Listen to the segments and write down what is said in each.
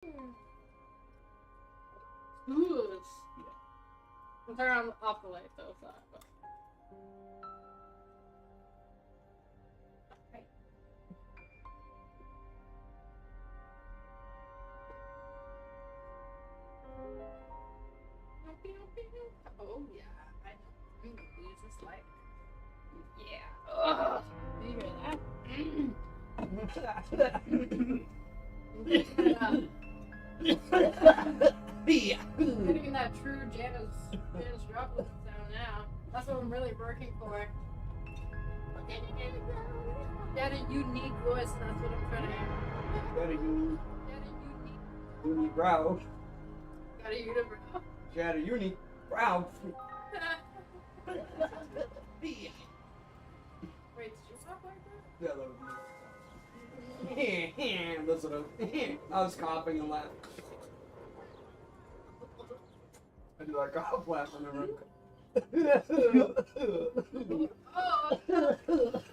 Ooh, I'll turn on off the light though. So right. Oh yeah, I know. I'm gonna use this light. Yeah. Ugh. You hear that? Yeah. Getting that true Janice Joplin sound now. That's what I'm really working for. Get a unique voice, that's what I'm trying to have. Got a unique brow. Got a unibrow. Got a unique brow. Wait, did you talk like that? Yeah, that was listen, I was coughing and laughing. I do that cough laugh whenever Oh,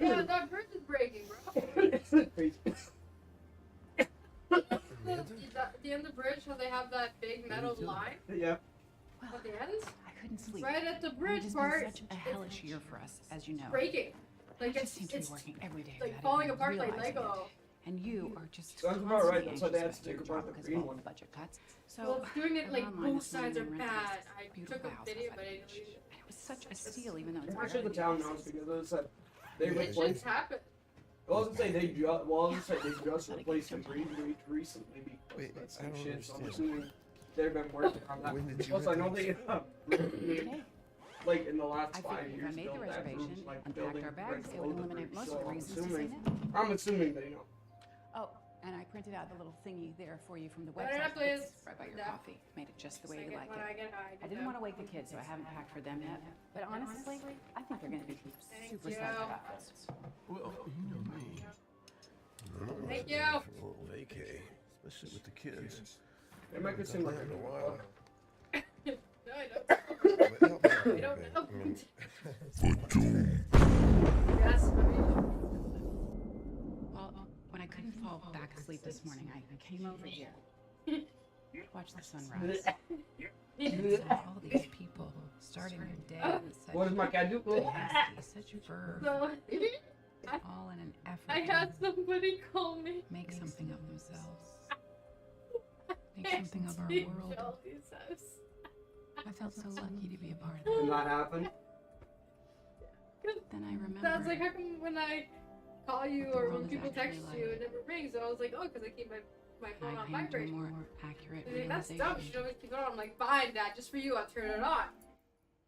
yeah, that bridge is breaking, bro. The end of the bridge, how they have that big metal line? Yeah. At the end? I couldn't sleep. Right at the bridge It's part. been such a hellish year for us, as you know. Breaking. Like I it's just seem to be working every day. like without falling even apart like realizing Lego. it. And you are just Sounds about right. constantly That's why they had anxious to take about your apart job the because green of all one. the budget cuts. So Well, it's doing it like online both this morning sides are and rented bad. this I beautiful took a house video, outside but I the didn't beach. leave it. And it was such a steal, even though it's I should the townhouse because it was like they It replaced. just happened. I wasn't saying they just. Well, I was say they just replaced the green recently because Wait, that's I some don't shit. So I'm understand. assuming they've been working on that. When did you Also, I know replace? they like in the last I 5 figured if I years made the built that reservation, group, like unpacked building our bags, right it below would the eliminate bridge. most So of the reasons to say no. I'm assuming they know. Oh, and I printed out the little thingy there for you from the Better website. not, please. It's right by your Yeah. coffee. Made it just the way you like When I it. get high, I didn't want to wake the kids, so I haven't packed for them yet. But honestly, I think they're going to be super you. psyched about this. Well, you know me. I'm Thank ready you. for a little vacay, especially with the kids. It might seem like in a while. No, I don't. But help me out a I little don't bit. know. I mean, Yes, I mean, Well, when I couldn't fall back asleep this morning, I came over here to watch the sunrise. And saw all these people starting their day with such What does my cat do? tenacity, such verve, so all in an effort I to had somebody call me. make something of themselves, make something of our Steve world. Jolly's house. I felt so lucky to be a part of Did it. not happen. Then I remembered. That's like how come when I call you What the or world when is people text actually you, like. it never rings. So I was like, oh, because I keep my phone I on came to a vibrate. more accurate She's like, that's realization. dumb. You should always keep it on. I'm like, fine, Dad, just for you, I'll turn it on.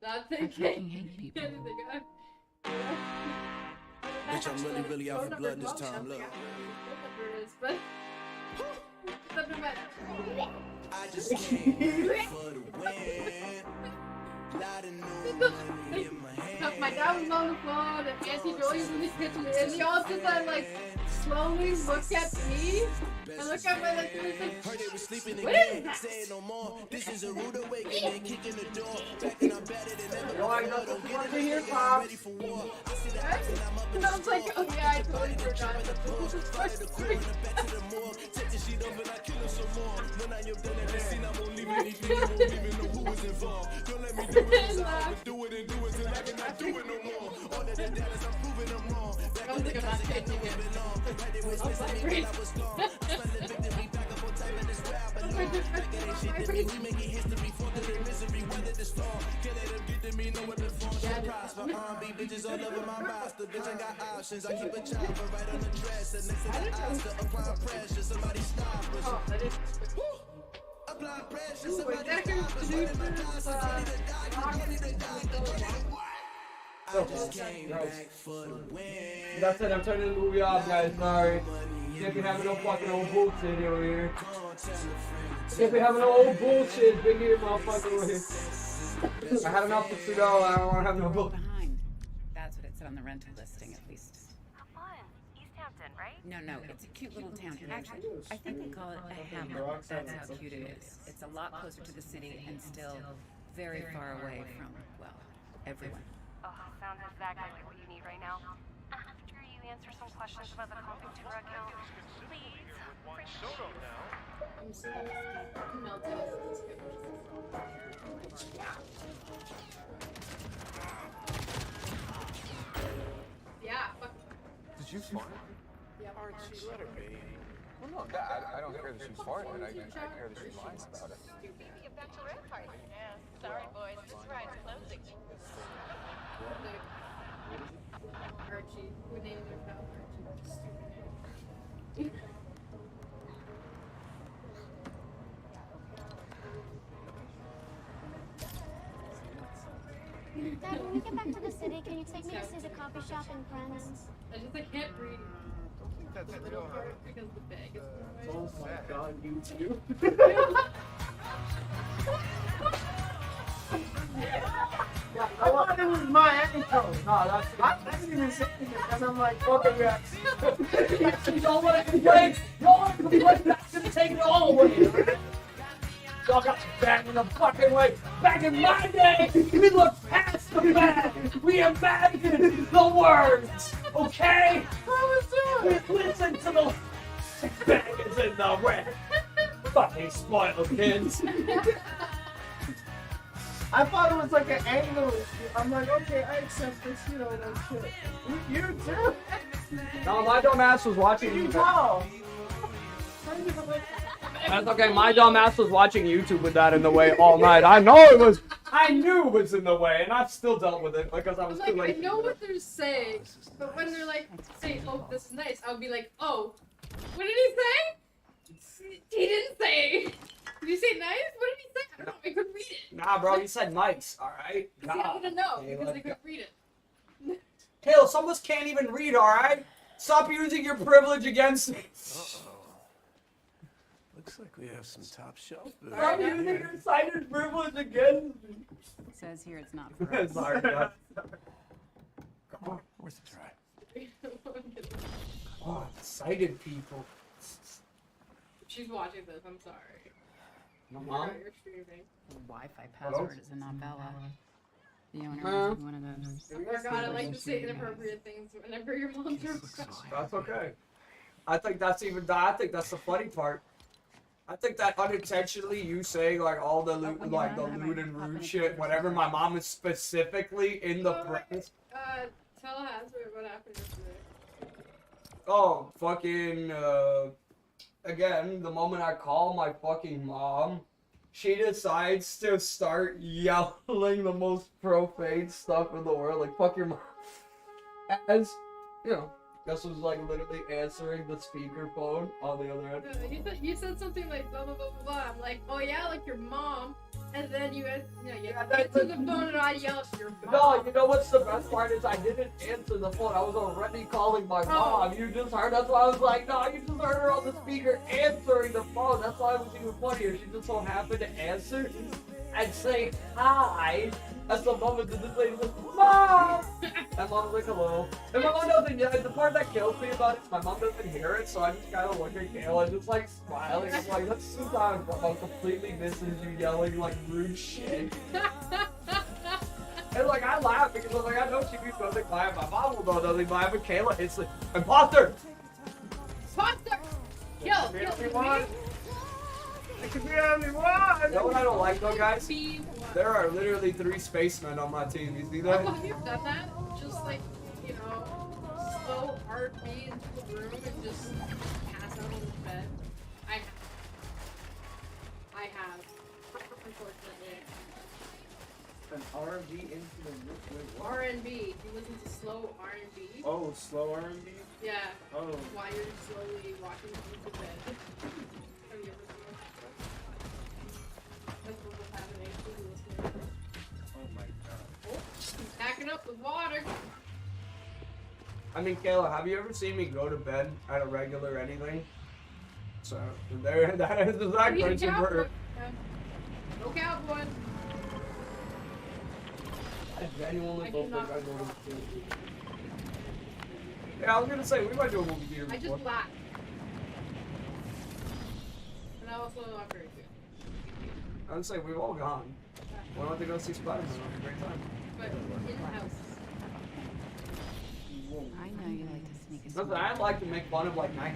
Not I fucking thinking. hate people. Bitch, I'm really out for blood this time, look. But I just came for the win. Lot of new money in my hand. my dad was on the phone and Auntie Jolie was in the kitchen and he all of a sudden like slowly looked at me and looked at my like Heard they was sleeping what is again. that? Say it no more. This is a rude awakening. Kicking the door. Back and I'm better than ever. Yo, I got Don't the get fuck it. in here, I'm Pop. ready for war. I see the action. I'm up in And I was like, oh yeah, I totally forgot. Back to the morgue. Take the sheet off and I kill him some more. When I am done at the scene, I won't leave anything. I won't even know who was involved. Don't let me do it, 'cause I always do it and do it till I cannot do it no more. All of the Dallas, I'm proving them wrong. Back I was like, I'm not changing it. right there was listening when I was gone. I spent the victory back up on time and it's where I belong. Back it ain't shit to me. We making history for the misery, weather the storm. Can't let them get to me, no weapon form should prosper. R&B bitches all over my roster. Bitch, I got options. I keep a chopper right on the dresser. Next to the Oscar, applying pressure. Somebody stop us. Oh, that is Applying pressure. Ooh, Somebody that stop could us. do Running my classes, ready to die. Ready to die. I just came back for the win. That's it. I'm turning the movie off, guys. Sorry. Can't be having no fucking old bullshit over here. Can't be having no old bullshit. Big ear motherfucker over here. I had enough of Trudeau. I don't want to have no bullshit. Behind. That's what it said on the rental listing, at least. Fun. East Hampton, right? No, it's a cute little town. Actually, I think they call it a hamlet. That's how cute it is. It's a lot closer to the city and still very far away from, well, everyone. Oh, sounds exactly like what you need right now. After you answer some questions about the Conventura account? Please? I'm so melted. Yeah, fuck. Did you fart? Yeah, Archie, let her be. Well, no, I don't care that she's farting. I care that she lies about it. Maybe a bachelorette party. Yeah, sorry boys, this ride's closing. Archie. Who named their child Archie? Stupid name. Dad, when we get back to the city, can you take me to see the coffee shop and friends? I can't read That's the little part because the bag is in Oh the way. my god, you too. I thought it was my intro. No, that's I didn't even say anything because I'm like, fucking yeah. you don't want to complain. You don't want to complain. That's gonna take it all away. Y'all got your back in the fucking way. Back in my day, we looked past the bag. We imagined the words. Okay? We listened to the bag is in the way. Fucking spoiled kids. I thought it was like an angle. I'm like, okay, I accept this, you know, that shit. You too? No, my dumb ass was watching You YouTube. tell. That's okay. My dumb ass was watching YouTube with that in the way all night. I knew it was in the way, and I've still dealt with it because I was I'm too like, late. I know what they're saying, but when they're like, say, oh, this is nice, I'll be like, oh, what did he say? He didn't say. Did he say nice? What did he say? I don't know. I couldn't read it. Nah, bro, you said nice, alright? See, I didn't know because I couldn't read it. Hell, some of us can't even read, alright? Stop using your privilege against me. Looks like we have some top shelf booze. Stop using your cited privilege against me. It says here it's not for us. Sorry, guys. Come on, worth a try. Oh, cited people. She's watching this. I'm sorry. My mom? You're streaming. Wi-Fi password is a novella. The owner Huh? is one of those. Oh God, I like to say inappropriate things whenever your mom jokes. That's okay. I think that's the funny part. I think that unintentionally you saying like all the lewd and rude shit, whenever my mom is specifically in the presence. Tell Hazard what happened yesterday. Oh, fucking, again, the moment I call my fucking mom, she decides to start yelling the most profane stuff in the world, like, fuck your mom. As, you know, Gus was, like, literally answering the speakerphone on the other end. You said something like blah blah blah blah blah. I'm like, oh yeah, like your mom. And then you answer the phone and I yell at your mom. No, you know what's the best part is I didn't answer the phone. I was already calling my mom. You just heard. That's why I was like, no, you just heard her on the speaker answering the phone. That's why it was even funnier. She just so happened to answer and say hi. At the moment that this lady was, Mom! And Mom's like, hello. And my mom doesn't, the part that kills me about it is my mom doesn't hear it, so I just kind of look at Kayla, just like smiling. I'm like, that's 2 times my mom completely misses you yelling like rude shit. And like, I laugh because I'm like, I know she doesn't laugh. My mom will know doesn't laugh, but Kayla hits like, imposter! Imposter! Kill! Be Kill! everyone. It could be anyone. You know what I don't like though, guys? Be There are literally 3 spacemen on my team. You see Oh, that? well, you've done that. Just like, you know, slow R&B into the room and just pass out on the bed. I have. Unfortunately. An R&B into the room. R&B. You listen to slow R&B? Oh, slow R&B? Yeah. Oh. While you're slowly walking into bed. Have you ever seen that? That's what was happening. She was listening to it. Oh my god. Oh, he's backing up with water. I mean, Kayla, have you ever seen me go to bed at a regular anything? So, there, that is the exact Be a question for cowboy. her. Yeah. No cowboy. I genuinely I don't think cannot- I go to the theater. Yeah, I was gonna say, we might do a movie theater I before. just laughed. And I also laughed very good. I would say, we've all gone. Why don't they go see Spider-Man? It'll be a great time. But in the house. I know you like to sneak a Listen, smile. I like to make fun of like 90s.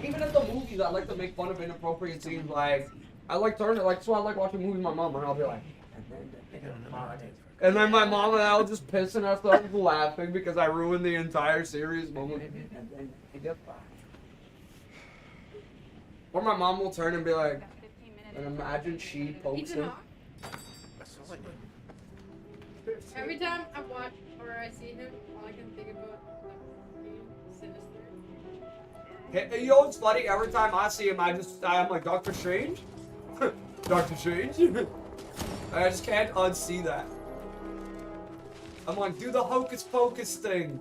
Even at the movies, I like to make fun of inappropriate scenes. Like, I like turning like so. I like watching movies with my mom, and I'll be like, and then my mom and I will just pissing ourselves laughing because I ruined the entire serious moment. Or my mom will turn and be like, and imagine she posted. Ethan Hawke. Every time I watch or I see him, all I can think about is Sinister. Hey, you know, it's funny. Every time I see him, I'm like, Doctor Strange? Doctor Strange? I just can't unsee that. I'm like, do the hocus pocus thing.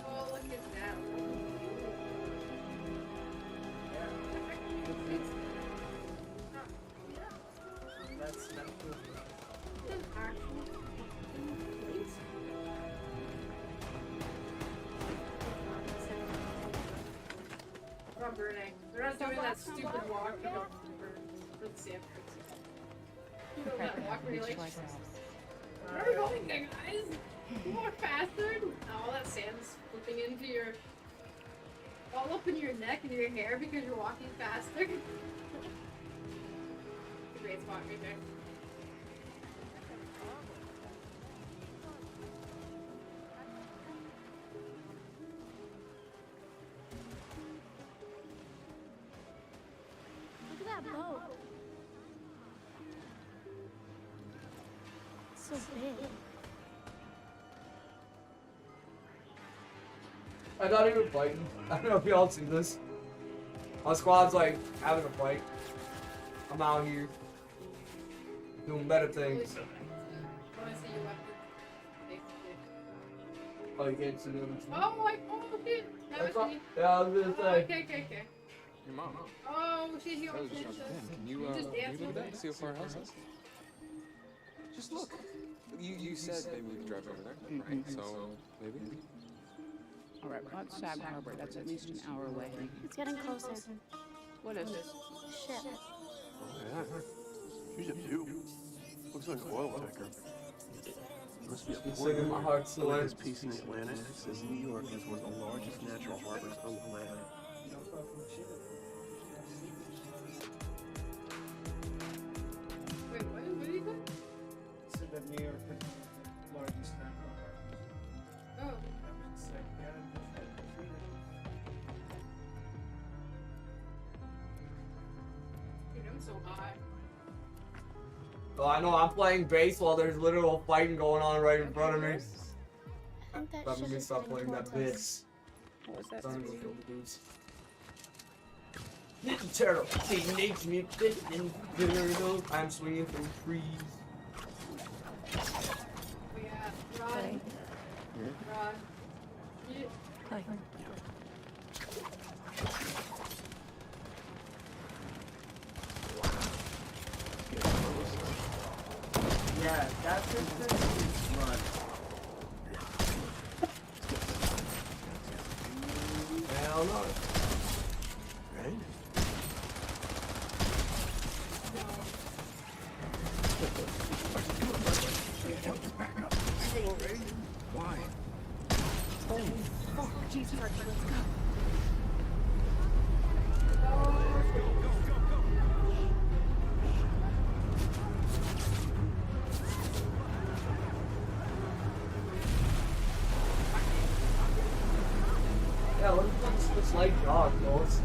Oh, look at that. That's not good. From Brunei. They're not doing that stupid walk for the San You know that walk where you're like, where are we going there, guys? You walk faster. All that sand's flipping into your, all up in your neck and your hair because you're walking faster. Great spot right there. Look at that boat. It's so big. I thought he was fighting. I don't know if y'all see this. My squad's like having a fight. I'm out here doing better things. I want to see your weapon. Oh, you can't see them. Oh, shit. That was me. Yeah, I was gonna Oh, say. okay. Your mom. Oh, shit, he That was almost just finished dropped us. in. Can you just dance look with at it? that? See how far our house is? Just look. You said maybe we could drive over there, right? So maybe. All right, we're not Sag Harbor. That's at least an hour away. It's getting closer. What is it? Ship. Oh, yeah. She's a beaut. Looks like an oil tanker. Must be a It's port. like in my heart, so Look at like, this piece in the Atlantic. It says New York is one of the largest natural harbors on the planet. Wait, what did you say? Said that New York is the largest natural harbor. Oh. I was just like, yeah, Dude, I'm so hot. oh, I know I'm playing bass while there's literal fighting going on right in front of me. I think that Let ship me is stop heading playing that towards us. bass. What was that? Time to go kill the dudes. Ninja Turtle, Teenage Mutant Ninja Turtle. I'm swinging through trees. We got Rod. Clay. Rod. Yeah. Clay. yeah, that distance is run. Hell no. Right? Why? Oh, Jesus, let's go. Yeah, look at this light jog, fellas.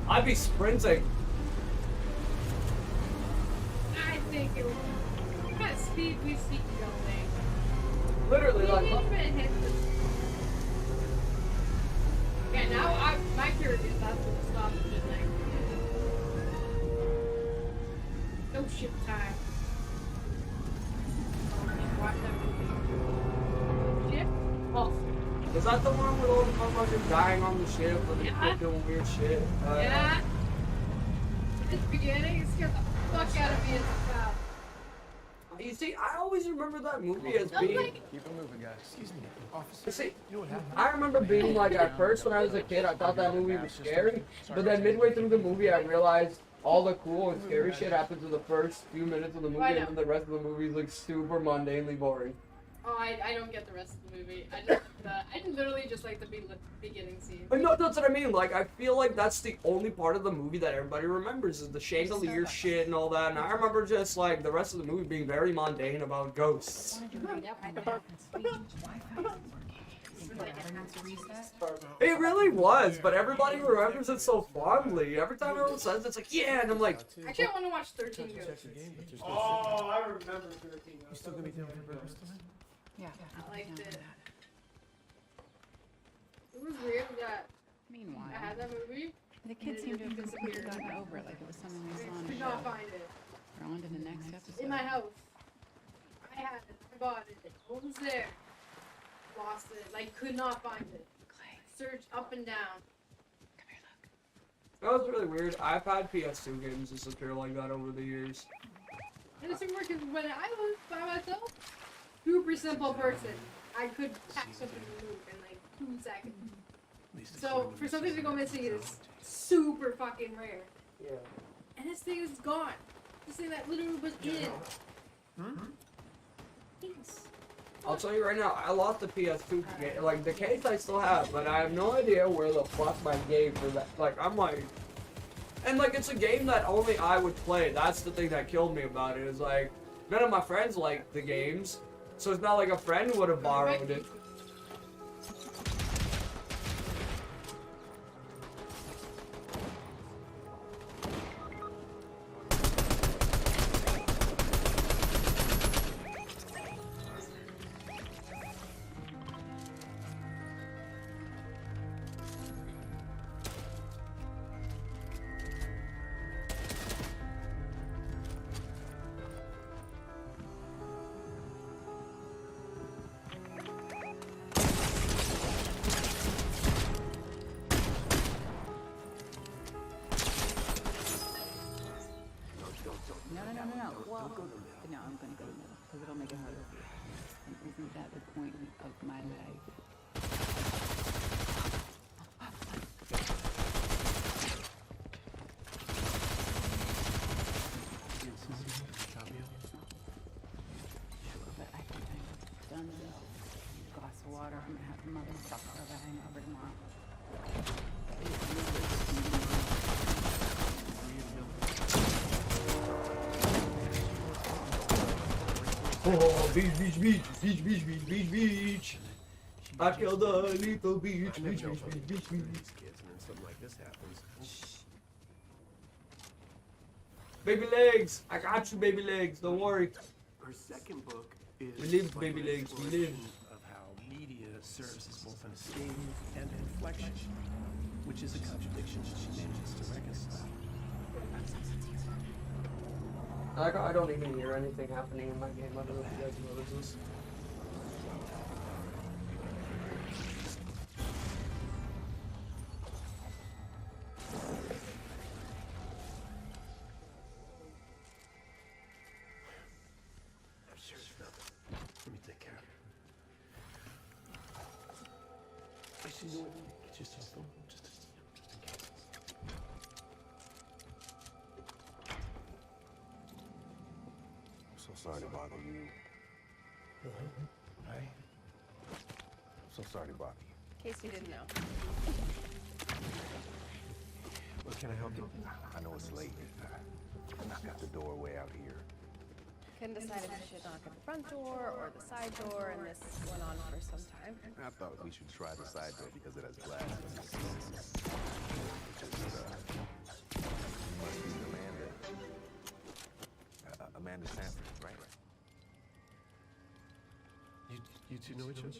I'd be sprinting. I think it was. What kind of speed we see going? Literally, like, Yeah, now my curiosity is that's what the stop is like. No ship time. Watch that movie. Ship? oh, is that the one with all the motherfuckers dying on the ship or they Yeah. keep doing weird shit? Yeah. It's beginning, it scared the fuck out of me as a child. You see, I always remember that movie as Sounds being. like Keep it moving, guys. Excuse me, officer. You see, You know what happened? I remember being like, at first when I was a kid, I thought that movie was scary. But then midway through the movie, I realized all the cool and scary shit happens in the first few minutes of the movie, I know. and then the rest of the movie is like super mundanely boring. Oh, I don't get the rest of the movie. I literally just like the beginning scene. But no, that's what I mean. Like, I feel like that's the only part of the movie that everybody remembers is the chandelier shit and all that. And I remember just like the rest of the movie being very mundane about ghosts. It really was, but everybody remembers it so fondly. Every time everyone says it, it's like, yeah, and I'm like, Actually, I want to watch 13 Ghosts. Oh, I remember 13. You still gonna be down for burgers tonight? Yeah, I liked it. It was weird that Meanwhile, I had that movie. the kids seem to have completely gotten over it, like it was something they saw on a Could show. not find it. We're on to the next episode. In my house. I had it. I bought it. What was there? Lost it. Like, could not find it. Search up and down. that was really weird. I've had PS2 games disappear like that over the years. And it's weird because when I was by myself, super simple person, I could pack something to move in like 2 seconds. So for something to go missing is super fucking rare. Yeah. And this thing is gone. This thing that literally was in. Thanks. I'll tell you right now, I lost the PS2 game. Like, the case I still have, but I have no idea where the fuck my game for that. Like, I'm like... And, like, it's a game that only I would play. That's the thing that killed me about it. Is like, none of my friends like the games. So it's not like a friend would have borrowed it. No. Well, no, I'm gonna go to middle because it'll make it harder for you. And isn't that the point of my life? But I think I'm done with a glass of water. I'm gonna have the motherfucker of a hangover tomorrow. Oh, beach. I killed a little beach. Kids, and then something like this happens. Baby legs. I got you, baby legs. Don't worry. Her second book is We live, like baby an legs, we exploration live. of how media serves as both an escape and inflection, which is a contradiction that she manages to reconcile. I don't even hear anything happening in my game. I don't know if you guys notice this. I'm sure it's nothing. Let me take care of it. Actually, you know what? Get your cell phone just in case. I'm so sorry to bother you. Hi. I'm so sorry to bother you. In case you didn't know. What can I help you? I know it's late. I knocked at the doorway out here. Couldn't decide if you should knock at the front door or the side door, and this went on for some time. I thought we should try the side door because it has glass. Must be Amanda. Amanda Sanford, right? You two know each other?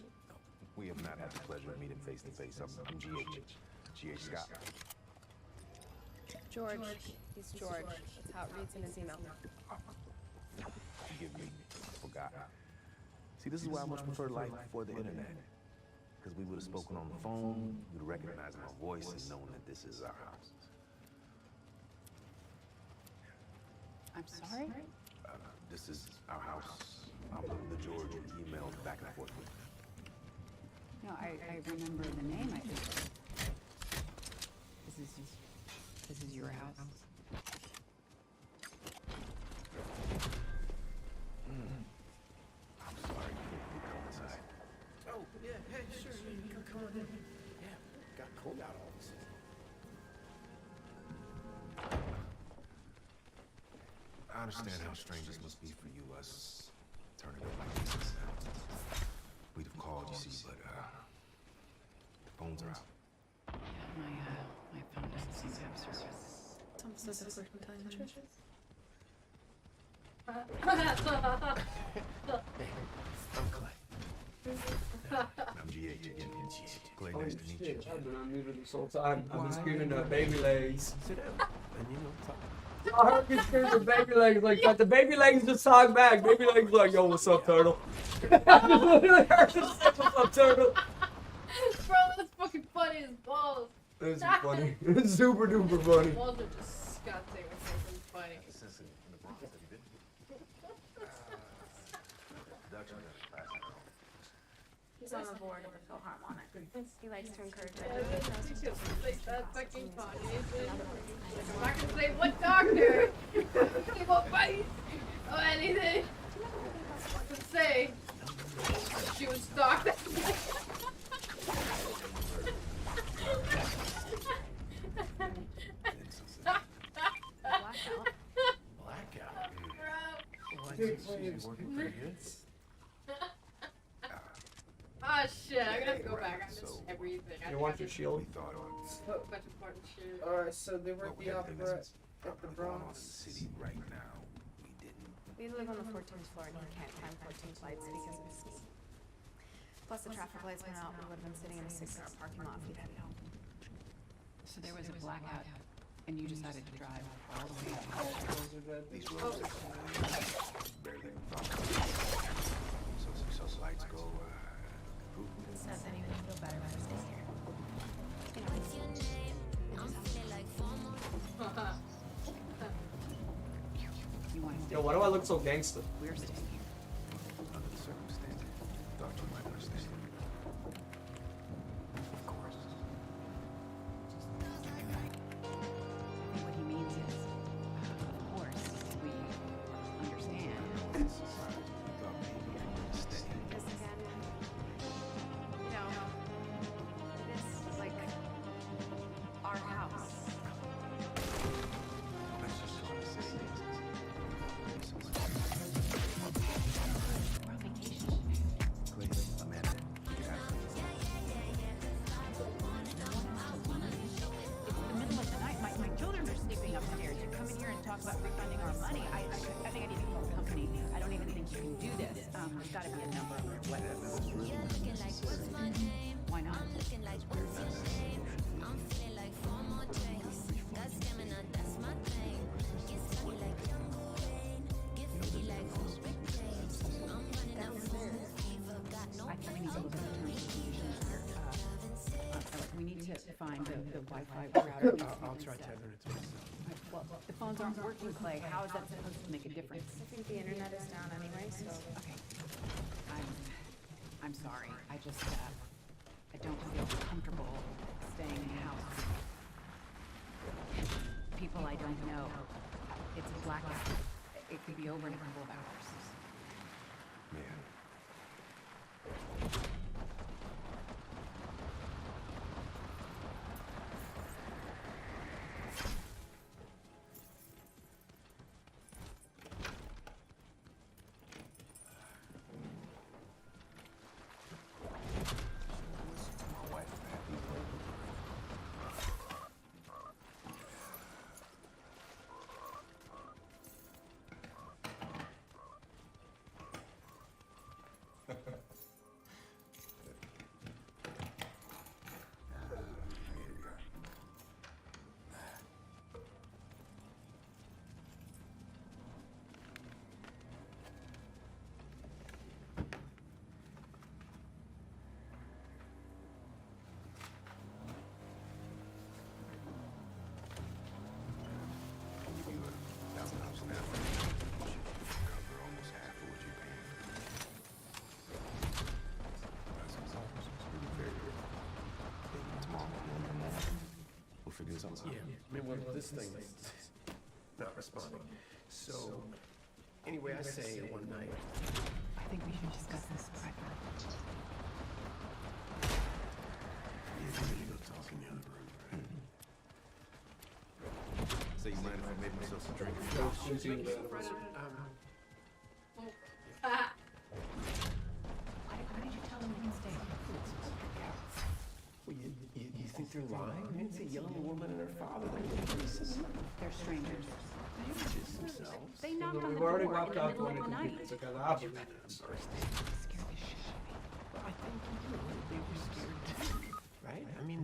We have not had the pleasure of meeting face to face. I'm GH. GH Scott. George. He's George. That's how it reads in his email. Forgive me, I forgot. See, this is why I much prefer life before the internet. Because we would have spoken on the phone, you'd recognize my voice and known that this is our house. I'm sorry? This is our house. I'm the George you emailed back and forth with. No, I remember the name. I think this is your house. understand how strange this must be for you, us turning up like this. We'd have called, you see, but the phones are out. My phone doesn't seem to have service. This is the first time in churches. I'm Clay. I'm GH again. Clay, Oh nice to meet you. shit, I've been on mute this whole time. I've been screaming baby legs. Sit down. And you know, talk. I heard you screaming baby legs like that. The baby legs just talk back. Baby legs like, yo, what's up, turtle? I just literally heard you say, what's up, turtle? Bro, that's fucking funny as balls. It's funny. It's super duper funny. Balls are disgusting. It's fucking funny. He's on the board with Phil Harmonic. He likes to encourage Like, that's fucking funny. I'm not gonna say what doctor. He won't bite or anything. Just say she was stalked. Blackout. Bro. Well, I think she's working pretty good. Oh shit, I'm gonna have to go back. I missed everything. You want your shield? We thought on A bunch of important shit. Alright, so they were what at we the have things opera that's at the properly going on in Bronx. the city right now. We didn't. We live on the 14th floor and he can't climb 14 flights because of his knee. Plus the traffic lights went out, we would have been sitting in a 6-car parking lot if we'd headed home. So there was a blackout, and you decided to drive all the way up. These roads are barely so lights go. He says that he would feel better if I stay here. You want to stay? Yo, why do I look so gangster? We're staying here. Under the circumstances, thought you might understand. Of course. I think what he means is, of course, we understand. Society, we thought maybe I could stay. Because again, you know, this is like our house. Let's just try to say this. We're on vacation. Clay, Amanda, you have to. It's the middle of the night. My children are sleeping upstairs. You come in here and talk about refunding our money. I think I need to call the company. I don't even think you can do this. There's got to be a number on your website. Why not? I think we need to look at the terms and conditions here. We need to find the Wi-Fi router. I'll try tethering it to myself. Well, the phones aren't working, Clay. How is that supposed to make a difference? I think the internet is down anyway, so. Okay. I'm sorry. I just, I don't feel comfortable staying in the house with people I don't know. It's a blackout. It could be over in a couple of hours. Man. My wife had these Yeah, I mean, well, this thing is not responding. So, anyway, I say one night. I think we should discuss this privately. Yeah, you really go talk in the other room. So you mind if I made myself some drink? Why did you tell them they can stay? Well, you think they're lying? I mean, it's a young woman and her father. They're strangers. They introduce themselves. They knocked on We've the already door in walked the out to middle of the anything night. because obviously. Scared the shit out of me. Well, I think they were scared too, right? I mean,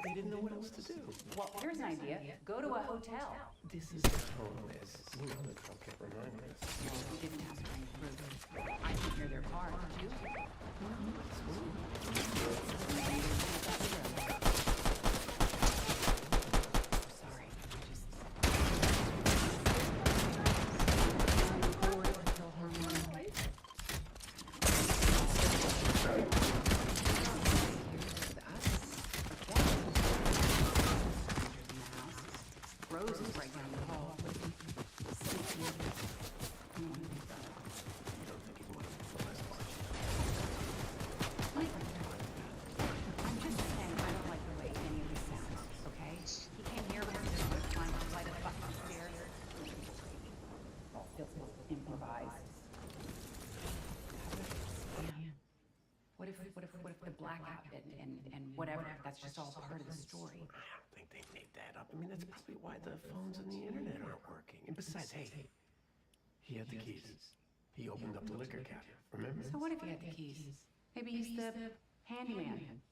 they didn't know what else to do. Well, here's an idea. Go to a hotel. This is their home, Liz. You know the girl kept reminding us. Well, we didn't have to bring through. I can hear their car, too. Sorry, I just... Rose is right down the hall. I'm just saying I don't like the way any of this sounds, okay? He came here because he was trying to light a fucking upstairs. All feels improvised. What if the blackout and whatever, that's just all part of the story? I don't think they made that up. I mean, that's probably why the phones and the internet aren't working. And besides, hey, he had the keys. He opened up the liquor cabinet, remember? So what if he had the keys? Maybe he's the handyman.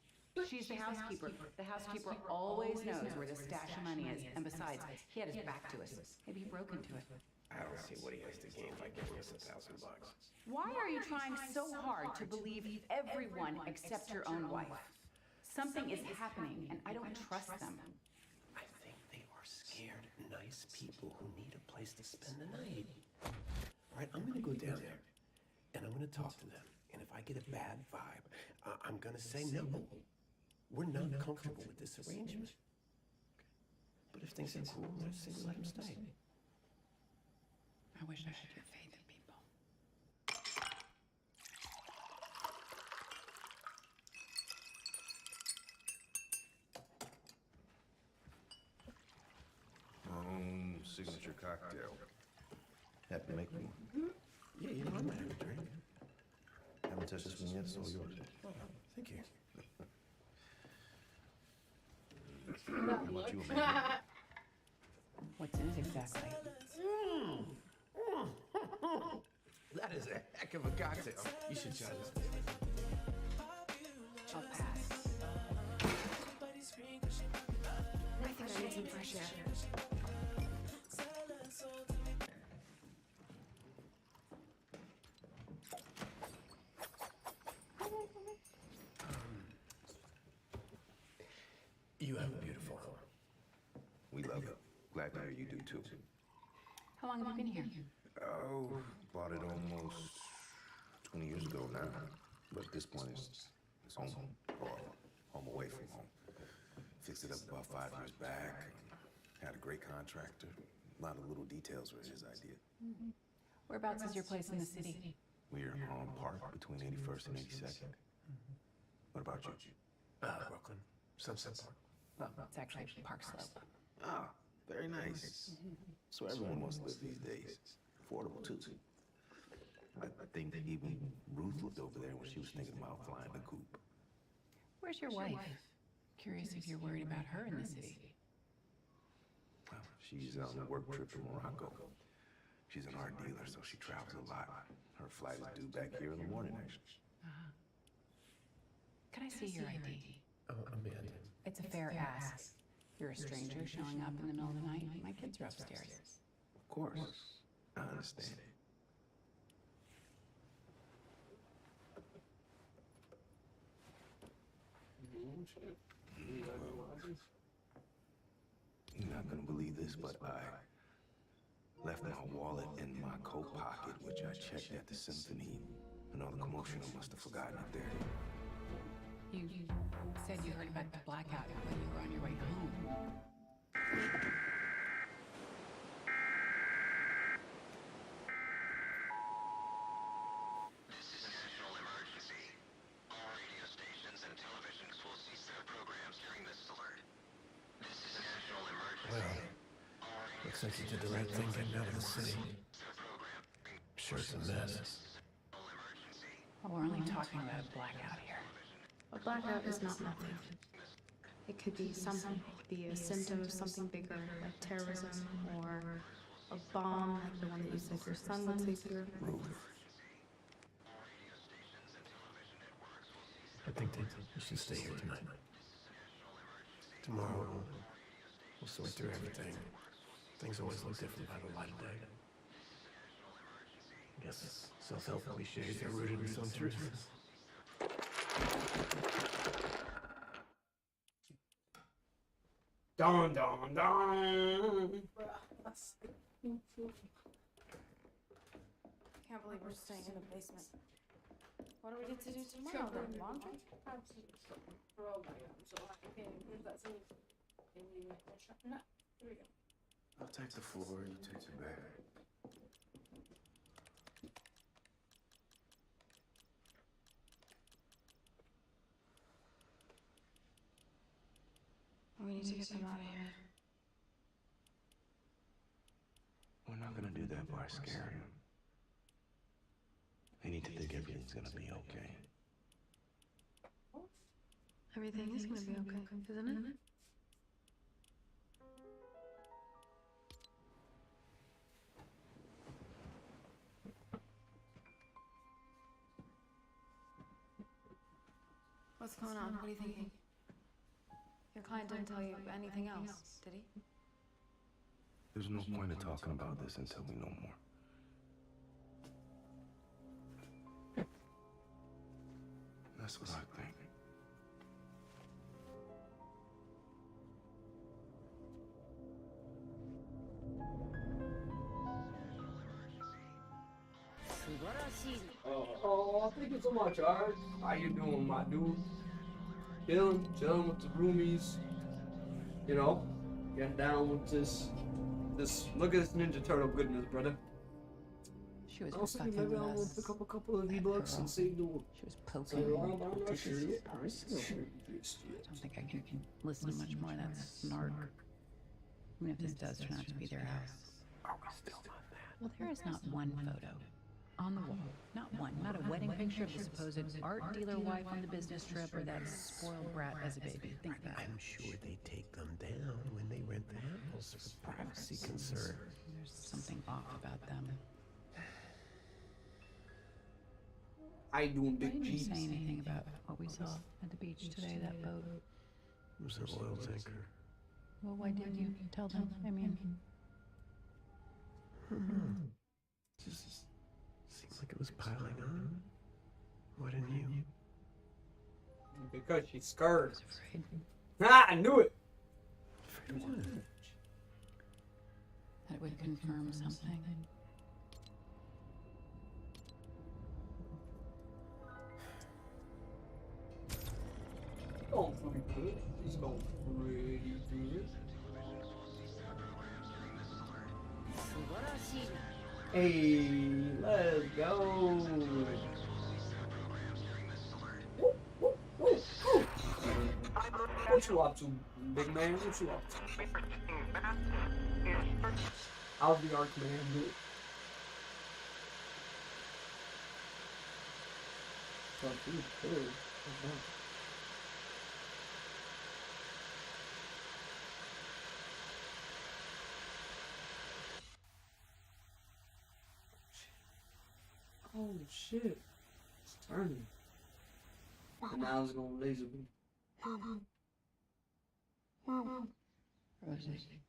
She's the housekeeper. The housekeeper always knows where the stash of money is. And besides, he had his back to us. Maybe he broke into it. I don't see what he has to gain by giving us $1,000. Why are you trying so hard to believe everyone except your own wife? Something is happening, and I don't trust them. I think they are scared, nice people who need a place to spend the night. All right, I'm gonna go down there, and I'm gonna talk to them. And if I get a bad vibe, I'm gonna say no. We're not comfortable with this arrangement. But if things are cool, I'll say we let them stay. I wish I had your faith in people. Signature cocktail. Happy to make one. Yeah, you know, I might have a drink. Haven't touched this one yet, so yours. Oh, thank you. How about you, man? What's in it exactly? That is a heck of a cocktail. You should try this. I'll pass. I think I need some fresh air. You have a beautiful home. We love it. Glad to hear you do too. How long have you been here? Oh, bought it almost 20 years ago now. But at this point, it's home, or home away from home. Fixed it up about 5 years back. Had a great contractor. A lot of little details were his idea. Whereabouts is your place in the city? We're on Park between 81st and 82nd. What about you? Brooklyn. Sunset Park. Well, it's actually Park Slope. Ah, very nice. So everyone wants to live these days. Affordable too. I think that even Ruth looked over there when she was thinking about flying the coop. Where's your wife? Curious if you're worried about her in the city. Well, she's on a work trip to Morocco. She's an art dealer, so she travels a lot. Her flight is due back here in the morning, actually. Can I see your ID? Oh, Amanda. It's a fair ask. You're a stranger showing up in the middle of the night. My kids are upstairs. Of course. I understand. You're not gonna believe this, but I left my wallet in my coat pocket, which I checked at the symphony. And all the commotion, I must have forgotten it there. You said you heard about the blackout when you were on your way home. This is a national emergency. All radio stations and televisions will cease their programs during this alert. This is a national emergency. Well, Looks like you did the right thing getting out of the city. I'm sure it's a mess. Well, we're only talking about a blackout here. A blackout is not nothing. It could be something. It could be a symptom of something bigger, like terrorism, or a bomb like the one that you said your son would sleep through. I think that you should stay here tonight. Tomorrow, we'll sort through everything. Things always look different by the light of day. I guess self-help cliches are rooted in some truth. Dun dun dun. Can't believe we're staying in the basement. What do we get to do tomorrow then? Laundry? Oh my god, I'm so hot. Okay, here's that thing. No, here we go. I'll take the floor, you take the bed. We need to get them out of here. We're not gonna do that by scaring them. They need to think everything's gonna be okay. Everything is gonna be okay, isn't it? What's going on? What are you thinking? Your client didn't tell you anything else, did he? There's no point in talking about this until we know more. That's what I think. Oh, thank you so much, alright? How you doing, my dude? Chilling with the roomies. You know, getting down with this. Look at this Ninja Turtle goodness, brother. She was Also, fucking maybe with I'll us. pick up a couple of V-Bucks and save the world. She was poking me. I'm not sure yet. I don't think I can listen much more. That's snark. Even if this does turn out to be their house. Are we still on that? Well, there is not one photo on the wall. Not one. Not a wedding picture of the supposed art dealer wife on the business trip or that spoiled brat as a baby. Think that. I'm sure they take them down when they rent the house for privacy concern. There's something off about them. I doing Why big didn't you G's. say anything about what we saw at the beach today, that boat? It was an oil tanker. Well, why didn't you tell them? I mean... Just seemed like it was piling on. Why didn't you? Because she's scared. I was afraid. Ah, I knew it! Afraid of what? That it would confirm something. Going pretty good. He's going pretty good. Hey, let's go. What you up to, big man? What you up to? How's the arc man do it? Oh, dude, good. Holy shit. It's turning. And now it's gonna laser beam. Mom. Rosie.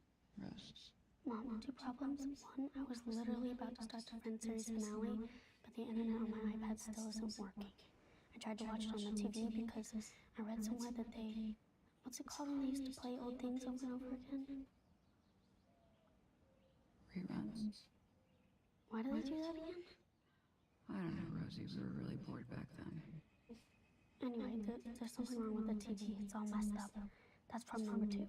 Mom, two problems. One, I was literally about to start the Friends series finale, but the internet on my iPad still isn't working. I tried to watch it on the TV because I read somewhere that they... What's it called when they used to play old things over and over again? Reruns. Why do they do that again? I don't know, Rosie. We were really bored back then. Anyway, there's something wrong with the TV. It's all messed up. That's problem number 2.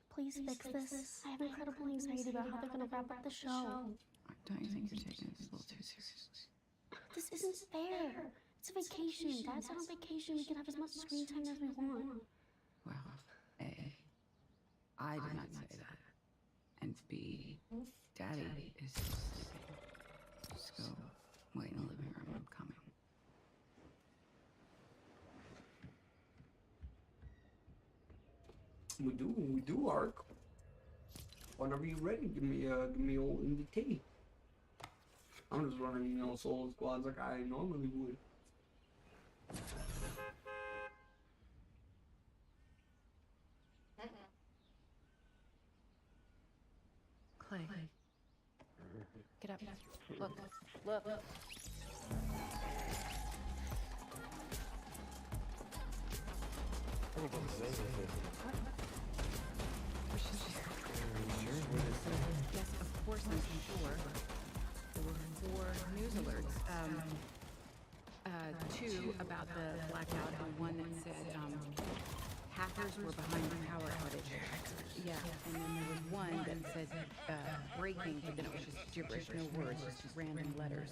Please fix this. I have incredible anxiety about how they're gonna wrap up the show. Don't you think you're taking this a little too seriously? This isn't fair. It's a vacation. Dad's out on vacation. We can have as much screen time as we want. Well, A, I did not say that. And B, Daddy is just go wait in the living room. I'm coming. We do, Ark. Whenever you're ready, give me old NDT. I'm just running, solo squads like I normally would. Clay. Get up. Look. Yes, of course I'm sure. There were 4 news alerts. 2 about the blackout and one that said hackers were behind the power outage. Yeah, and then there was one that said breaking, but then it was just gibberish, no words, just random letters.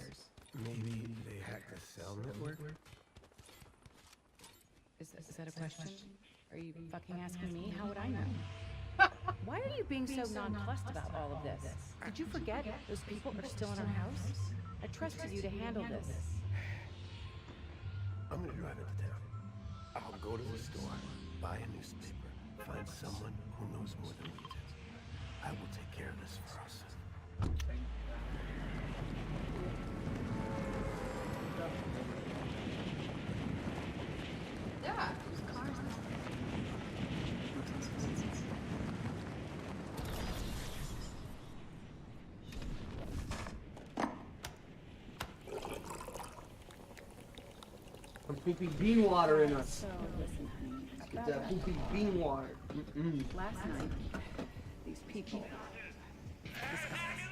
Maybe they hacked the cell network? Is that a question? Are you fucking asking me? How would I know? Why are you being so nonplussed about all of this? Did you forget those people are still in our house? I trusted you to handle this. I'm gonna drive into town. I'll go to the store, buy a newspaper, find someone who knows more than we do. I will take care of this for us. Yeah, whose car is that? Some poopy bean water in us. So, listen, honey. Get that poopy bean water. Last night, these people, these guys,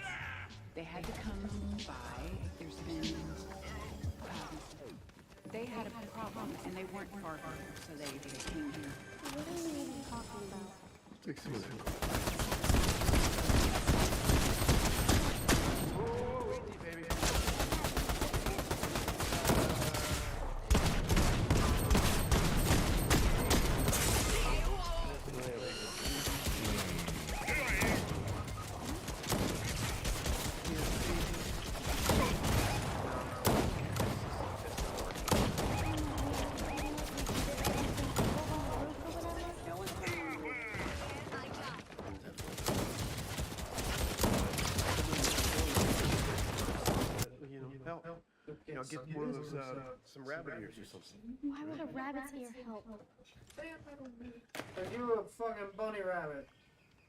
they had to come by. There's been, they had a problem and they weren't far from here, so they came here. What are you even talking about? Take some of that. Get one of those, some rabbit ears or something. Why would a rabbit's ear help? You a fucking bunny rabbit.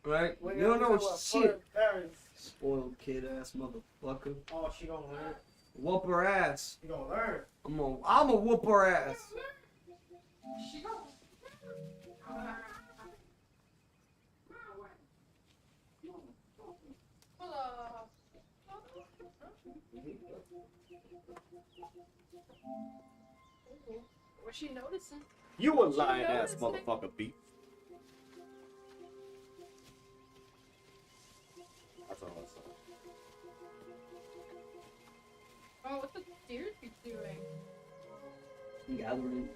Right? When You don't know what shit. parents. Spoiled kid ass motherfucker. Oh, she gonna learn. Whoop her ass. She gonna learn. I'm a whoop her ass. She go. What's she noticing? You a lying ass motherfucker, beat. That's all I saw. Oh, what the deer be doing? Gathering.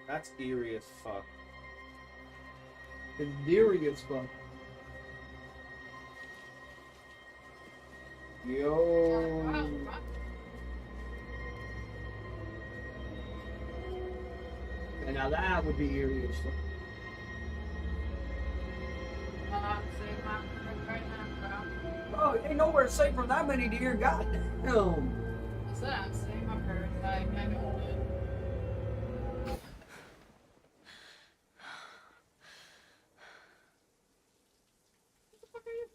That's eerie as fuck. It's eerie as fuck. Yo. And now that would be eerie as fuck. Oh, it ain't nowhere safe from that many deer. Goddamn. That's what I'm saying. I've heard. I know it. What the fuck are you?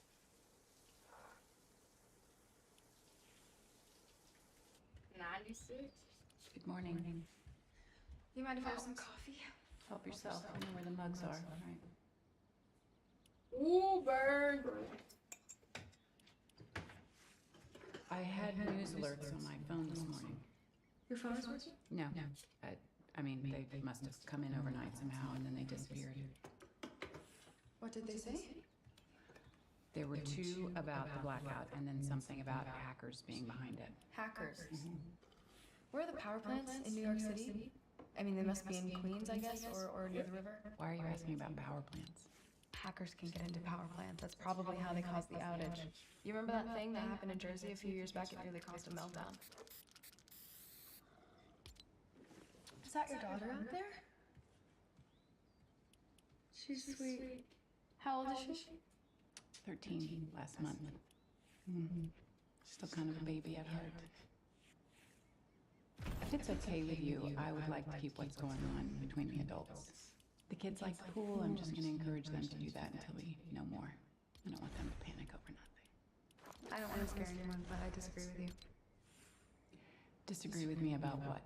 Good morning. You mind if I have some coffee? Help yourself. I know where the mugs are. Right. Ooh, burn. I had news alerts on my phone this morning. Your phone is working? No. I mean, they must have come in overnight somehow and then they disappeared. What did they say? There were 2 about the blackout and then something about hackers being behind it. Hackers. Where are the power plants in New York City? I mean, they must be in Queens, I guess, or near the river. Why are you asking about power plants? hackers can get into power plants. That's probably how they caused the outage. You remember that thing that happened in Jersey a few years back? It nearly caused a meltdown. Is that your daughter out there? She's sweet. How old is she? 13 last month. Mm-hmm. Still kind of a baby at heart. If it's okay with you, I would like to keep what's going on between the adults. The kids like the pool. I'm just going to encourage them to do that until we know more. I don't want them to panic over nothing. I don't want to scare anyone, but I disagree with you. Disagree with me about what?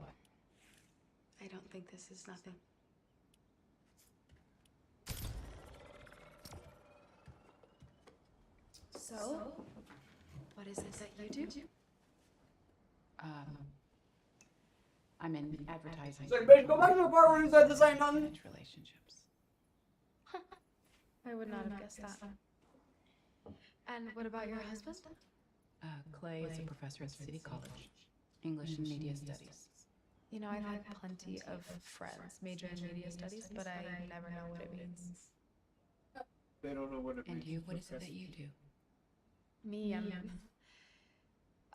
I don't think this is nothing. So, what is it that you do? I'm in advertising. It's like, bitch, go back to the part where you said this ain't nothing. Relationships. I would not have guessed that. And what about your husband? Clay is a professor at the City College, English and Media Studies. You know, I've had plenty of friends major in media studies, but I never know what it means. They don't know what it means. And you, what is it that you do? Me,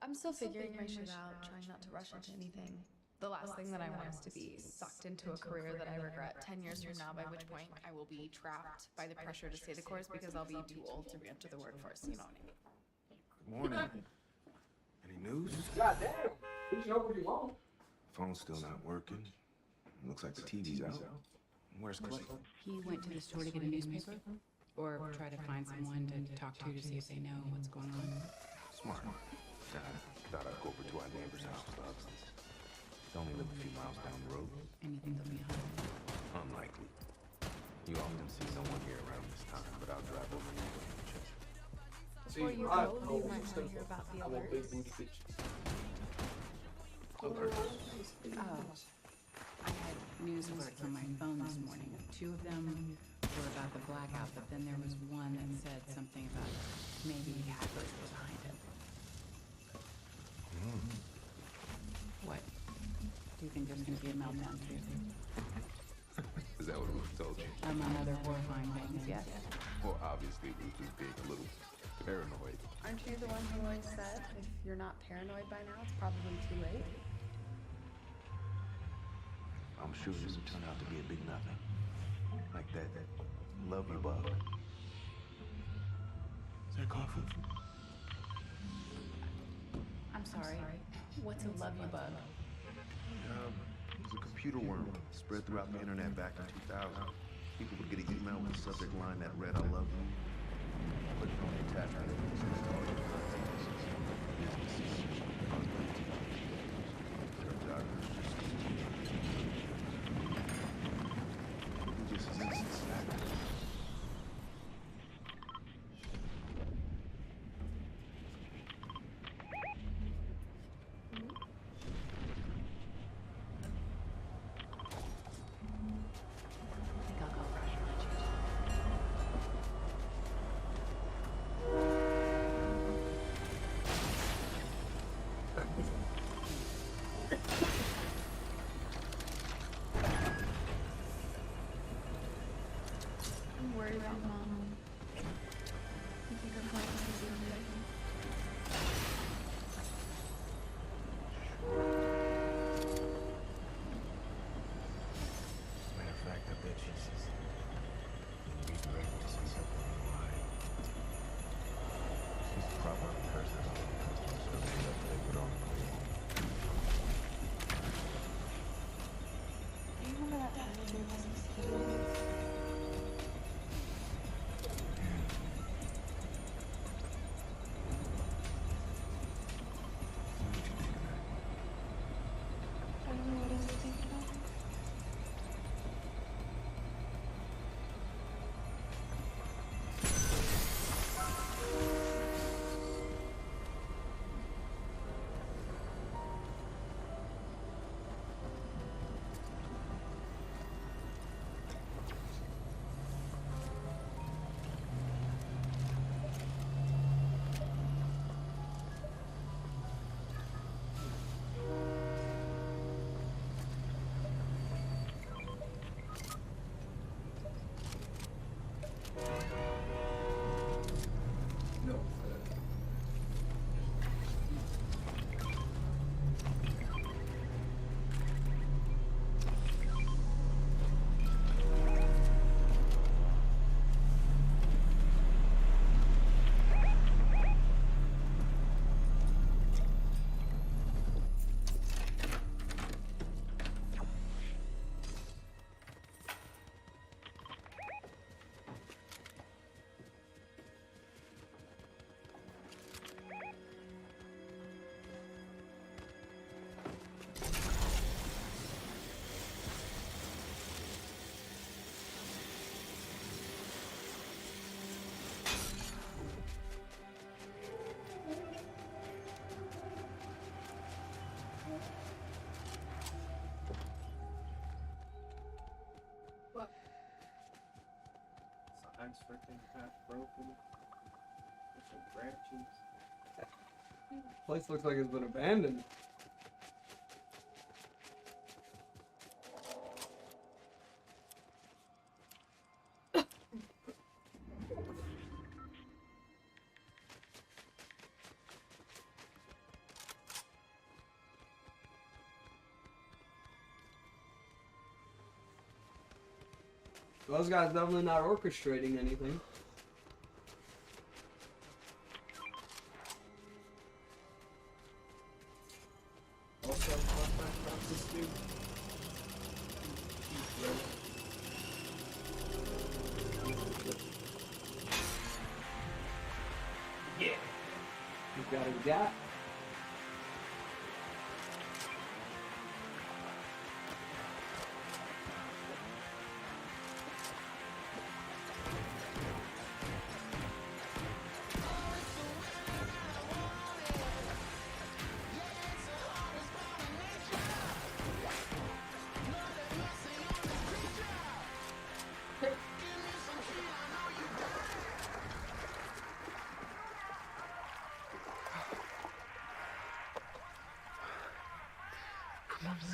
I'm still figuring my shit out, trying not to rush into anything. The last thing that I want is to be sucked into a career that I regret 10 years from now, by which point I will be trapped by the pressure to stay the course because I'll be too old to re-enter the workforce, you know what I mean? Good morning. Any news? Goddamn. You know what you want. Phone's still not working. Looks like the TV's out. Where's Clay? He went to the store to get a newspaper, or try to find someone to talk to see if they know what's going on. Smart. Thought I'd go over to our neighbor's house. They only live a few miles down the road. And you think they'll be home? Unlikely. You often see no one here around this time, but I'll drive over and check. Before you go, you might want to hear about the I want big alerts. booty bitches. Oh, I had news alerts on my phone this morning. 2 of them were about the blackout, but then there was one that said something about maybe hackers were behind it. What? Do you think there's going to be a meltdown too? Is that what Ruth told you? Among other horrifying things, yes. Well, obviously Ruth is being a little paranoid. Aren't you the one who always said, if you're not paranoid by now, it's probably too late? I'm sure this will turn out to be a big nothing. Like that love you bug. Is there coffee? I'm sorry. What's a love you bug? It was a computer worm spread throughout the internet back in 2000. People would get an email with a subject line that read, I love you. Click on the attachment. Turns out it was just an innocent snack. side's freaking half broken. There's some branches. Place looks like it's been abandoned. Those guys definitely not orchestrating anything. Also, fun fact about this dude. Yeah. You got a gap.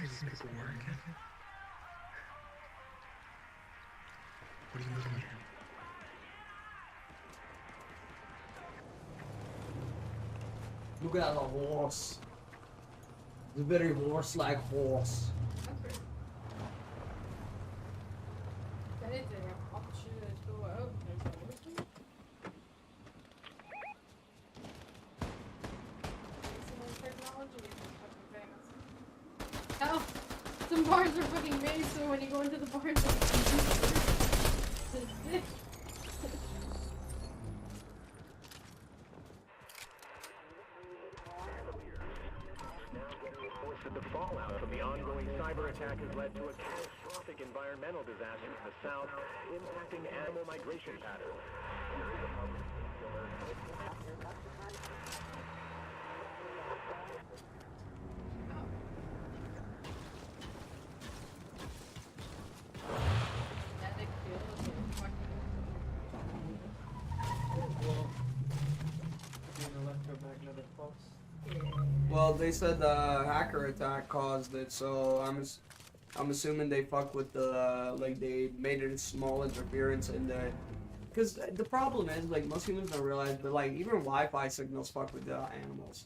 These people work. What are you looking at? Look at the horse. It's a very horse-like horse. Anything, opportunity to go out. Hell, some bars are fucking made so when you go into the bars, The fallout from the ongoing cyber attack has led to a catastrophic environmental disaster in the south, impacting animal migration patterns. Electromagnetic pulse. Well, they said the hacker attack caused it, so I'm assuming they fucked with the like they made it a small interference in the. Because the problem is like most humans don't realize, but like even Wi-Fi signals fuck with the animals.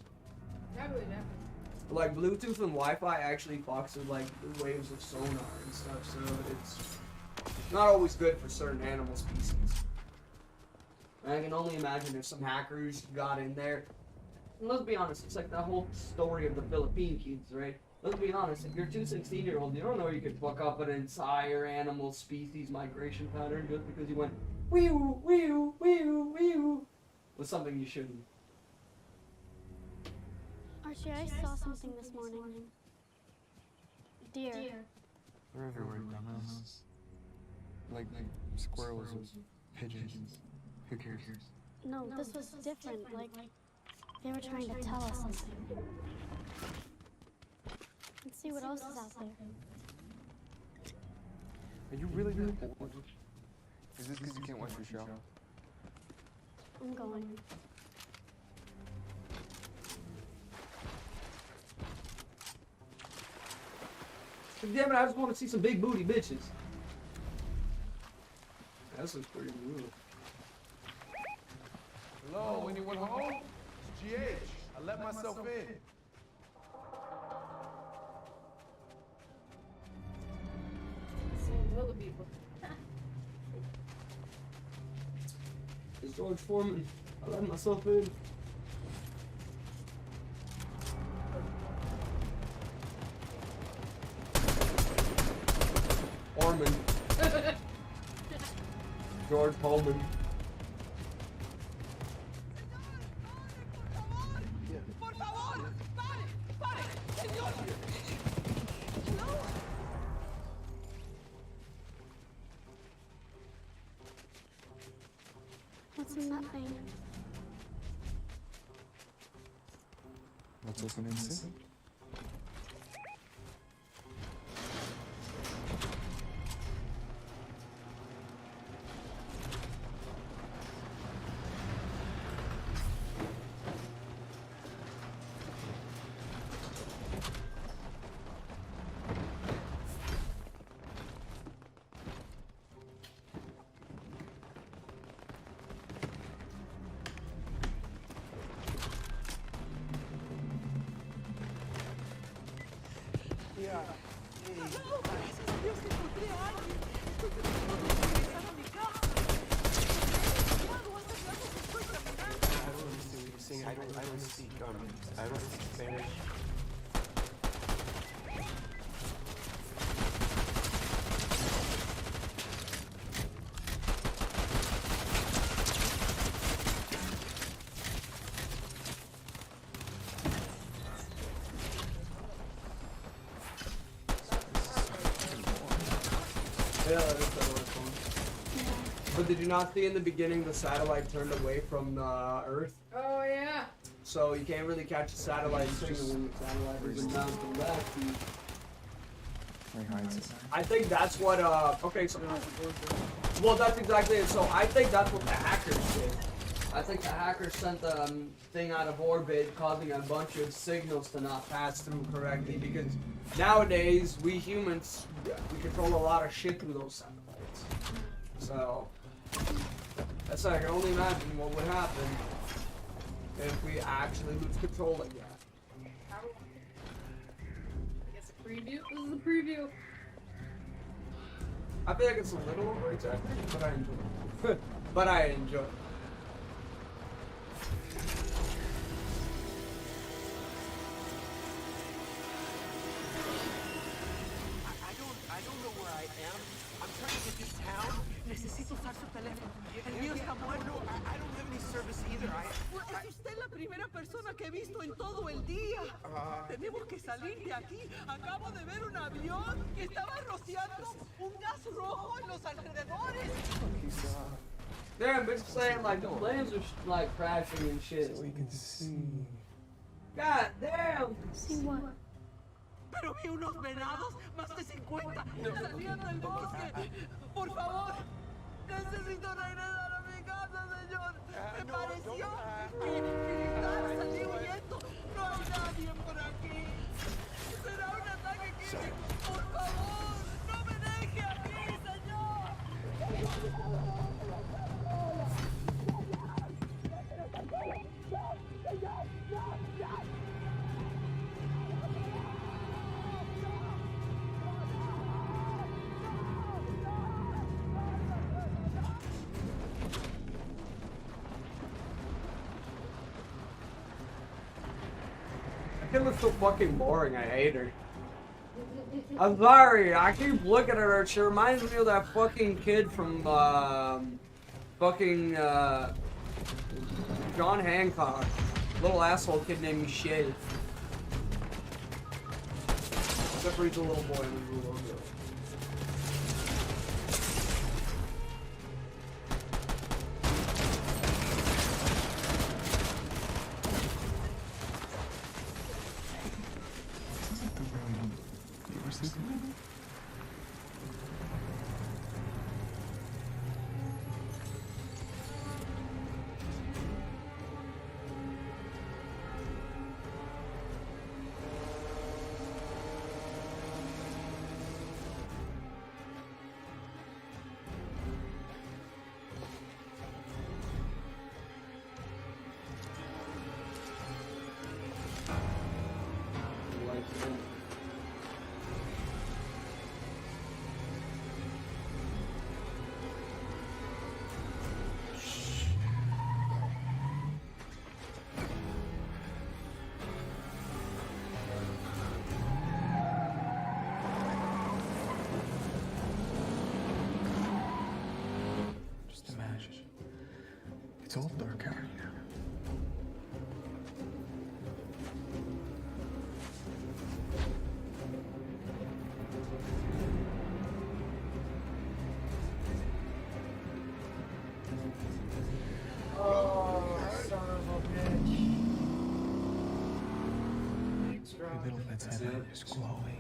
Like Bluetooth and Wi-Fi actually fucks with like the waves of sonar and stuff, so it's not always good for certain animal species. And I can only imagine if some hackers got in there. And let's be honest, it's like that whole story of the Philippine kids, right? Let's be honest, if you're two 16-year-olds, you don't know you could fuck up an entire animal species migration pattern just because you went wee-oo, wee-oo, wee-oo, wee-oo with something you shouldn't. Archie, I saw something this morning. Deer. They're everywhere, dumbass. Like squirrels or pigeons. Who cares? No, this was different. Like, they were trying to tell us something. Let's see what else is out there. Are you really bored? Is this because you can't watch your show? I'm going. Damn it, I just want to see some big booty bitches. This is pretty cool. Hello, anyone home? It's GH. I let myself in. Other people. It's George Foreman. I let myself in. Foreman. George Pullman. What's in that thing? Let's open and see. Yeah. Gracias a Dios que encontré a alguien. Estoy tratando de regresar a mi casa. ¿Qué hago? Hace rato que estoy caminando. I don't understand what you're saying. I don't speak Spanish. Yeah, that is the worst one. But did you not see in the beginning the satellite turned away from the Earth? Oh yeah. So you can't really catch a satellite signal when the satellite is down to the left. I think that's what, okay, so, well, that's exactly it. So I think that's what the hackers did. I think the hackers sent the thing out of orbit, causing a bunch of signals to not pass through correctly, because nowadays, we humans, we control a lot of shit through those satellites. So, that's I can only imagine what would happen if we actually lose control like that. I guess a preview? This is a preview. I feel like it's a little over-exaggerated, but I enjoy it. But I enjoy it. I don't know where I am. I'm trying to get to town. Necesito usar su teléfono. El mío está muerto. I don't have any service either. Es usted la primera persona que he visto en todo el día. Tenemos que salir de aquí. Acabo de ver un avión que estaba rociando un gas rojo en los alrededores. Damn, bitch saying like the planes are like crashing and shit. So we can see. God damn! See what? Pero vi unos venados, más de 50, salían del bosque. Por favor, necesito regresar a mi casa, señor. Me pareció que gritar, salí huyendo. No hay nadie por aquí. Será un ataque químico. Por favor, no me deje aquí, señor. It looks so fucking boring, I hate her. I'm sorry, I keep looking at her, she reminds me of that fucking kid from, John Hancock. Little asshole kid named Shay. Except for he's a little boy and he's a little girl. Just imagine. It's all dark out here. Every little that's happening is glowing.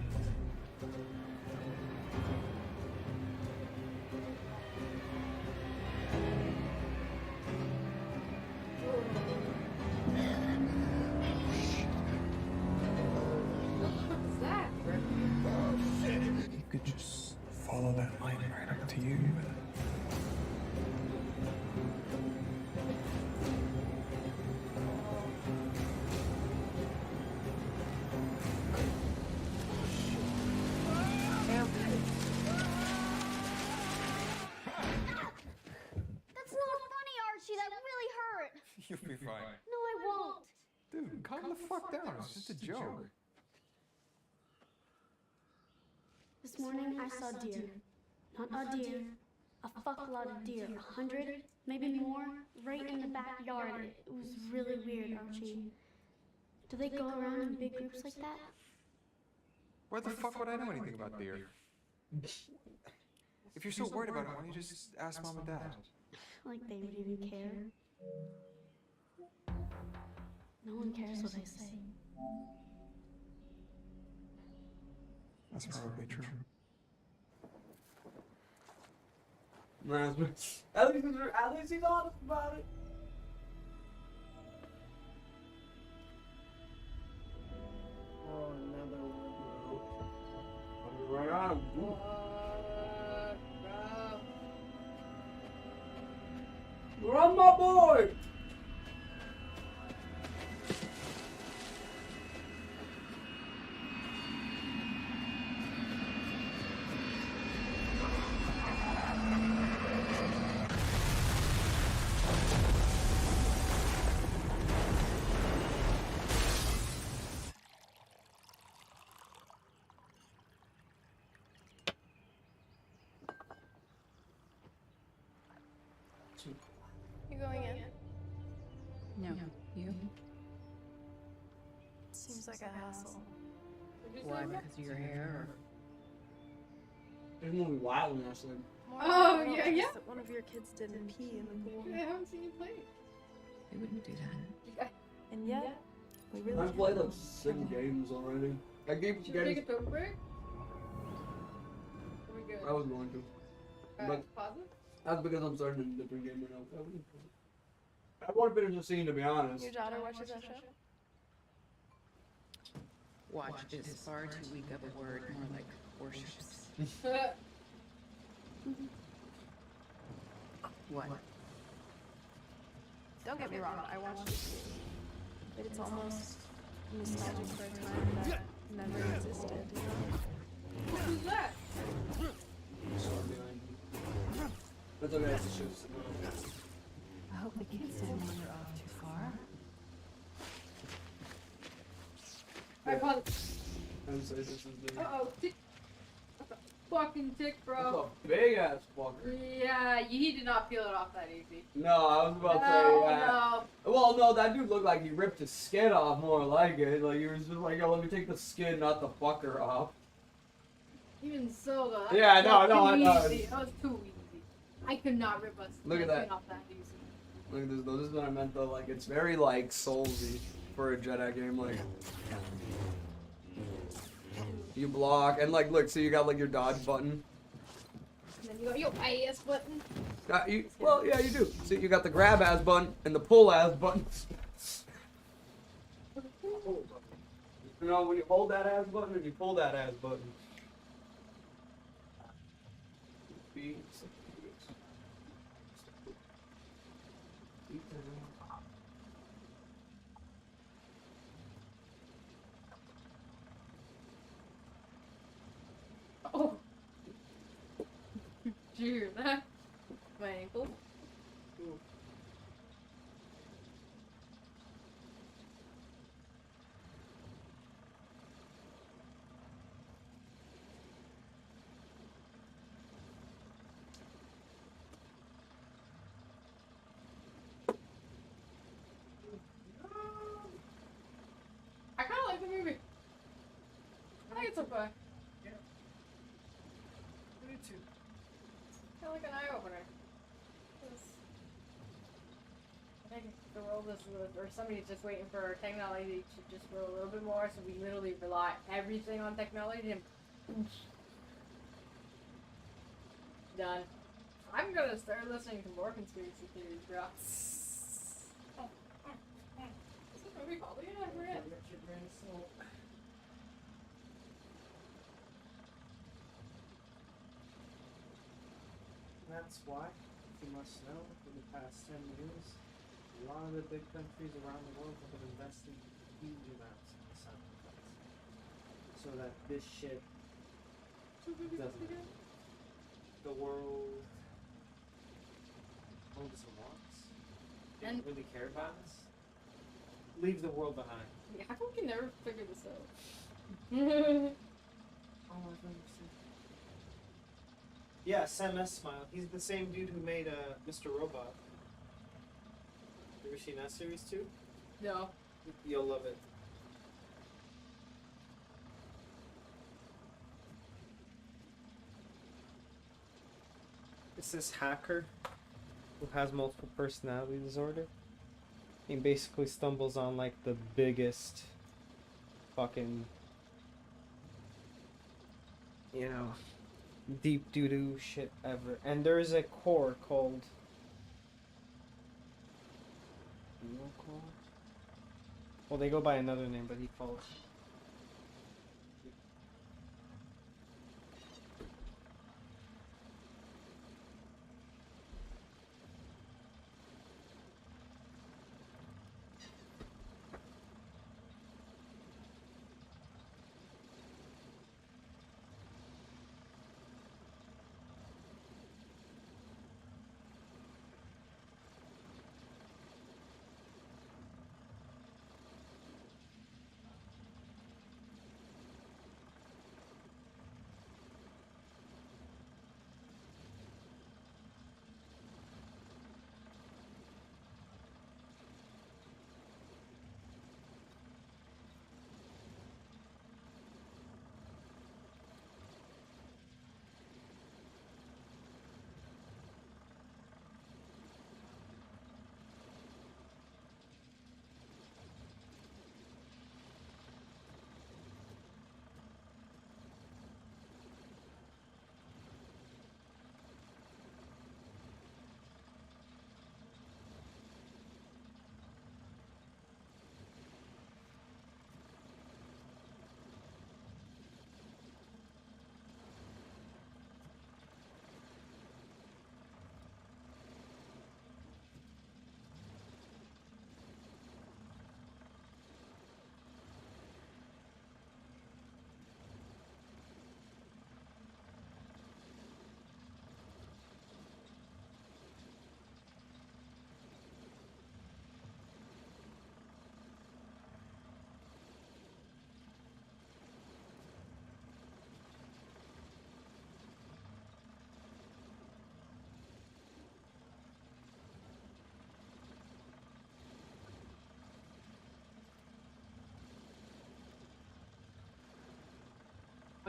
You could just follow that light right up to you. You'll be fine. No, I won't. Dude, calm the fuck down. It's just a joke. This morning I saw deer. Not a deer. A fuckload of deer. 100, maybe more, right in the backyard. It was really weird, Archie. Do they go around in big groups like that? Why the fuck would I know anything about deer? If you're so worried about it, why don't you just ask Mom and Dad? Like they would even care. No one cares what I say. That's probably true. At least he's honest about it. Oh, another one. Right on him. Run, my boy! You going in? No. You? Seems like a hassle. Why? Because of your hair? There's movie Wild when I said. Oh, yeah, yeah. That one of your kids didn't pee in the pool. I haven't seen you play. They wouldn't do that. And yet, we really I've played like 6 games already. I gave you Should we guys. take a toke break? Are we good? I was going to. But Pause it? that's because I'm starting a different game right now. I want to finish the scene, to be honest. Your daughter watches that show? Watch is far too weak of a word, more like worships. What? Don't get me wrong, I watched it too. But it's almost nostalgic for a time that never existed, you know? Who's that? That's okay, it's a shoot. I hope the kids didn't wander off too far. Alright, pause it. I'm sorry, this is the. Uh-oh, tick. That's a fucking tick, bro. That's a big ass fucker. Yeah, he did not peel it off that easy. No, I was about to say. No. Well, no, that dude looked like he ripped his skin off more like it. Like he was just like, yo, let me take the skin, not the fucker off. Even so, though. Yeah, no, That was no. too easy. That was too easy. I could not rip a Look at skin that. off that easy. Look at this though. This is what I meant though. Like it's very like Soulsy for a Jedi game. Like you block and like look. So you got like your dodge button. And then you got your AS button. Well, yeah, you do. See, you got the grab ass button and the pull ass button. You know, when you hold that ass button and you pull that ass button. Oh. Did you hear that? My ankle. I kind of like the movie. I think it's okay. Yeah. Me too. Kind of like an eye opener. I think the world is, or somebody's just waiting for technology to just grow a little bit more, so we literally rely everything on technology and done. I'm gonna start listening to more conspiracy theories, bro. Is this movie called again? I forget. Richard Branson. That's why, you must know, for the past 10 years, a lot of the big countries around the world have been investing huge amounts in sacrifice. So that this shit doesn't. The world owns a loss. You don't really care about us? Leave the world behind. Yeah, how come we can never figure this out? Oh, I don't understand. Yeah, Sam S. Smile. He's the same dude who made Mr. Robot. You ever seen that series too? No. You'll love it. It's this hacker who has multiple personality disorder. He basically stumbles on like the biggest fucking, you know, deep doo-doo shit ever. And there's a core called well, they go by another name, but he calls.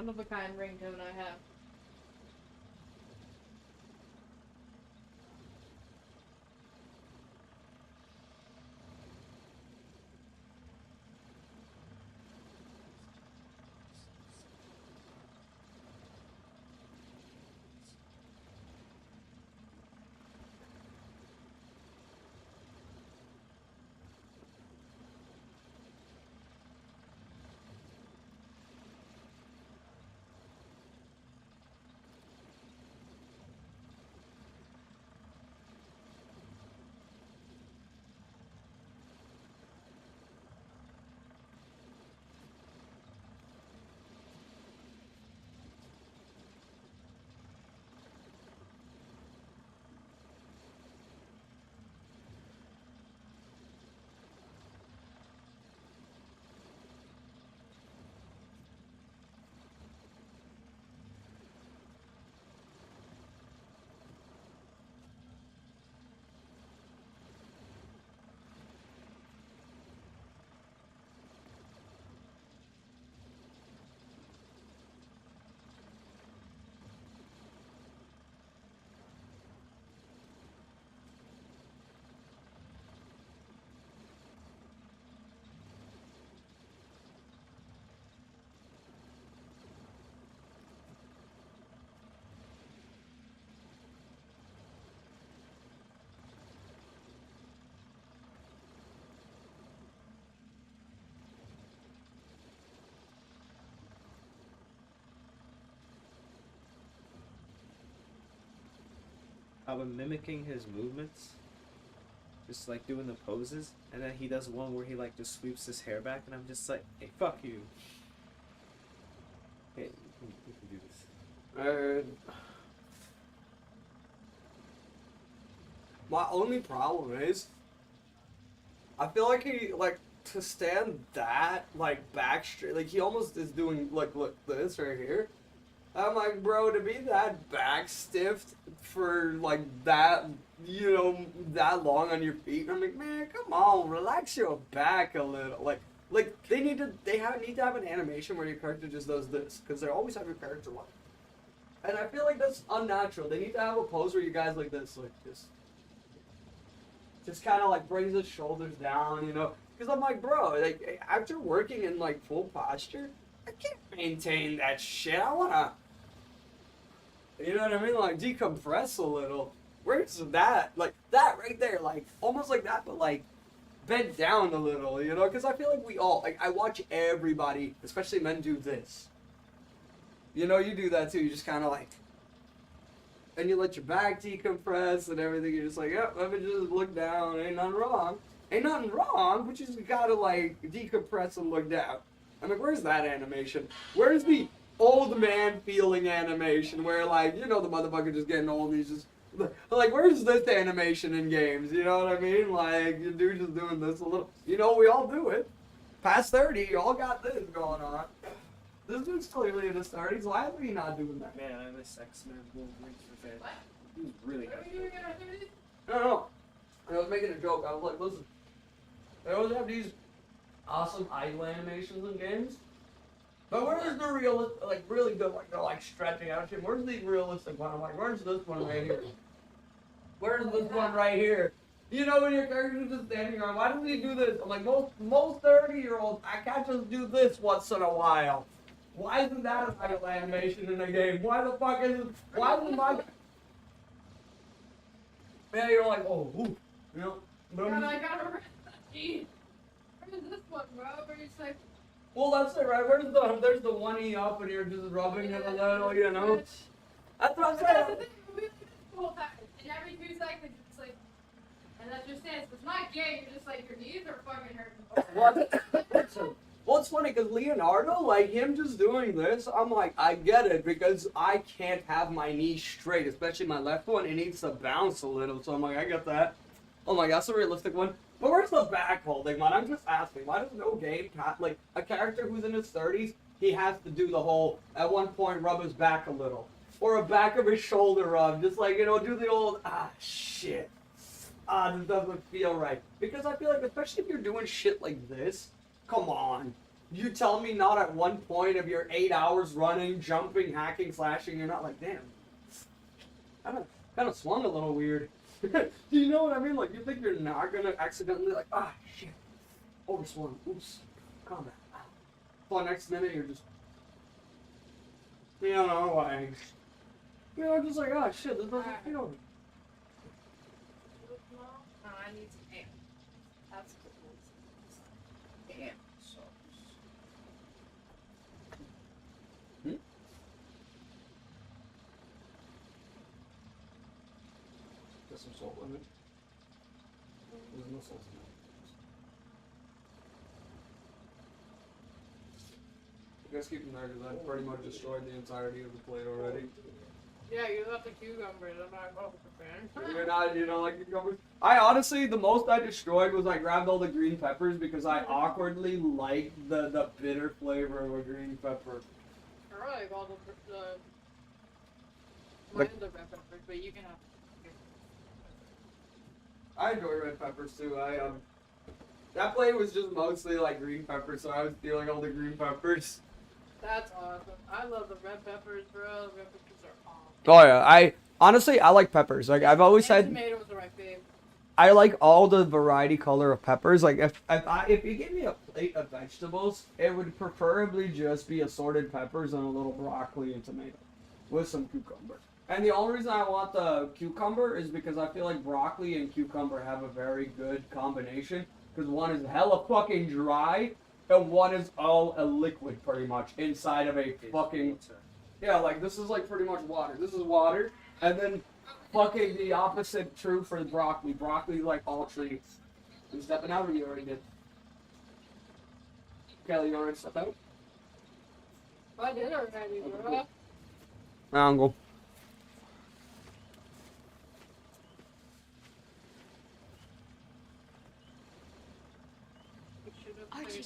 One of a kind ringtone I have. I've been mimicking his movements, just like doing the poses, and then he does one where he like just sweeps his hair back, and I'm just like, hey, fuck you. Hey, you can do this. My only problem is, I feel like he, like, to stand that, like, back straight, like, he almost is doing, like, look, this right here. I'm like, bro, to be that back stiffed for, like, that, you know, that long on your feet, I'm like, man, come on, relax your back a little. Like, they need to have an animation where your character just does this, because they always have your character like. And I feel like that's unnatural. They need to have a pose where you guys like this, like, just kind of, like, brings his shoulders down, you know? Because I'm like, bro, like, after working in, like, full posture, I can't maintain that shit. I wanna, you know what I mean? Like, decompress a little. Where's that? Like, that right there, like, almost like that, but, like, bent down a little, you know? Because I feel like we all, like, I watch everybody, especially men, do this. You know, you do that too. You just kind of, like, and you let your back decompress and everything. You're just like, yep, let me just look down. Ain't nothing wrong. Ain't nothing wrong, but you just gotta, like, decompress and look down. I'm like, where's that animation? Where's the old man feeling animation where, like, you know, the motherfucker just getting old and he's just, like, where's this animation in games? You know what I mean? Like, your dude just doing this a little, you know, we all do it. Past 30, you all got this going on. This dude's clearly in his 30s. Why is he not doing that? Man, I miss X-Men Wolverine for fan. He was really good. No. I was making a joke. I was like, listen, they always have these awesome idle animations in games. But where's the realistic, like, really good, like, they're, like, stretching out shit? Where's the realistic one? I'm like, where's this one right here? Where's this one right here? You know, when your character's just standing around, why doesn't he do this? I'm like, most 30-year-olds, I can't just do this once in a while. Why isn't that a idle animation in a game? Why the fuck isn't, why isn't my... Yeah, you're like, oh, ooh, you know? God, I gotta rest that G. Where's this one, bro? Where you say, Well, that's it, right? There's the 1E up and you're just rubbing it a little, you know? That's what I'm saying. that's the thing, we do this the whole time. And every 2 seconds, it's like, and that's your stance. It's not gay, you're just like, your knees are fucking hurting. Well, it's funny because Leonardo, like, him just doing this, I'm like, I get it because I can't have my knee straight, especially my left one. It needs to bounce a little, so I'm like, I get that. Oh my god, that's a realistic one. But where's the back holding, man? I'm just asking. Why does no game, like, a character who's in his 30s, he has to do the whole, at one point, rub his back a little. Or a back of his shoulder rub. Just like, you know, do the old, shit. This doesn't feel right. Because I feel like, especially if you're doing shit like this, come on. You tell me not at one point of your 8 hours running, jumping, hacking, slashing, you're not like, damn. Kind of swung a little weird. Do you know what I mean? Like, you think you're not gonna accidentally, like, shit. Overswung. Oops. Combat. For the next minute, you're just, you know, like, you know, just like, shit, this doesn't feel right. No, I need some air. That's cool. Damn. Got some salt in it. There's no salt in it. You guys keep them there because I pretty much destroyed the entirety of the plate already. Yeah, you left the cucumbers. I'm not a fan. You're not, you don't like cucumbers? I honestly, the most I destroyed was I grabbed all the green peppers because I awkwardly like the bitter flavor of a green pepper. I like all the Like- mine's the red peppers, but you can have. I enjoy red peppers too. That plate was just mostly like green peppers, so I was stealing all the green peppers. That's awesome. I love the red peppers, bro. The red peppers are awesome. Oh yeah, I like peppers. Like I've always said, Tomatoes are my favorite. I like all the variety color of peppers. Like if you give me a plate of vegetables, it would preferably just be assorted peppers and a little broccoli and tomato with some cucumber. And the only reason I want the cucumber is because I feel like broccoli and cucumber have a very good combination. Because one is hella fucking dry, and one is all a liquid pretty much inside of a fucking... Yeah, like this is like pretty much water. This is water, and then fucking the opposite true for the broccoli. Broccoli like all trees. You stepping out or you already did? Kelly, you already stepped out? I did already, bro. Angle.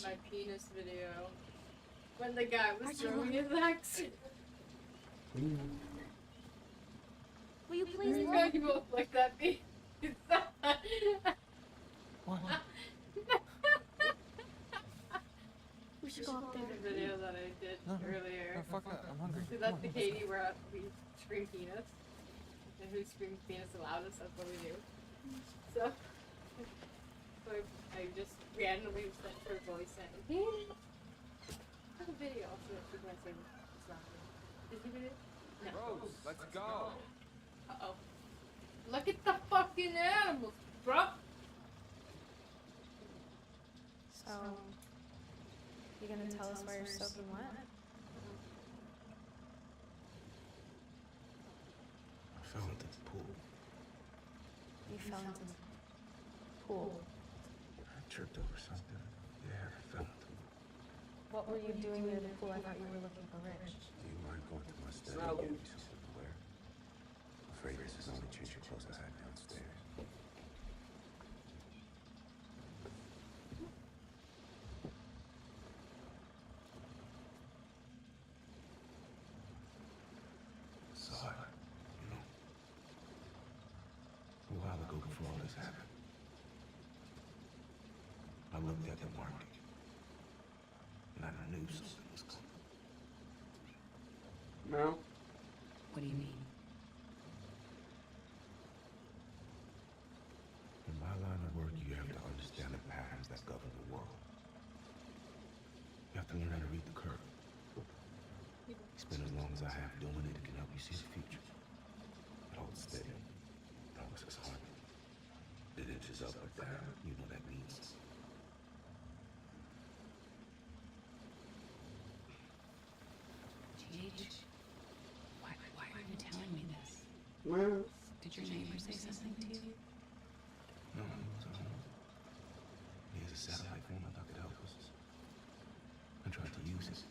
my penis video. When the guy was throwing his axe. Will you please You look? both like that penis. What? We should go up there. The video that I did earlier. No, fuck that. I'm hungry. So that's the Katie where we scream penis. And who screams penis the loudest, that's what we do. So I just randomly sent her voice saying, I have a video. I'll show it to you guys. It's not good. Is the video? No. Rose, let's go. Uh-oh. Look at the fucking animals, bro. So, you gonna tell us why you're soaking wet? I fell into the pool. You fell into the pool. I tripped over something. Yeah, I fell into it. What were you doing near the pool? I thought you were looking for Rich. Do you mind going to my study and give me something to wear? I'm afraid this is the only change of clothes I had downstairs. Saw it, you know, a while ago before all this happened. I looked at the market, and I knew something was coming. No. What do you mean? In my line of work, you have to understand the patterns that govern the world. You have to learn how to read the curve. Spend as long as I have doing it, it can help you see the future. It holds steady. Promises hard. It inches up or down. You know that means. GH, why are you telling me this? Well, Did your neighbor say something to you? No, he was at home. He has a satellite phone I thought could help us. I tried to use it,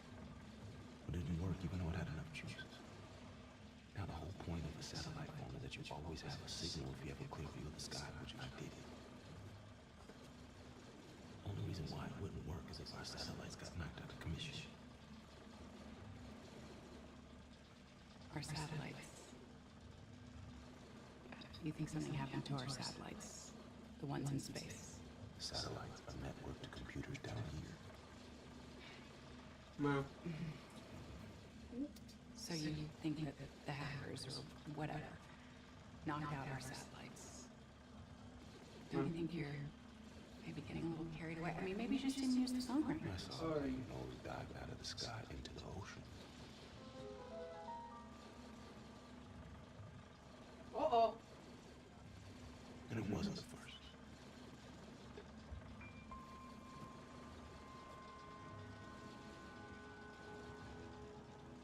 but it didn't work even though it had enough juices. Now the whole point of a satellite phone is that you always have a signal if you have a clear view of the sky, which I did it. Only reason why it wouldn't work is if our satellites got knocked out of commission. Our satellites. You think something happened to our satellites? The ones in space? Satellites are networked to computers down here. No. So you think that the hackers or whatever knocked out our satellites? Don't you think you're maybe getting a little carried away? I mean, maybe you just didn't use the phone right. I saw it always dive out of the sky into the ocean. Uh-oh. And it wasn't the first.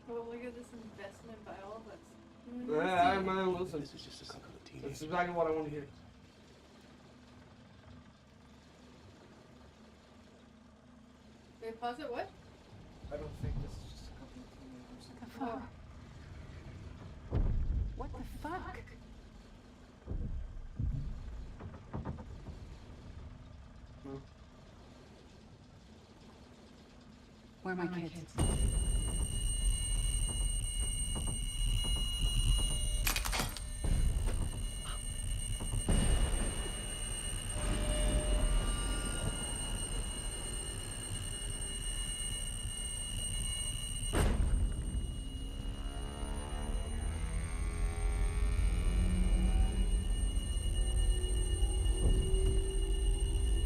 Well, look at this investment by all of us. Yeah, man, listen. This is just a couple of teenagers. This is exactly what I want to hear. Wait, pause it, what? I don't think this is just a couple of teenagers. The fuck? What the fuck? Where are my kids?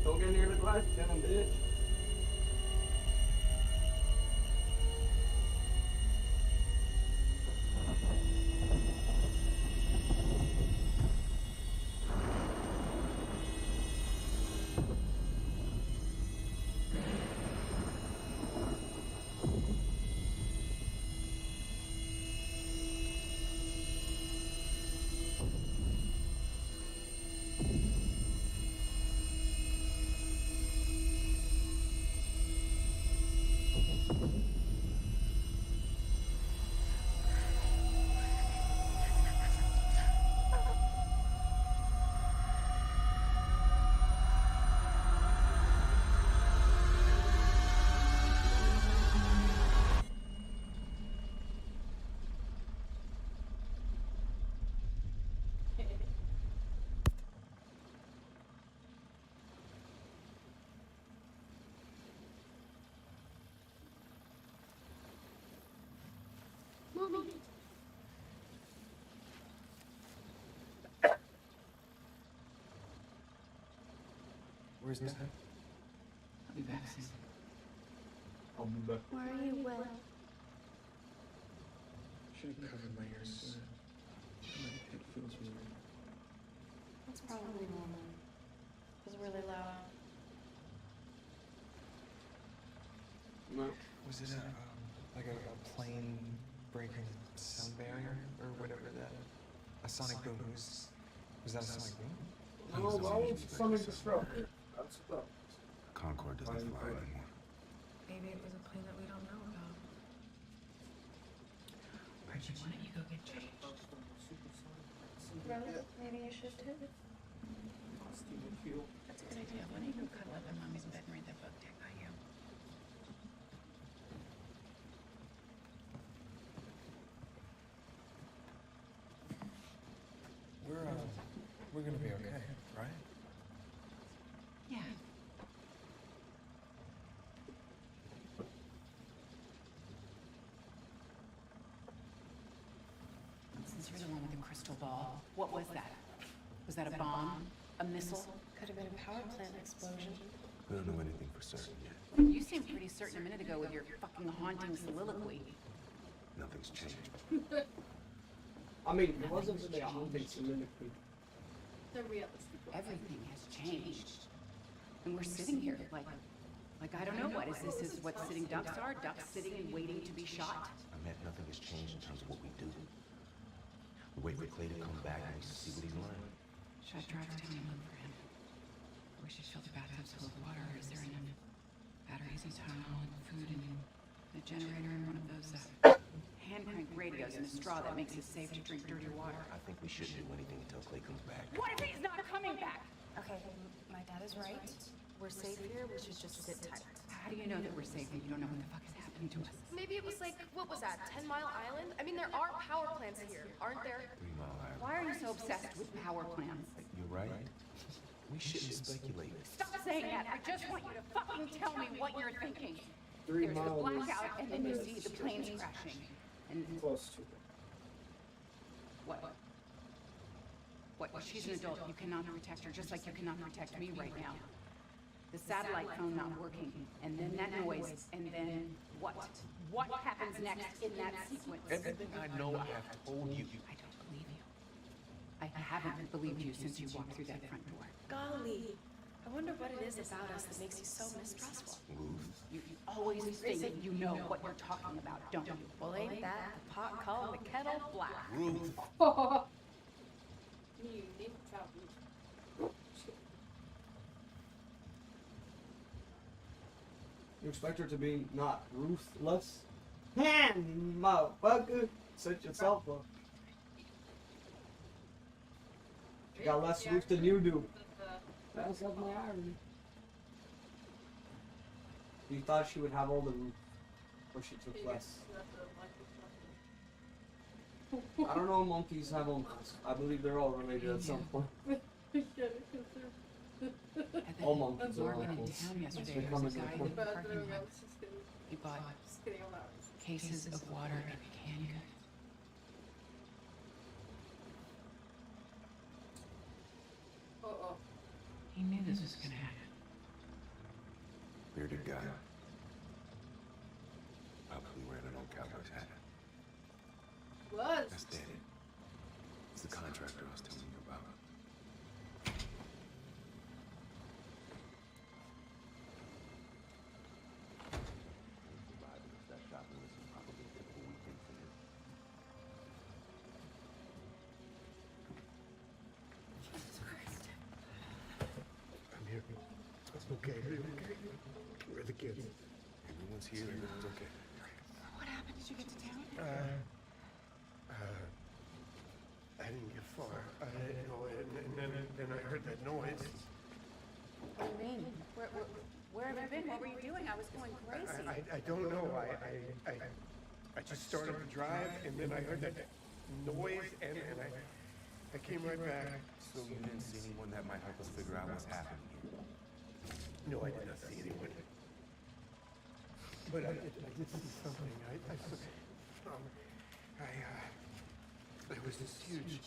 Don't get near the glass, damn bitch. Where's Dad? I'll be back soon. I'll be back. Why are you wet? Should have covered my ears sooner. My head feels weird. That's probably normal. It was really loud. No. Was it like a plane breaking sound barrier or whatever that? A sonic boom. Was that a sonic boom? No, that was sonic disruptor. That's what. Concorde doesn't fly anymore. Maybe it was a plane that we don't know about. Reggie, why don't you go get changed? Rose, maybe you should too. That's a good idea. Why don't you go cuddle up in Mommy's bed and read that book deck by you? We're gonna be okay, right? Yeah. Since you're the one with the crystal ball, what was that? Was that a bomb? A missile? Could have been a power plant explosion. We don't know anything for certain yet. You seemed pretty certain a minute ago with your fucking haunting soliloquy. Nothing's changed. I mean, it wasn't really a haunting soliloquy. The realistic one. Everything has changed. And we're sitting here like I don't know what is this is what sitting ducks are? Ducks sitting and waiting to be shot? I meant nothing has changed in terms of what we do. We wait for Clay to come back and we see what he's learned. Should I drive down and look for him? Or we should fill the bathtubs full of water, or is there enough batteries and Tylenol and food and a generator and one of those hand crank radios and a straw that makes it safe to drink dirty water? I think we shouldn't do anything until Clay comes back. What if he's not coming back? Okay, my dad is right. We're safe here, we should just sit tight. How do you know that we're safe and you don't know what the fuck is happening to us? Maybe it was like, what was that, 10 Mile Island? I mean, there are power plants here, aren't there? 3 Mile Island. Why are you so obsessed with power plants? You're right. We shouldn't speculate. Stop saying that. I just want you to fucking tell me what you're thinking. 3 There's the miles. blackout and then you see the planes crashing. And Close to it. what? She's an adult. You cannot protect her just like you cannot protect me right now. The satellite phone not working, and then that noise, and then what? What happens next in that sequence? Everything I know I have told you. I don't believe you. I haven't believed you since you walked through that front door. Golly, I wonder what it is about us that makes you so mistrustful. Ruth. You always think that you know what you're talking about, don't you? Well, ain't that the pot calling the kettle black? Ruth. You need to travel. You expect her to be not ruthless? Man, motherfucker, set yourself up. She got less roof than you do. That's not my irony. You thought she would have all the roof, but she took less. I don't know, monkeys have uncles. I believe they're all related at some point. All monkeys are Morgan in uncles. town yesterday. They There come was a in guy the in the parking lot. He bought cases of water and canned goods. Uh-oh. He knew this was gonna happen. Bearded guy. Probably wearing an old cowboy's hat. Was. That's Daddy. It's the contractor I was telling you about. That shopping list is probably a typical weekend for him. I'm here. It's okay. Are you okay? Where are the kids? Everyone's here. Everyone's okay. What happened? Did you get to town? I didn't get far. You know, and then I heard that noise. What do you mean? Where have you been? What were you doing? I was going crazy. I don't know. I just started to drive, and then I heard that noise, and I came right back. So you didn't see anyone that might help us figure out what's happening here? No, I did not see anyone. But I did see something. There was this huge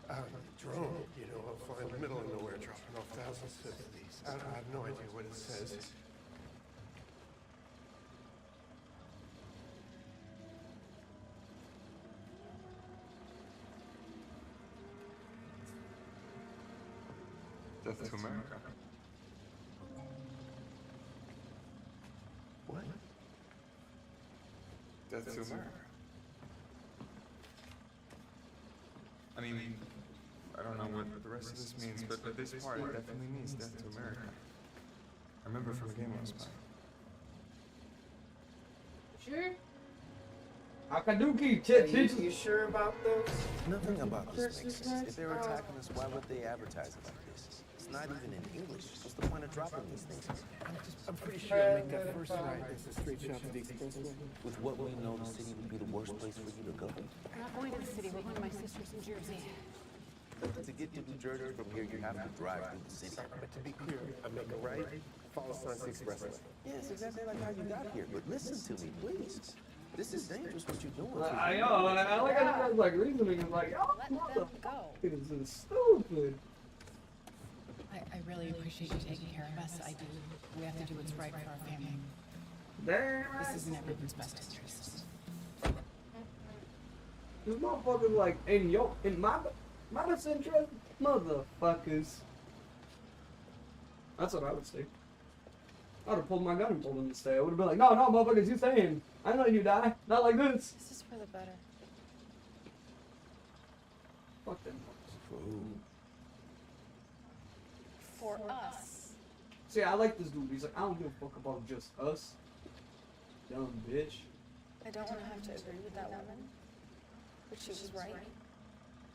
Out in the drone, you know, up far in the middle of nowhere, dropping off thousands of these. I have no idea what it says. Death to America. What? Death to America. I mean, I don't know what the rest of this means, but this part definitely means death to America. I remember from the game I was playing. Sure? Akaduki, You sure about those? Nothing about this makes sense. If they were attacking us, why would they advertise it like this? It's not even in English. What's the point of dropping these things? I'm pretty sure I make that first right. It's a straight shot to the expressway. With what we know, the city would be the worst place for you to go. We're not going to the city. We're going to my sister's in Jersey. To get to New Jersey from here, you have to drive through the city. But to be clear, I make a right, follow signs the expressway. Yes, exactly like how you got here. But listen to me, please. This is dangerous what you're doing. I know, I like how you guys like reasoning and like, oh, motherfucker, this is stupid. I really appreciate you taking care of us. I do. We have to do what's right for our family. Damn. This is in everyone's best interest. This motherfucker's like, in my best interest, motherfuckers. That's what I would say. I would have pulled my gun and told him to stay. I would have been like, no, motherfuckers, you staying. I know you die. Not like this. This is for the better. Fuck them. For who? For us. See, I like this dude. He's like, I don't give a fuck about just us. Dumb bitch. I don't want to have to agree with that woman, but she was right.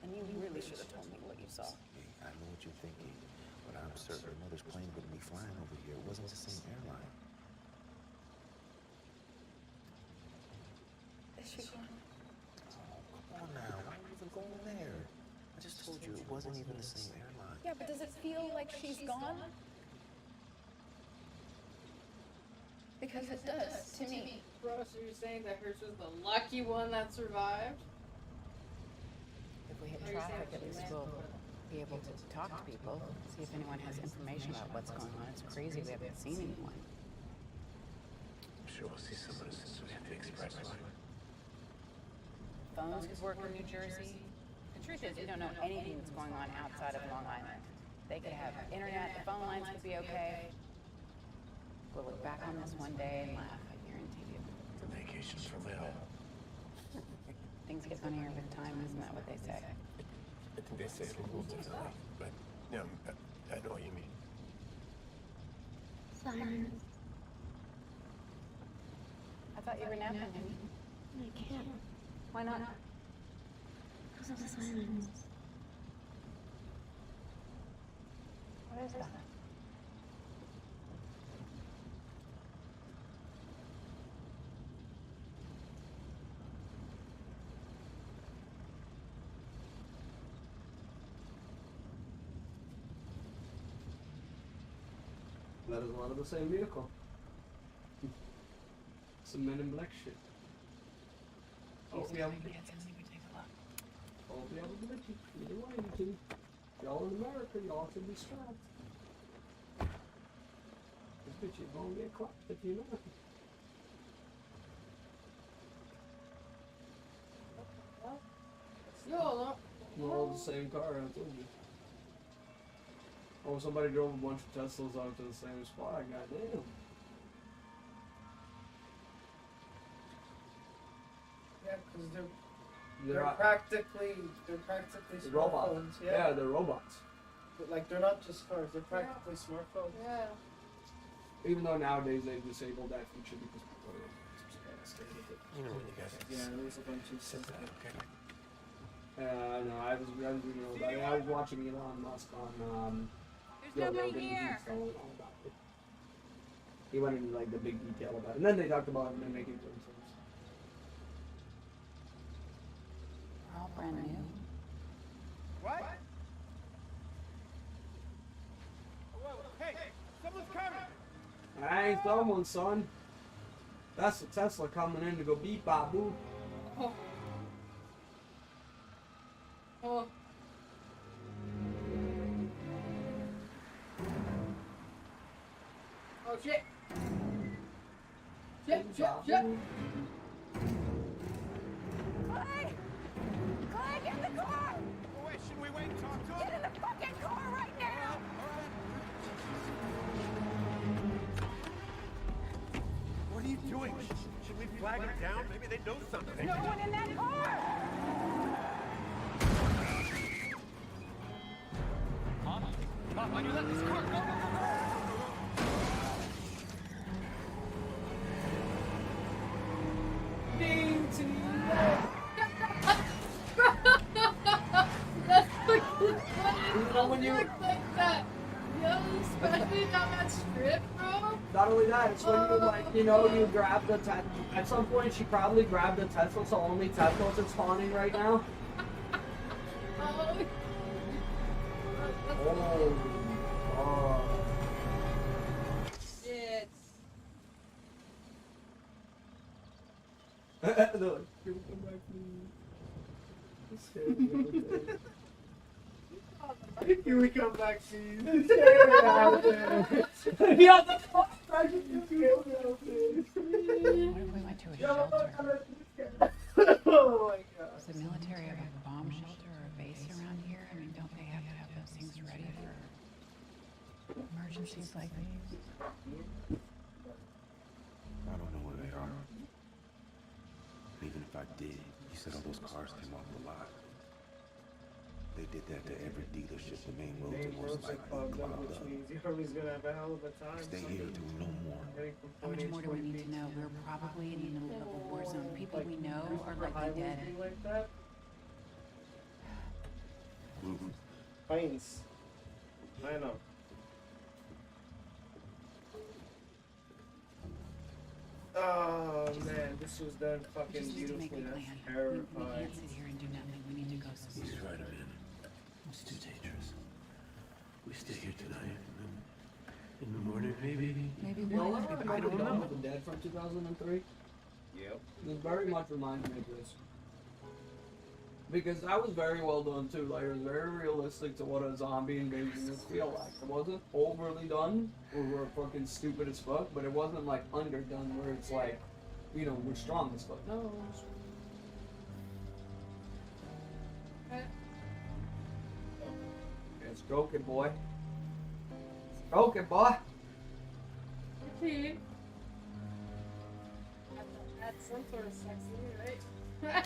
And you really should have told me what you saw. Hey, I know what you're thinking, but I'm certain your mother's plane wouldn't be flying over here. It wasn't the same airline. Is she gone? Oh, come on now. Why are you even going there? I just told you it wasn't even the same airline. Yeah, but does it feel like she's gone? Because it does, to me. Bro, so you're saying that hers was the lucky one that survived? If we hit traffic, at least we'll be able to talk to people, see if anyone has information about what's going on. It's crazy we haven't seen anyone. I'm sure we'll see someone as soon as we hit the expressway. Phones could work in New Jersey. The truth is, we don't know anything that's going on outside of Long Island. They could have internet, the phone lines could be okay. We'll look back on this one day and laugh, I guarantee you. The vacation's for Lil. Things get funnier with time, isn't that what they say? I think they say it a little differently, but yeah, I know what you mean. Sirens. I thought you were napping, honey. I can't. Why not? Because of the sirens. What is that? That is a lot of the same vehicle. Some Men in Black shit. Oh, yeah. Oh, yeah, we'll let you. Either way, you two. Y'all in America, y'all should be strapped. This bitch is gonna get clapped if you know it. YOLO. We're all the same car, I told you. Oh, somebody drove a bunch of Teslas onto the same spot. Goddamn. Yeah, because they're practically robots. smartphones. Yeah, they're robots. But like they're not just cars; they're practically smartphones. Yeah. Even though nowadays they've disabled that feature because people are scared of it. You know what you guys Yeah, there's a bunch of stuff. Okay. No, I was reading all about it. I was watching Elon Musk on There's nobody here. All about it. He went into like the big detail about it, and then they talked about them making themselves. We're all brand new. What? Whoa, hey, someone's coming! I ain't someone, son. That's a Tesla coming in to go beep bop boop. Oh. Oh. Oh shit! Shit, shit, shit! Clay! Clay, get in the car! Wait, should we wait and talk to him? Get in the fucking car right now! What are you doing? Should we flag him down? Maybe they know something. No one in that car! Mom, why you let this car go? That's fucking funny. You know when you- Look like that. Yo, especially down that strip, bro. Not only that, it's when you like, you know, you grab the at some point she probably grabbed the Tesla, so only Teslas are spawning right now. Oh. Oh. Shit. They're like, "Can we come back, please?" Can we come back, please? Yeah, the fuck? What if we went to a shelter? Oh my god. Does the military have a bomb shelter or a base around here? I mean, don't they have to have those things ready for emergencies like these? I don't know where they are. And even if I did, you said all those cars came off the lot. They did that to every dealership. The main roads Main are most roads are likely clogged up, clogged which up. means you're always gonna have a hell of a time. Stay here till we know more. How much more do we need to know? We're probably in the middle of a war zone. People we know are likely dead. Like that? Planes. I know. Oh man, this was done We fucking just need to make a beautifully. plan. That's We terrifying. can't sit here and do nothing. We need to go somewhere. He's right, man. It's too dangerous. We stay here tonight, and then in the morning, maybe. Maybe You know one. what? I don't know. The Dead from 2003. Yep. It very much reminds me of this. Because that was very well done too. Like, it was very realistic to what a zombie invasion would feel like. It wasn't overly done, or we're fucking stupid as fuck, but it wasn't like underdone where it's like, you know, we're strong as fuck. No. It's broken, boy. It's broken, boy. Repeat. That's some sort of sexy, right?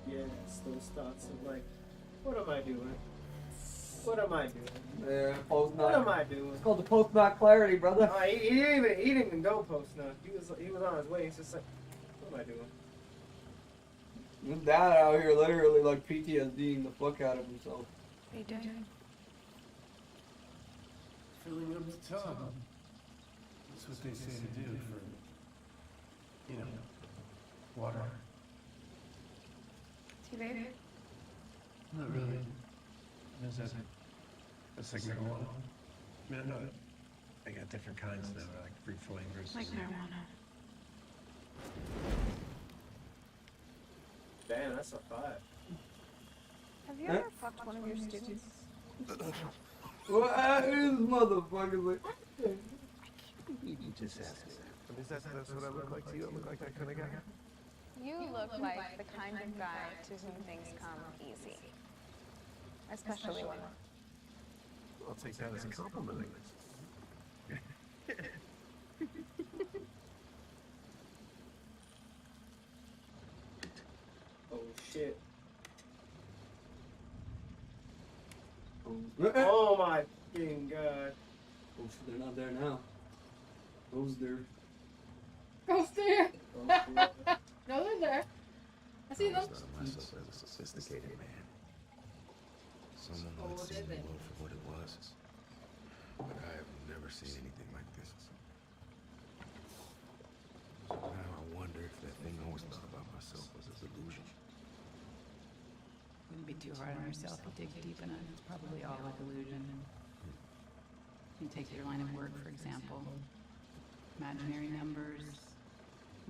Yes, those thoughts of like, what am I doing? What am I doing? Yeah, post What nut. am I doing? It's called the post nut clarity, brother. Oh, he didn't even go post nut. He was on his way. He's just like, what am I doing? This dad out here literally like PTSDing the fuck out of himself. What are you doing? Filling up the tub. That's what they say to do for, you know, water. Too baby? Not really. Is that a cigarette one? I mean, I know they got different kinds now, like fruit flavors. Like marijuana. Damn, that's a 5. Have you ever fucked one of your students? What is motherfucker like? You just asked me that. I mean, that's what I look like to you? I look like that kind of guy? You look like the kind of guy to whom things come easy. Especially women. I'll take that as a compliment. Oh shit. Oh, Oh my fucking god. oh shit, they're not there now. Those there. Ghost there. No, they're there. I see them. I was not myself as a sophisticated man. Someone who had seen the world for what it was. But I have never seen anything like this. So now I wonder if that thing I always thought about myself was a delusion. Wouldn't be too hard on yourself. You dig deep enough, it's probably all like illusion. You take your line of work, for example. Imaginary numbers,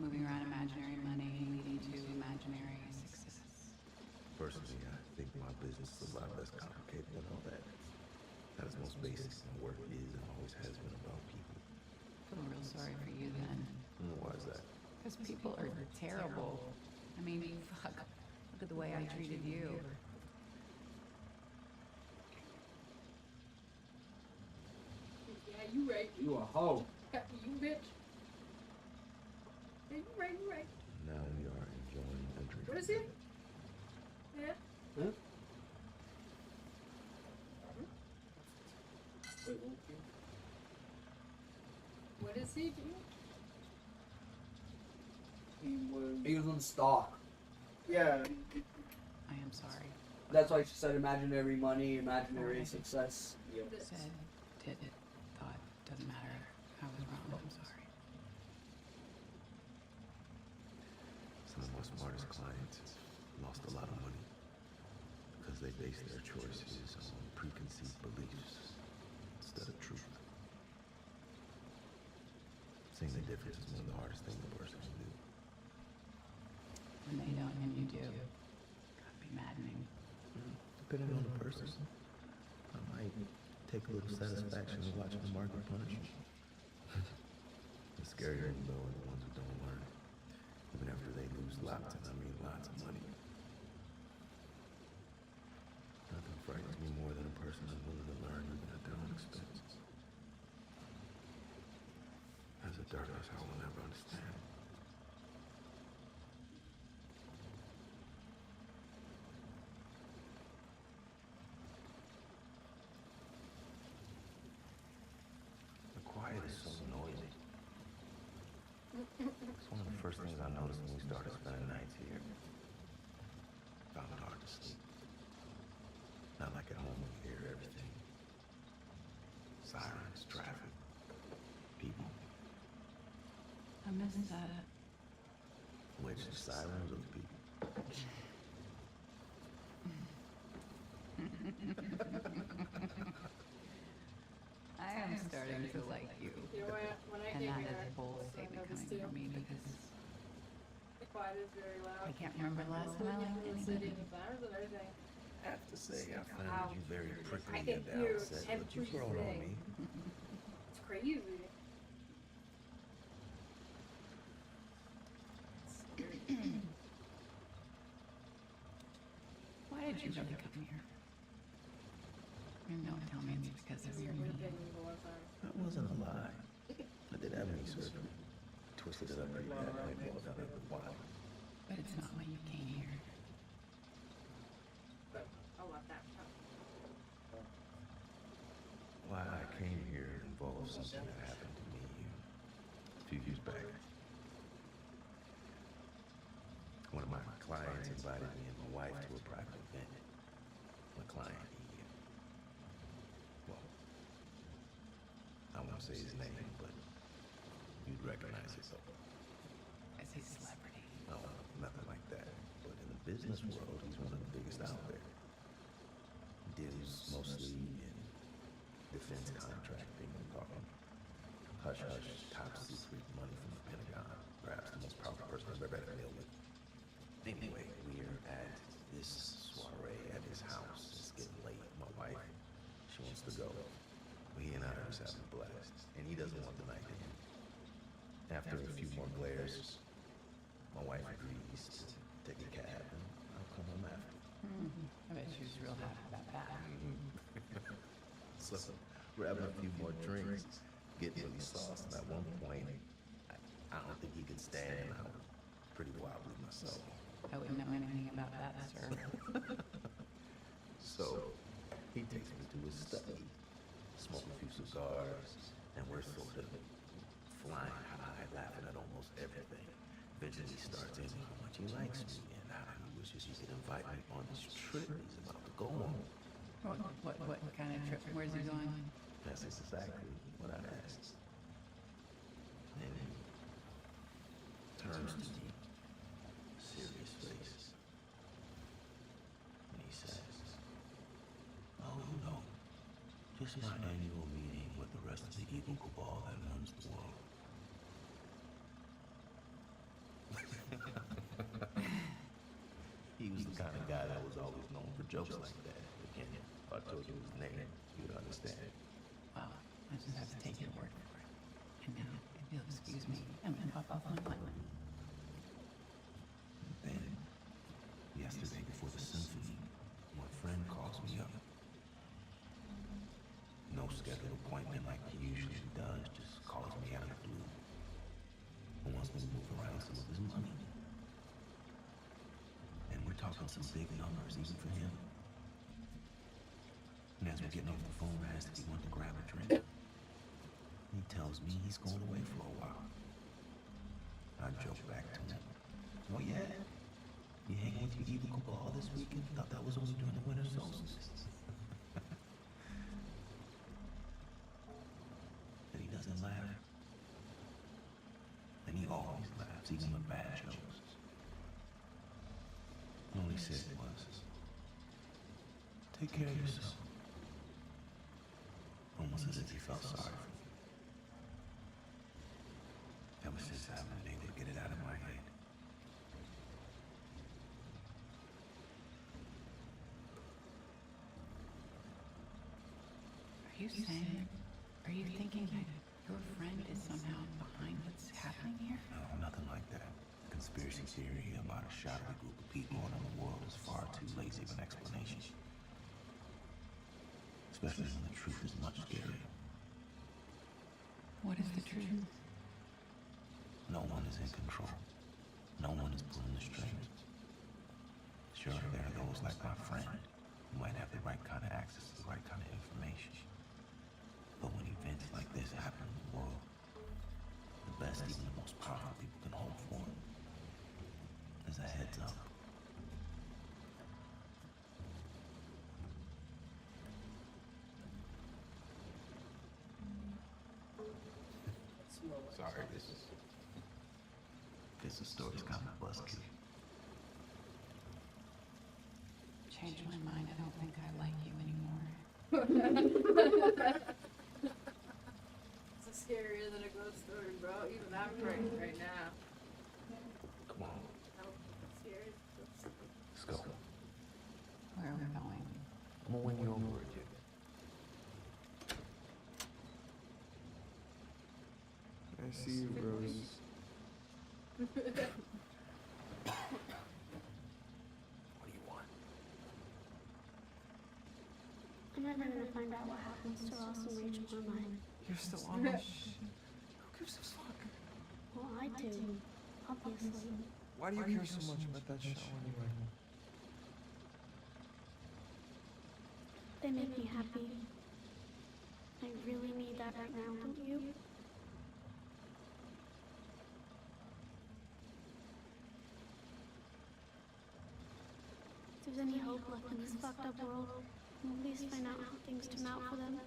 moving around imaginary money, leading to imaginary success. Personally, I think my business is a lot less complicated than all that. Not as most basic terrible. I mean, fuck. Look at the way I treated you. Yeah, you right. You a hoe. You bitch. Yeah, you right, you right. Now we are enjoying a drink. What is it? Yeah. Huh? What is he doing? He was on stock. Yeah. I am sorry. That's why she said imaginary money, imaginary success. Said, did, thought, doesn't matter. I was wrong. I'm sorry. Some of my smartest clients lost a lot of money because they based their choices on preconceived beliefs instead of truth. Seeing the difference is one of the hardest things a person can do. When they don't and you do, gotta be maddening. Depending on the person, I might take a little satisfaction in watching the market punish you. The scarier though are the ones who don't learn, even after they lose lots, and I mean lots of money. Nothing frightens me more than a person who's willing to learn even at their own expense. That's a darkness I will never understand. The quiet is so noisy. It's one of the first things I noticed when we started spending nights here. Found it hard to sleep. Not like at home, we hear everything. Sirens, traffic, people. I miss that. Which, the sirens or the people? I am starting to like you. You know what? When I And came that here, is a bold I statement noticed coming too. from me because The quiet is very loud. I can't remember the last time I liked In the city, anybody. the flowers and everything. I have to say, I found you very I prickly can at the hear outset, but you grown on me. It's crazy. Why did you really come here? You know, tell me it's because of your knee. That wasn't a lie. I did have knee surgery. Twisted it up pretty bad, like well done at the wild. But it's not why you came here. But I'll let that come. Why I came here involves something that happened to me a few years back. One of my clients invited me and my wife to a private event. My client, well, I won't say his name, but you'd recognize it though. As a celebrity. No, nothing like that. But in the business world, he's one of the biggest out there. Deals mostly in defense contracting and talking hush-hush, top-secret money from the Pentagon. Perhaps the most powerful person I've ever had to deal with. Anyway, we're at this soiree at his house. It's getting late. My wife, she wants to go. He and I are just having a blast. And he doesn't want the night to end. After a few more glares, my wife agrees to take a cab and I'll come home after. I bet she was real happy about that. So, we're having a few more drinks, getting really sauced, and at one point, I don't think he could stand, and I was pretty wobbly myself. I wouldn't know anything about that, sir. So, he takes me to his study, smoke a few cigars, and we're sort of flying high, laughing at almost everything. Eventually, he starts in how much he likes me, and how he wishes he could invite me on this trip he's about to go on. What kind of trip? Where's he going? That's exactly what I asked. And he turns to me, serious face, and he says, "Oh no, just my annual meeting with the rest of the evil cabal that runs the world." He was the kind of guy that was always known for jokes like that. Again, if I told you his name, you would understand. Well, I just have to take your word for it. And now, if you'll excuse me, I'm gonna hop off my plane. scheduled appointment like he usually does, just calls me out of the blue and wants me to move around some of his money. And we're talking some big numbers, even for him. And as we're getting off the phone, I asked if he wanted to grab a drink. He tells me he's going away for a while. I joke back to him, "Oh yeah? You hanging with your evil cabal this weekend? Thought that was only during the winter solstice." But he doesn't laugh. And he always laughs, even with bad jokes. All he said was, "Take care of yourself." Almost as if he felt sorry for me. Ever since I haven't been able to get it out of my head. Are you saying, are you thinking that your friend is somehow behind what's happening here? No, nothing like that. The conspiracy theory about a shadowy group of people in the world is far too lazy of an explanation. Especially when the truth is much scarier. What is the truth? No one is in control. No one is pulling the strings. Sure, there are those like my friend who might have the right kind of access to the right kind of information. But when events like this happen in the world, the best even the most powerful people can hope for is a heads up. Sorry, this story's kind of buzzkill. Change my mind. I don't think I like you anymore. It's scarier than a ghost story, bro. Even I'm frightened right now. Come on. No, it's scary. Let's go. Where are we going? I'm gonna win you over again. I see you, Rose. What do you want? I'm never gonna find out what happens to Ross and Rachel online. You're still on this shit. Who gives a fuck? Well, I do, obviously. Why do you care so much about that show anyway? They make me happy. I really need that right now, don't you? If there's any hope left in this fucked up world, we'll at least find out how things turn out for them.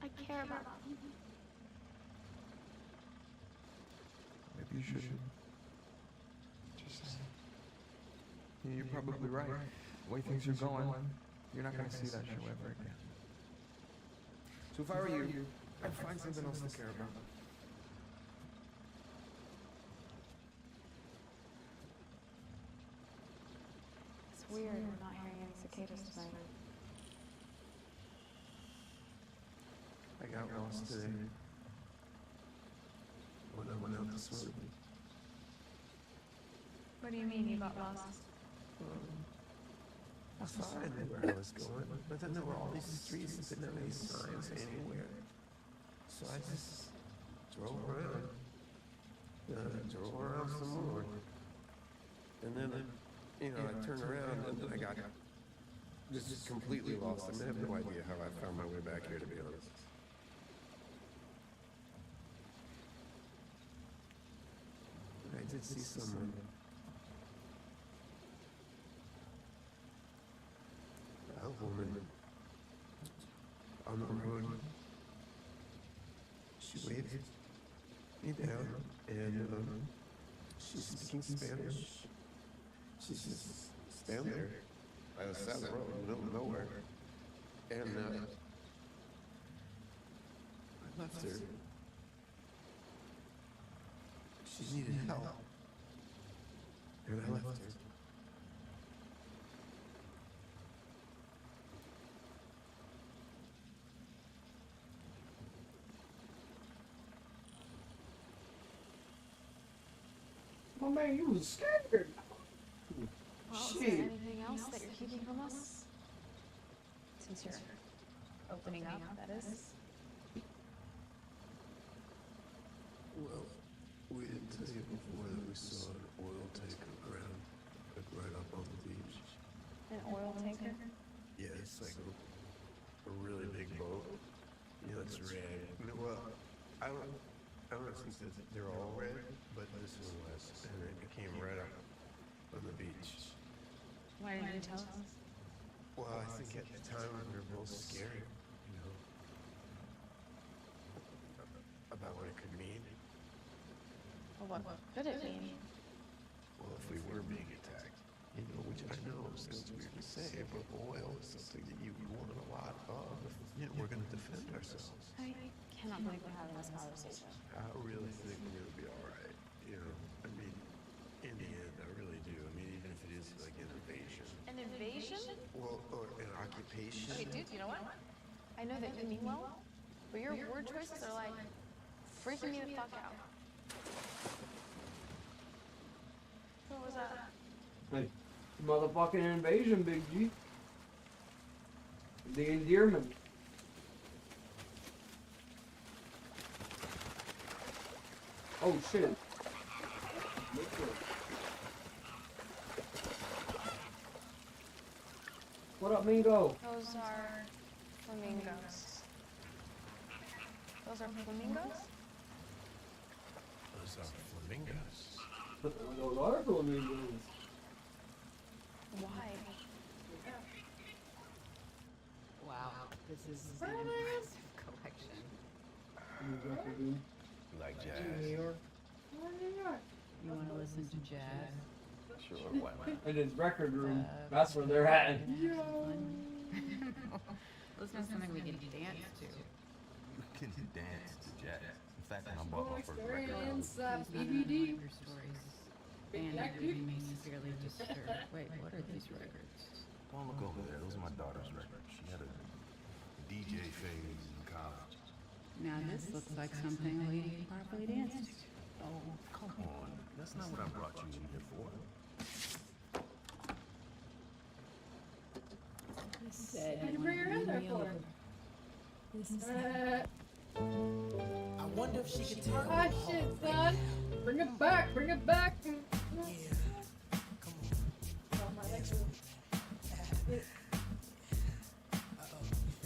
I care about them. Maybe you should. Just. You're probably right. The way things are going, you're not gonna see that show ever again. So if I were you, I'd find something else to care about. It's weird we're not hearing any cicadas tonight. I got lost today. When I went out to swim. What do you mean you got lost? I thought I knew where I was going, but then there were all these streets that didn't have any signs anywhere. So I just drove around. Drove around some more. And then, I turned around and then I got just completely lost. I have no idea how I found my way back here, to be honest. I did see someone. A woman on the road. She waved me down, and she's speaking Spanish. She's just standing there by the side of the road in the middle of nowhere. And I left her. She needed help. And I left her. My man, you was scared. Well, is Shit. there anything else that you're keeping from us? Since you're opening up, that is. Well, we didn't tell you before that we saw an oil tanker ground, like right up on the beach. An oil tanker? Yeah, it's like a really big boat. You know, it's red. Well, I don't think that they're all red, but this one was, and it came right up on the beach. Why didn't you tell us? Well, I think at the time we were both scared, you know, about what it could mean. Well, what could it mean? Well, if we were being attacked, you know, which I know sounds weird to say, but oil is something that you want a lot of. You know, we're going to defend ourselves. I cannot believe we're having this conversation. I really think we're going to be all right. You know, I mean, in the end, I really do. I mean, even if it is like an invasion. An invasion? Well, or an occupation. Okay, dude, you know what? I know that you mean well, but your word choices are like freaking me the fuck out. What was that? Hey, motherfucking invasion, Big G. The endearment. Oh shit. What up, Mingo? Those are flamingos. Those are flamingos? Those are flamingos. Those are flamingos. Why? Wow, this is an impressive collection. You like jazz? New York. You want to listen to jazz? Sure, why not? In his record room. That's where they're at. Listen to something we can dance to. You can dance to jazz. In fact, when I bought my first record, Experience BBD. BBD. Your stories. Big And Jack it made me severely disturbed. Wait, what are these records? don't look over there. Those are my daughter's records. She had a DJ phase in college. Now this looks like something a lady can properly dance to. Oh, come on. That's not what I brought you in here for. What'd you bring your hand there for? I wonder if she could tell. Ah, shit, son. Bring it back, bring it back.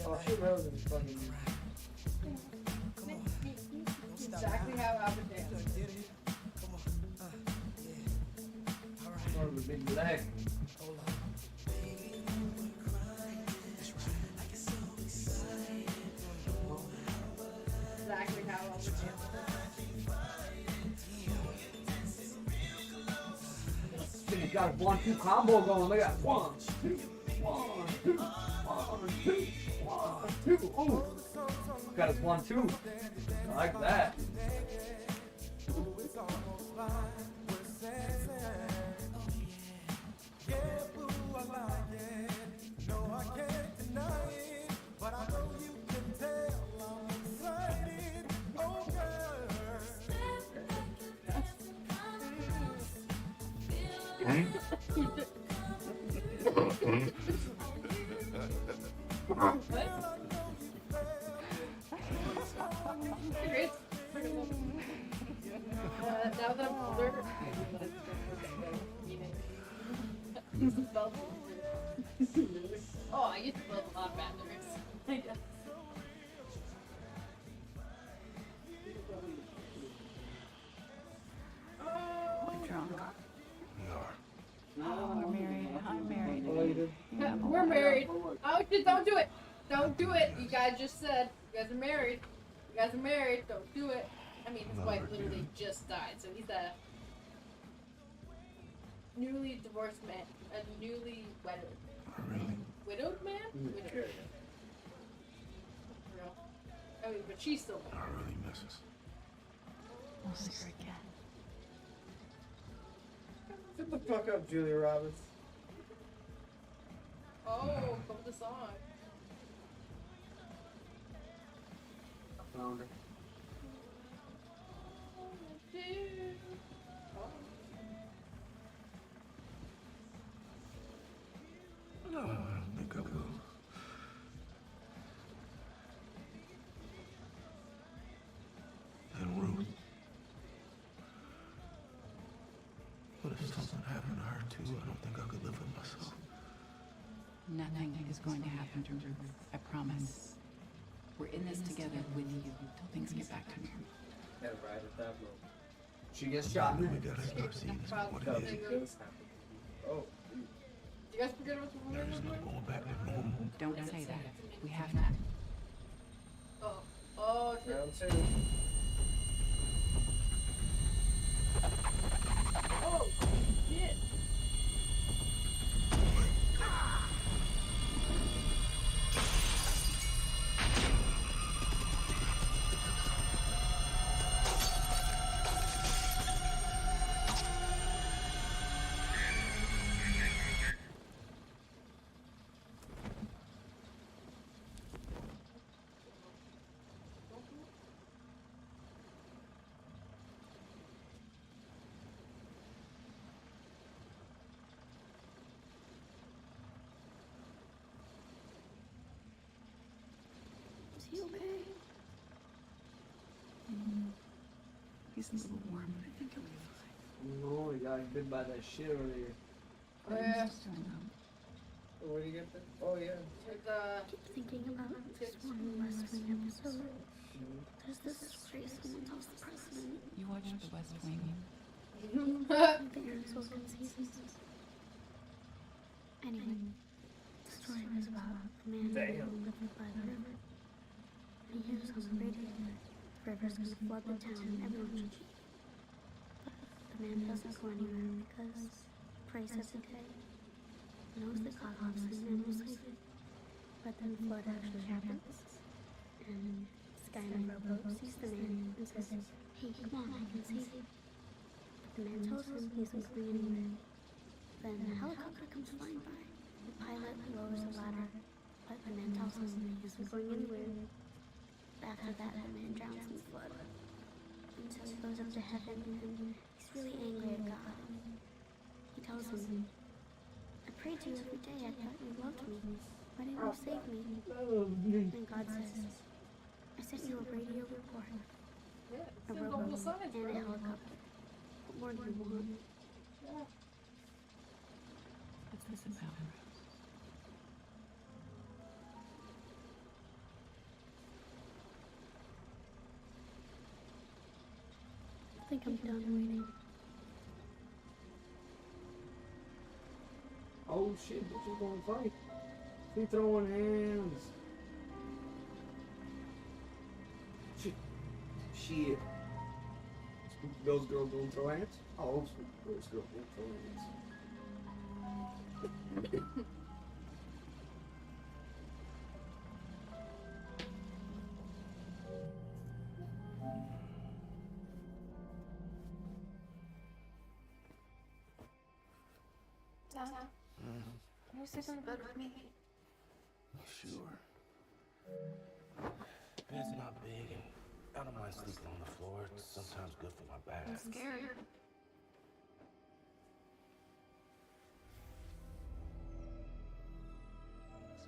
Oh shit, Rose is fucking. Exactly how I would dance. More of a big leg. Exactly how I would dance. He's got a 1-2 combo going. Look at that. 1, 2, 1, 2, 1, 2, 1, 2. Ooh. Got his 1-2. I like that. Now that I'm older, I realize oh, I used to build a lot of bathrooms. I guess. Drunk. No. Oh, we're married. I'm married. Yeah, we're married. Oh shit, don't do it. Don't do it. You guys just said you guys are married. You guys are married. Don't do it. I mean, his wife literally just died, so he's a newly divorced man. A newly widowed man? Widowed. Real. I mean, but she's still I really miss us. We'll see her again. Shut the fuck up, Julia Roberts. Oh, come with the song. I found her. her too. I don't think I could live with myself. Nothing is going to happen to Ruth. I promise. We're in this together with you till things get back to normal. Yeah, right at that moment. She gets shot. We gotta start seeing this for what it is. Oh. You guys forget what the There's no going back to normal. Don't say that. We have to. Oh, shit. Round two. Oh, shit. Is he okay? He's a little warm, but I think he'll be fine. No, he got bit by that shit over there. Oh, yeah. Where do you get that? Oh, yeah. With, I keep thinking about this one West Wing episode. There's this story someone tells the president. You watched The West Wing? The Arizona seasons. Anyway, the story was about a man who lived by the river. And he hears on the radio that the river's gonna flood the town and everyone should leave. But the man doesn't go anywhere because he prays every day. He knows that God loves him and will save him. But then the flood actually happens. And this guy in a rowboat sees the man and says, "Hey, come on, I can save you." But the man tells him he isn't going anywhere. Then a helicopter comes flying by. The pilot lowers a ladder, but the man tells him he isn't going anywhere. After that, the man drowns in the flood. And so he goes up to heaven and he's really angry at God. He tells him, "I prayed to you every day. I thought you loved me. Why didn't you save me?" And God says, "I sent you a radio report, a rowboat, and a helicopter. What more do you want?" What's this about? I think I'm done waiting. Oh shit, what you gonna fight? He throwing hands. Shit. Those girls don't throw hands? Oh, those girls don't throw hands. Dad, can you sleep in the bed with me? Sure. Bed's not big, and I don't mind sleeping on the floor. It's sometimes good for my back. I'm scared.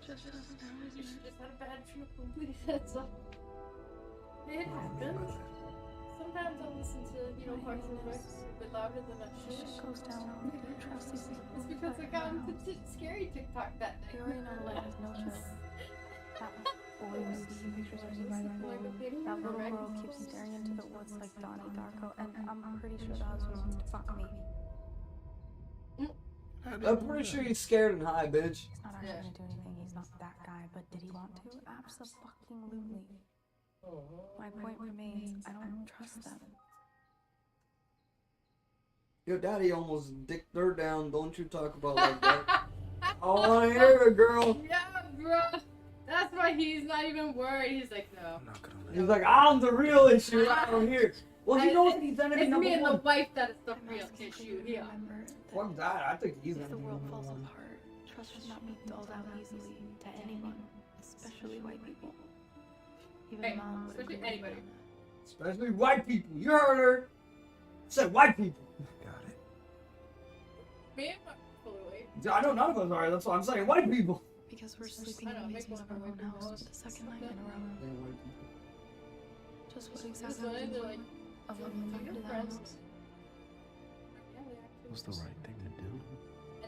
You should just had a bad trip and please heads up. It happens. Sometimes I'll listen to, parts of the records a bit louder than I should. Shit goes down. Trust me. It's because I got into scary TikTok that day. You already know the latest no joke. That boy was seeing pictures of you by the phone. That little girl keeps staring into the woods like Donnie Darko, and I'm pretty sure that husband wants to fuck me. I'm pretty sure he's scared and high, bitch. He's not actually gonna do anything. He's not that guy. But did he want to? Absolutely. My point remains, I don't trust them. Your daddy almost dicked her down. Don't you talk about like that. I wanna hear it, girl. Yeah, bro. That's why he's not even worried. He's like, no. He's like, I'm the real issue out here. Well, you know what? He's enemy It's number me and the one. wife that is the real issue here. Fuck that. I think he's If the enemy world number falls one. apart, trust should not be doled out easily to anyone, especially white people. Even Hey, mom would especially agree with me anybody. on that. Especially white people. You heard her. Said white people. Me and my fully white. I know none of us are. That's what I'm saying. White people. Because we're sleeping I in know, the make basement of one our of own our house walls. for the second night in a row. Just what That's exactly why would they're you like, want? A loving your family to the friends. house? What's the right thing to do?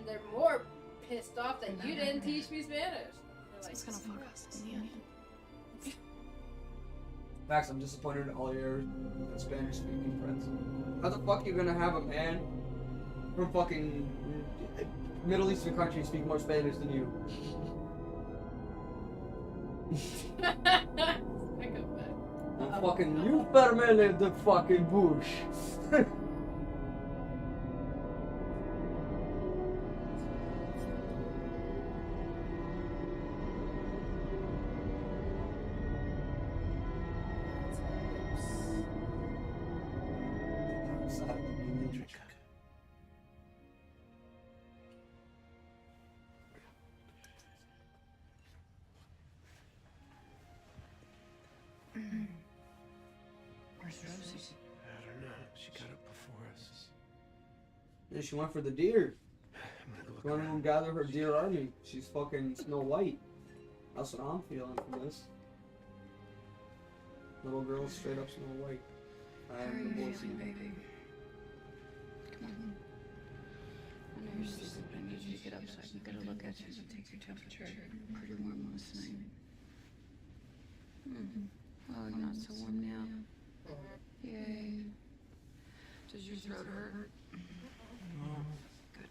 they're more pissed off that you didn't teach me Spanish. So it's gonna fuck us in the end. Max, I'm disappointed in all your Spanish-speaking friends. How the fuck you gonna have a man from fucking Middle Eastern countries speak more Spanish than you? I'm fucking you permele the fucking bush. Where's Rosie? I don't know. She got up before us. Yeah, she went for the deer. She went to gather her deer army. She's fucking Snow White. That's what I'm feeling from this. Little girl straight up Snow White. I am the Boosie. Baby. Come on. I know you're sleeping, but I need you to get up so I can get a look at you and take your temperature. Pretty warm last night. Oh, not so warm now. Yay. Does your throat hurt? Good.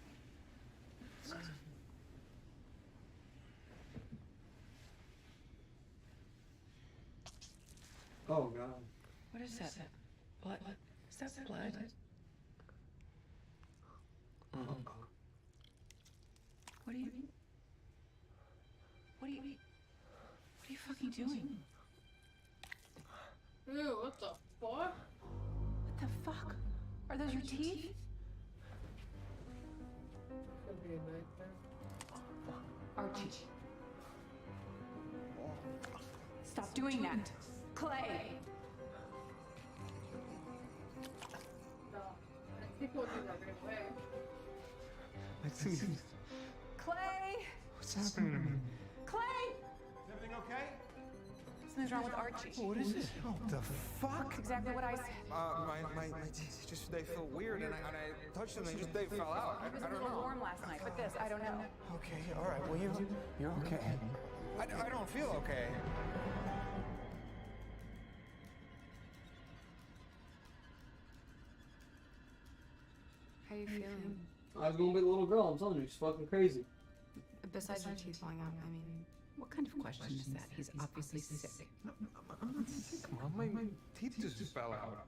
Oh god. What is that? Blood? Is that blood? What are you? What are you fucking doing? Ew, what the fuck? What the fuck? Are those your teeth? Could be a nightmare. Archie. Stop doing that. Clay! No, I think we'll do that right away. My teeth. Clay! What's happening to me? Clay! Is everything okay? Something's wrong with Archie. What is it? What the fuck? That's exactly what I said. My teeth just, they feel weird, and I touched them, they fell out. It was I a don't little know. warm last night, but this, I don't know. Okay, all right. Well, you're okay. I don't feel okay. How are you feeling? I was gonna be the little girl, I'm telling you, she's fucking crazy. Besides your teeth falling out, I mean, What kind of question is that? He's obviously sick. I'm not sick, Mom. My teeth just fell out.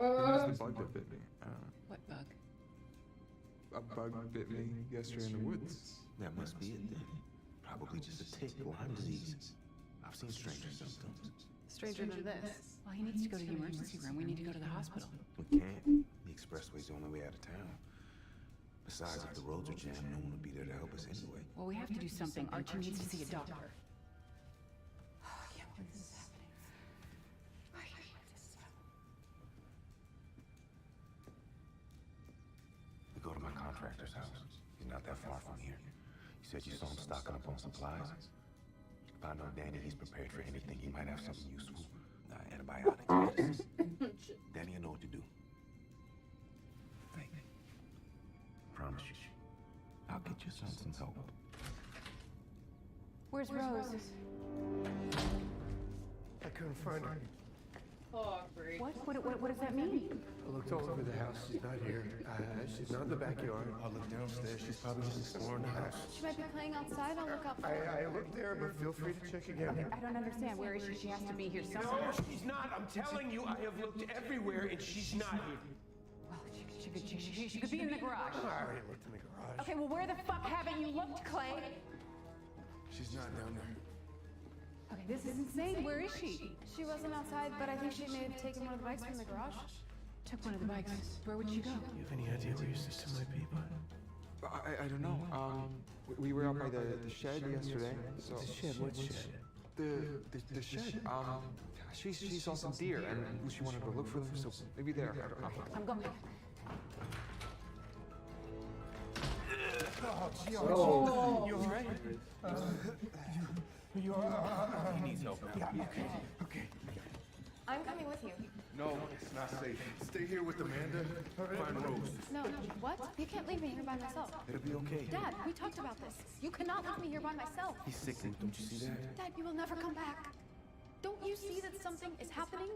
Uh, It's the bug that bit me. What bug? A bug bit me yesterday in the woods. That must be it then. Probably just a tick, Lyme disease. I've seen stranger symptoms. stranger than this. Well, he needs to go to the emergency room. We need to go to the hospital. We can't. The expressway's the only way out of town. Besides, if the roads are jammed, no one will be there to help us anyway. Well, we have to do something. Archie needs to see a doctor. I can't believe this is happening. I can't believe this is happening. We go to my contractor's house. He's not that far from here. You said you saw him stocking up on supplies? If I know Danny, he's prepared for anything. He might have something useful. Antibiotics, medicine. Danny, will know what to do. Thank you. Promise you. I'll get your son some help. Where's Rose? I couldn't find her. oh, great. What does that mean? I looked all over the house. She's not here. She's not in the backyard. I looked downstairs. She's probably just exploring the house. She might be playing outside. I'll look up for her. I looked there, but feel free to check again. I don't understand. Where is she? She has to be here No, somewhere. she's not. I'm telling you, I have looked everywhere, and she's not here. Well, she could be in the garage. I already looked in the garage. Okay, well, where the fuck haven't you looked, Clay? She's not down there. Okay, this is insane. Where is she? She wasn't outside, but I think she may have taken one of the bikes from the garage. Took one of the bikes. Where would she go? Do you have any idea where your sister might be, bud? I don't know. We were out by the shed yesterday. So The shed? What shed? the shed. She saw some deer and she wanted to look for them. So maybe there. I don't know. I'm going. Oh, gee, Oh. you alright? You alright? He needs help. Yeah, okay. I'm coming with you. No, it's not safe. Stay here with Amanda. Find Rose. No, what? You can't leave me here by myself. It'll be okay. Dad, we talked about this. You cannot leave me here by myself. He's sick, don't you see that? Dad, you will never come back. Don't you see that something is happening?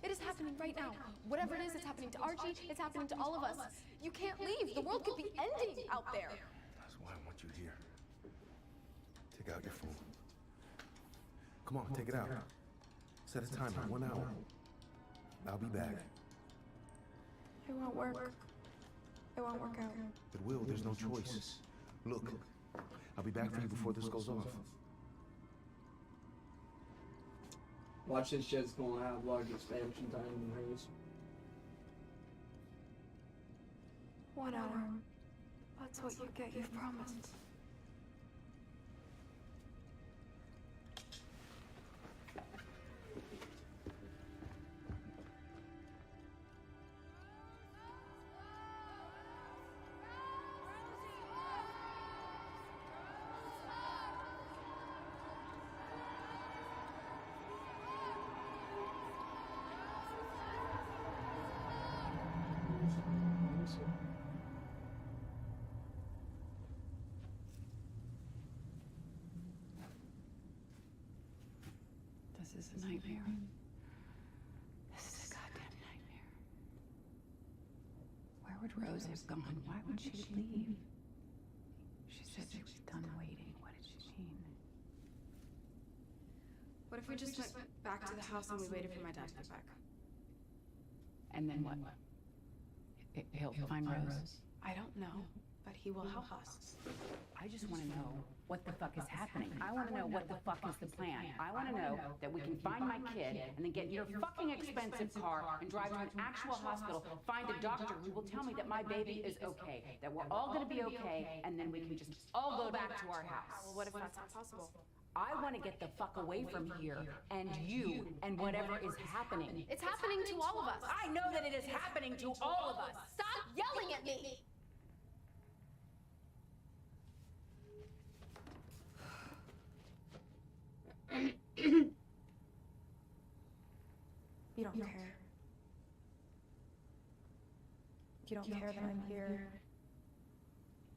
It is happening right now. Whatever it is, it's happening to Archie, it's happening to all of us. You can't leave. The world could be ending out there. That's why I want you here. Take out your phone. Come on, take it out. Set a timer, 1 hour. I'll be back. It won't work. It won't work out. It will, there's no choice. Look, I'll be back for you before this goes off. Watch this shit's gonna have large expansion time in hers. 1 hour. That's what you get, you've promised. This is a nightmare. This is a goddamn nightmare. Where would Rose have gone? Why would she leave? She said she was done waiting. What did she mean? What if we just went back to the house and we waited for my dad to get back? And then what? He'll find Rose. I don't know, but he will help us. I just want to know what the fuck is happening. I want to know what the fuck is the plan. I want to know that we can find my kid and then get in your fucking expensive car and drive to an actual hospital, find a doctor who will tell me that my baby is okay, that we're all going to be okay, and then we can just all go back to our house. Well, what if that's not possible? I want to get the fuck away from here and you and whatever is happening. It's happening to all of us. I know that it is happening to all of us. Stop yelling at me! You don't care. You don't care that I'm here.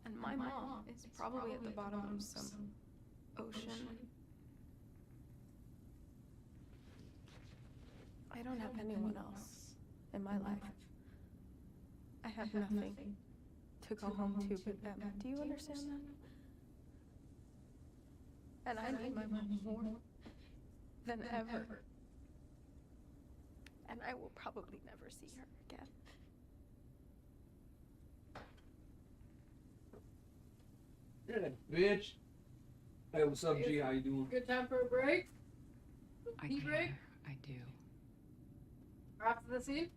And my mom is probably at the bottom of some ocean. I don't have anyone else in my life. I have nothing to go home to but them. Do you understand that? And I need my mom more than ever. And I will probably never see her again. You're that bitch. Hey, what's up, G? How you doing? Good time for a break? I Tea care. break? I do. After the scene?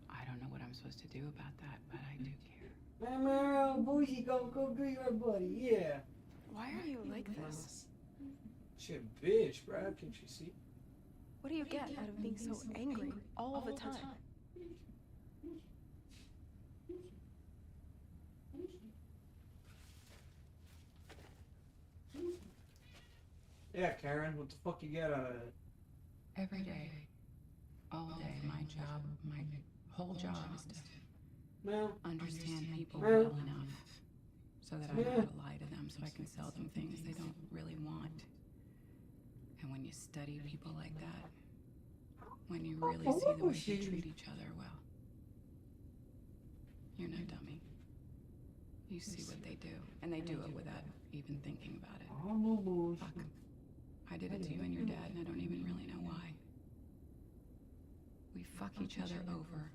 I don't know what I'm supposed to do about that, but I do care. Man, Boosie, go greet your buddy. Yeah. Why are you like this? Shit, bitch, bro. Can't you see? What do you get out of being so angry all the time? Yeah, Karen, what the fuck you get out of it? Every day, all day, my job, my whole job is to understand people well enough so that I know how to lie to them, so I can sell them things they don't really want. And when you study people like that, when you really see the way they treat each other well, you're no dummy. You see what they do, and they do it without even thinking about it. Fuck. I did it to you and your dad, and I don't even really know why. We fuck each other over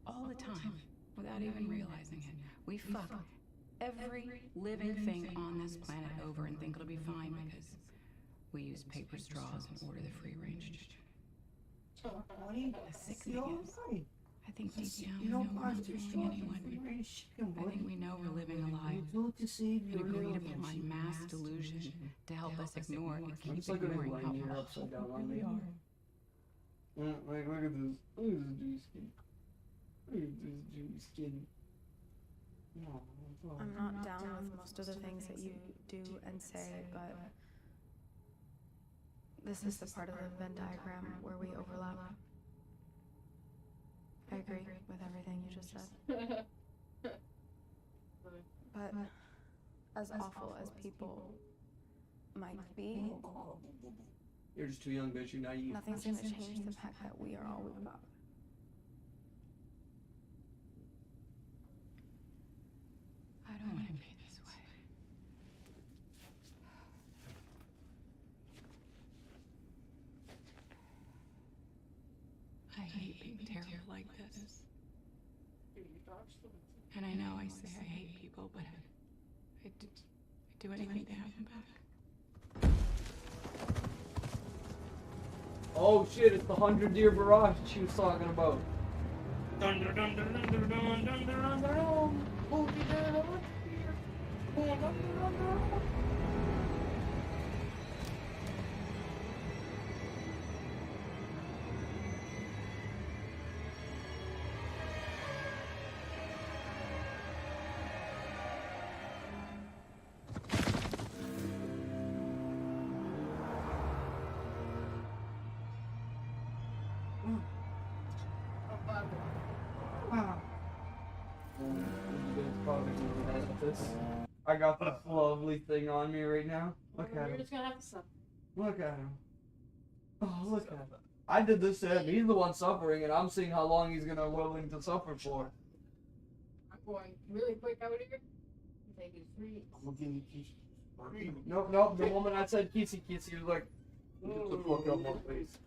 all the time without even realizing it. We fuck every living thing on this planet over and think it'll be fine because we use paper straws and order the free-range chicken. The sick thing is, I think deep down we know we're not fooling anyone. I think we know we're living a lie, an agreed-upon mass delusion to help us ignore and keep ignoring how awful we really are. Like, look at this. Look at this Jew skin. Look at this Jew skin. I'm not down with most of the things that you do and say, but this is the part of the Venn diagram where we overlap. agree with everything you just said. But as awful as people might be, You're just too young, bitch. You're naive. nothing's gonna change the fact that we are all we've got. I don't want to be this way. I hate being terrible like this. And I know I say I hate people, but I'd do anything to have them back. Oh shit, it's the 100-year barrage she was talking about. Dun dun dun dun dun dun dun dun dun dun. Boogie Gang, 100 years. Dun dun dun dun dun. I got this lovely thing on me right now. Look at You're him. just gonna have to suffer. Look at him. Oh, look at him. I did this to him. He's the one suffering, and I'm seeing how long he's gonna willing to suffer for. I'm going really quick out here. Take you 3. I'm gonna give you kissy. Nope, nope. The moment I said kissy kissy, he was like, "Get the fuck out my face."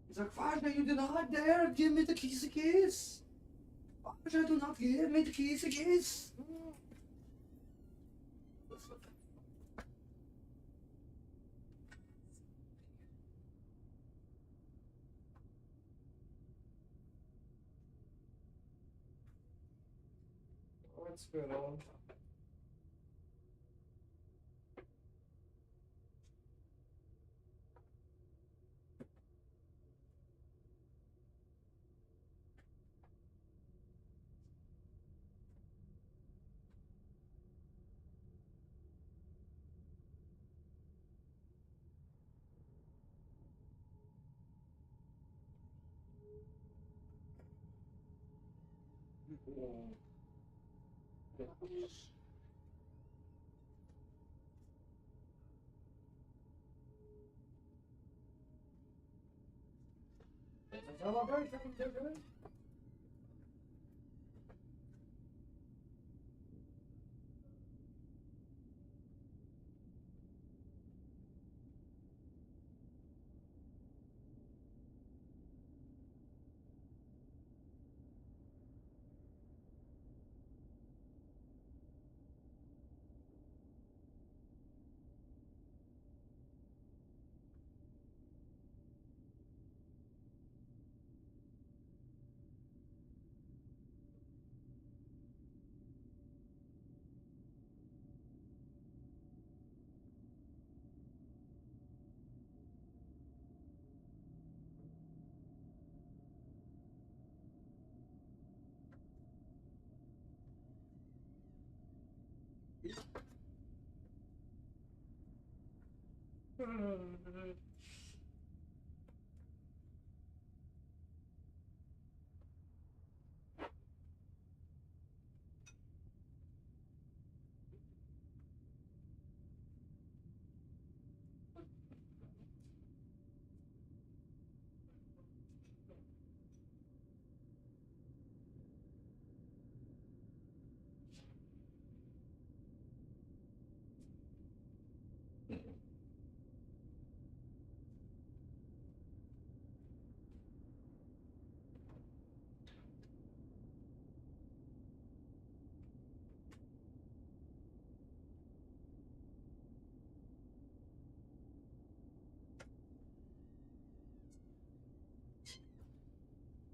He's like, Fajna, you do not dare give me the kissy kiss. Fajna, do not give me the kissy kiss. What's going on?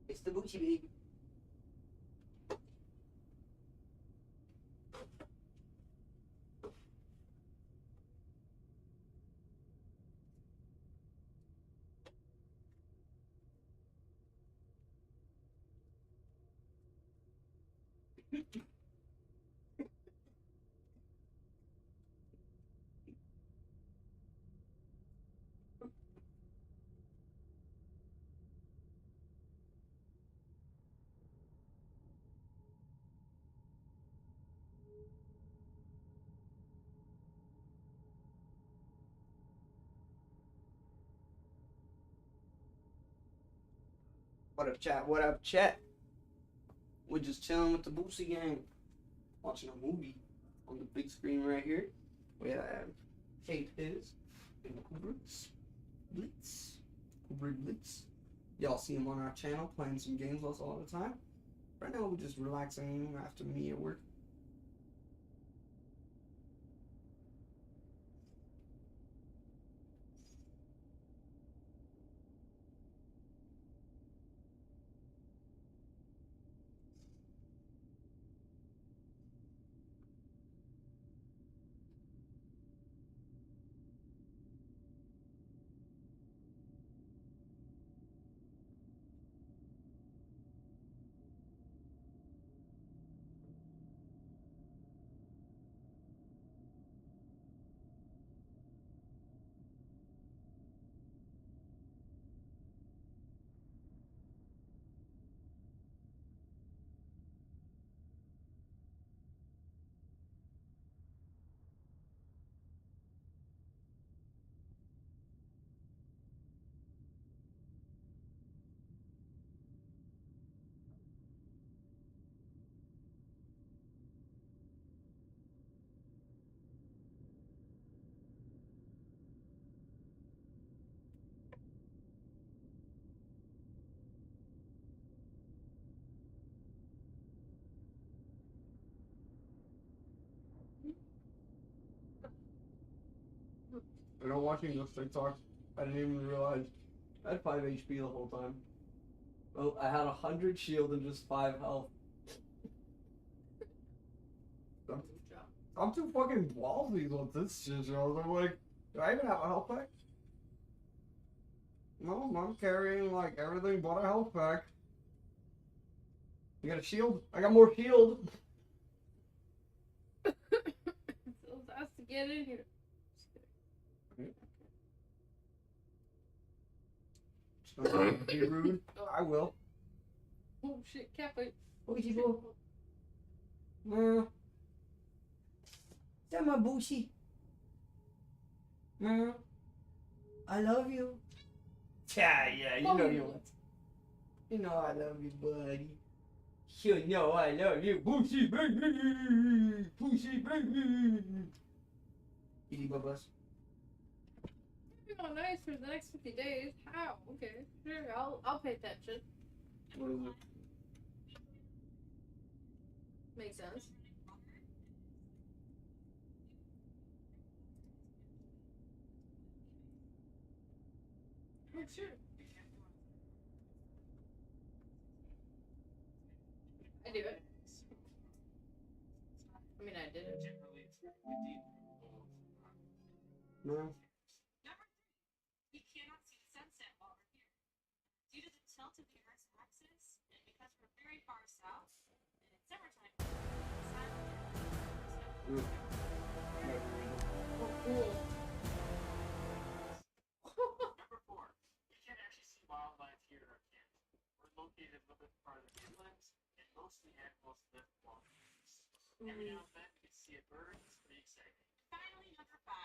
It's the booty baby. What up, chat? What up, chat? We're just chilling with the Boosie Gang, watching a movie on the big screen right here. We have Kate is and Kubrick Blitz. Y'all see him on our channel playing some games also all the time. Right now, we're just relaxing after me at work. You know, watching those TikToks, I didn't even realize I had 5 HP the whole time. Well, I had 100 shield and just 5 health. I'm too fucking ballsy with this shit, yo. I'm like, do I even have a health pack? No, I'm carrying like everything but a health pack. You got a shield? I got more shield. So fast to get in here. Be rude. I will. Oh shit, cat fight. Oh, you go. Is that my Boosie? I love you. Yeah, you know you want. You know I love you, buddy. You know I love you, Boosie baby, Boosie baby. Easy bubbles. You're all nice for the next 50 days. How? Okay, sure. I'll pay attention. What is it? Makes sense. Oh, sure. I do it. I mean, I did it. No. We cannot see the sunset while we're here. Due to the tilt of the Earth's axis, and because we're very far south, and it's summertime, Oh, cool. Number 4, you can't actually see wildlife here at our camp. We're located a little bit farther inland, and most of the animals live along the coast. Every now and then you can see a bird. It's pretty exciting. Finally, number 5.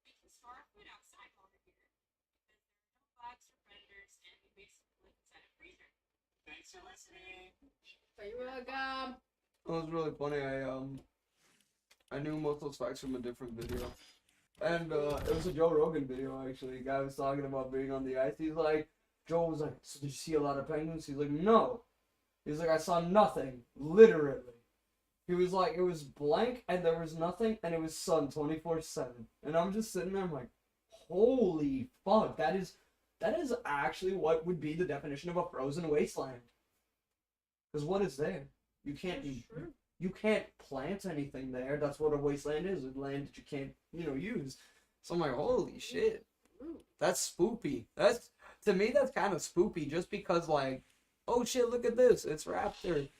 We can store our food outside while we're here, because there are no bugs or predators, and we basically live inside a freezer. Thanks for listening. You're welcome. It was really funny. I knew most of those facts from a different video. And it was a Joe Rogan video, actually. The guy was talking about being on the ice. He's like, Joe was like, so did you see a lot of penguins? He's like, no. He's like, I saw nothing. Literally. He was like, it was blank and there was nothing and it was sun 24/7. And I'm just sitting there, I'm like, holy fuck. That is actually what would be the definition of a frozen wasteland. Because what is there? You can't plant anything there. That's what a wasteland is. A land that you can't, use. So I'm like, holy shit. That's spoopy. To me, that's kind of spoopy just because, like, oh shit, look at this. It's Raptor.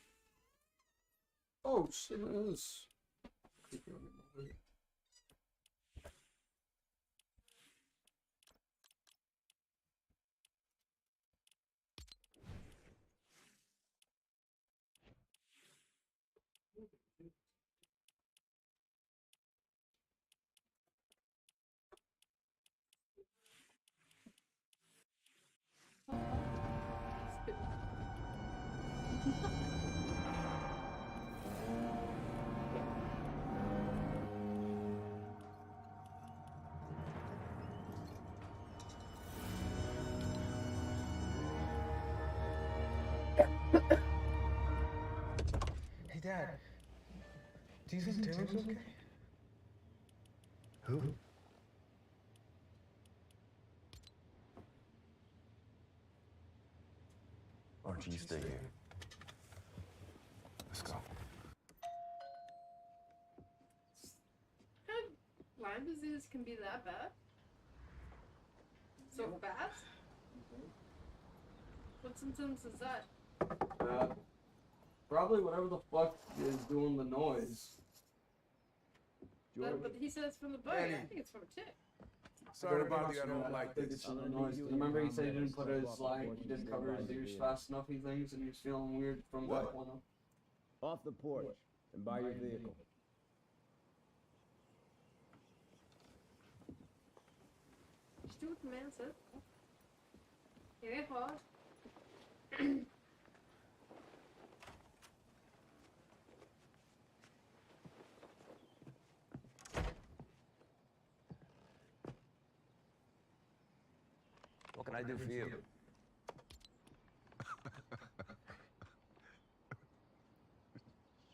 Oh shit, look at this. Hey, Dad. Do you think Dylan's okay? Who? Archie, you stay here. Let's go. Lyme disease can be that bad? So fast? What symptoms is that? Probably whatever the fuck is doing the noise. But he said it's from the bug. I think it's from a tick. Sorry to bother you, I don't like think this. it's from the noise. Remember he said he didn't put his he didn't cover his ears fast enough and things, and he was feeling weird from that one up. Off the porch and by your vehicle. Just do what the man said. It ain't hard. What can I do for you?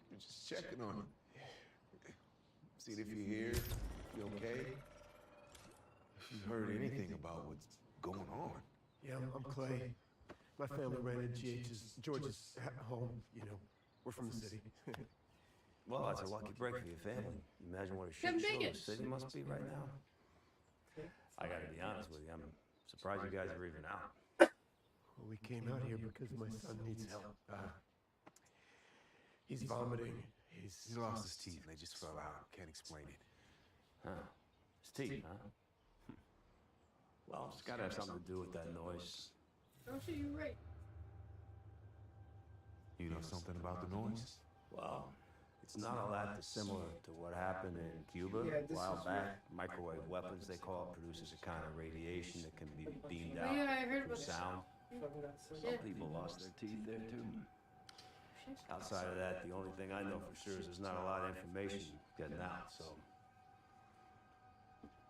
We're just checking on him. See if you're here, you okay? If you heard anything about what's going on. Yeah, I'm Clay. My family rented George's home, you know. We're from the city. Well, that's a lucky break for your family. Imagine what a shit Come show big the city must be right now. I gotta be honest with you, I'm surprised you guys are even out. Well, we came out here because my son needs help. He's vomiting. He lost his teeth and they just fell out. Can't explain it. Huh. His teeth, huh? Well, it's gotta have something to do with that noise. Oh shit, you're right. You know something about the noise? Well, it's not all that dissimilar to what happened in Cuba a while back. Microwave weapons, they call it, produces a kind of radiation that can be beamed out Yeah, I heard through about sound. Yeah. Some people lost their teeth there too. Outside of that, the only thing I know for sure is there's not a lot of information getting out, so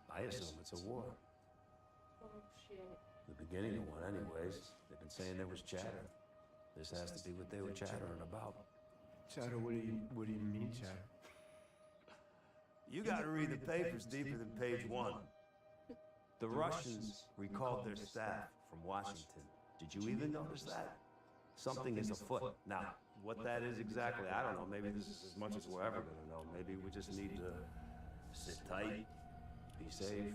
I assume it's a war. Oh shit. The beginning of one anyways. They've been saying there was chatter. This has to be what they were chattering about. Chatter, what do you mean, chatter? You gotta read the papers deeper than page 1. The Russians recalled their staff from Washington. Did you even notice that? Something is afoot. Now, what that is exactly, I don't know. Maybe this is as much as we're ever gonna know. Maybe we just need to sit tight, be safe,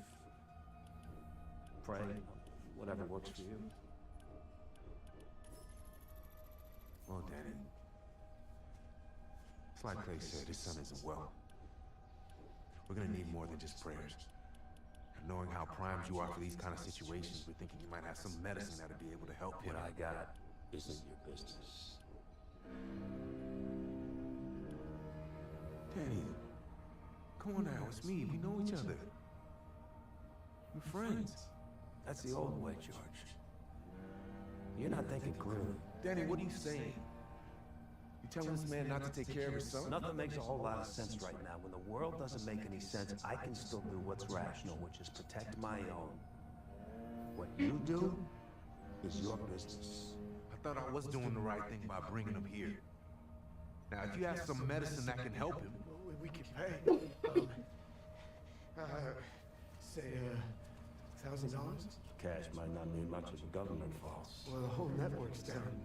pray, whatever works for you. Well, Danny, it's like Clay said, his son isn't well. We're gonna need more than just prayers. And knowing how primed you are for these kind of situations, we're thinking you might have some medicine that'll be able to help him. What I got isn't your business. Danny, come on now, it's me. We know each other. We're friends. That's the old way, George. You're not thinking clearly. Danny, what are you saying? You telling this man not to take care of his son? Nothing makes a whole lot of sense right now. When the world doesn't make any sense, I can still do what's rational, which is protect my own. What you do is your business. I thought I was doing the right thing by bringing him here. Now, if you have some medicine that can help him... We can pay. Say, $1,000? Cash might not mean much if the government falls. Well, the whole network's down.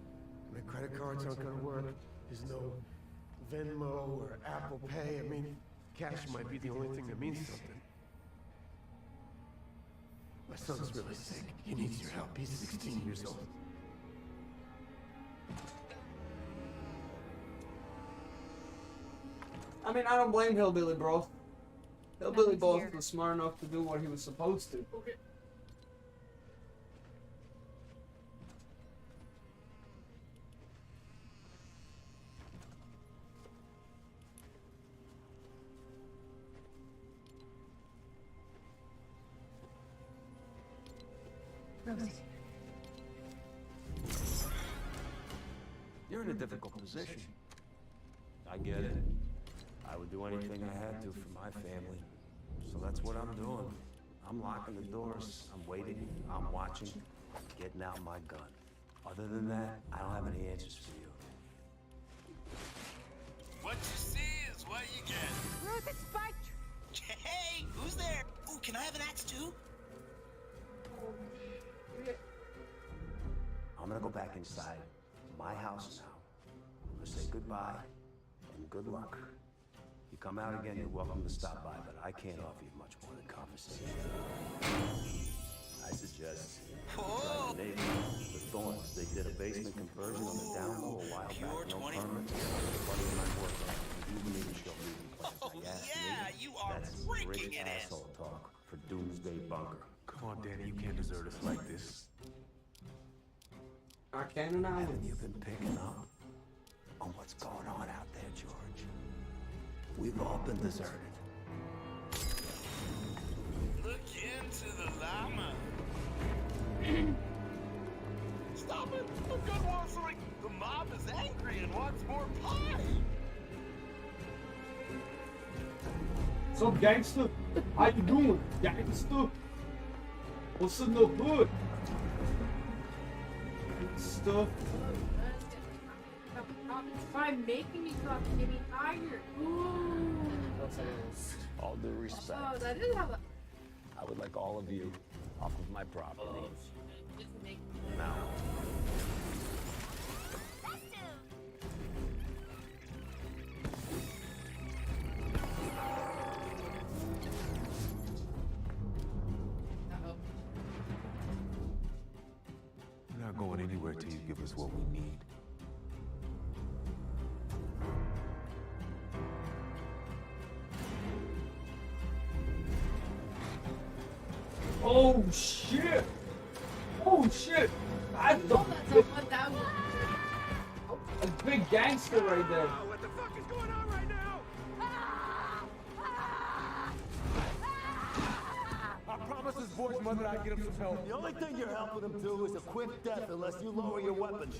My credit cards aren't gonna work. There's no Venmo or Apple Pay. I mean, cash might be the only thing that means something. My son's really sick. He needs your help. He's 16 years old. I mean, I don't blame Hillbilly Bro. Hillbilly Bro was smart enough to do what he was supposed to. Okay. You're in a difficult position. I get it. I would do anything I had to for my family. So that's what I'm doing. I'm locking the doors. I'm waiting. I'm watching. Getting out my gun. Other than that, I don't have any answers for you. What you see is what you get. Ruth, it's Spike. Hey, who's there? Ooh, can I have an axe too? I'm gonna go back inside my house now. I'm gonna say goodbye and good luck. You come out again, you're welcome to stop by, but I can't offer you much more than conversation. I suggest try the neighbors, the Thorns. They did a basement conversion on the down low a while back. No permits. Buddy of mine worked on it. He didn't even show me the plans. I asked me. You are That's breaking rich it in. asshole talk for Doomsday Bunker. Come on, Danny, you can't desert us like this. I can't now. Haven't you been picking up on what's going on out there, George? We've all been deserted. Look into the llama. Stop it! The good ones like the mob is angry and wants more pie. So gangster, how you doing, gangster? What's in the hood? Stuff. Try making me cough and get me higher. Ooh. All due respect, Oh, that is how. I would like all of you off of my property. Just make. Now. We're not going anywhere till you give us what we need. Oh shit! Oh shit! I know that's a 1,000. A big gangster right there. What the fuck is going on right now? I promised this boy's mother I'd get him some help. The only thing you're helping him do is a quick death unless you lower your weapon.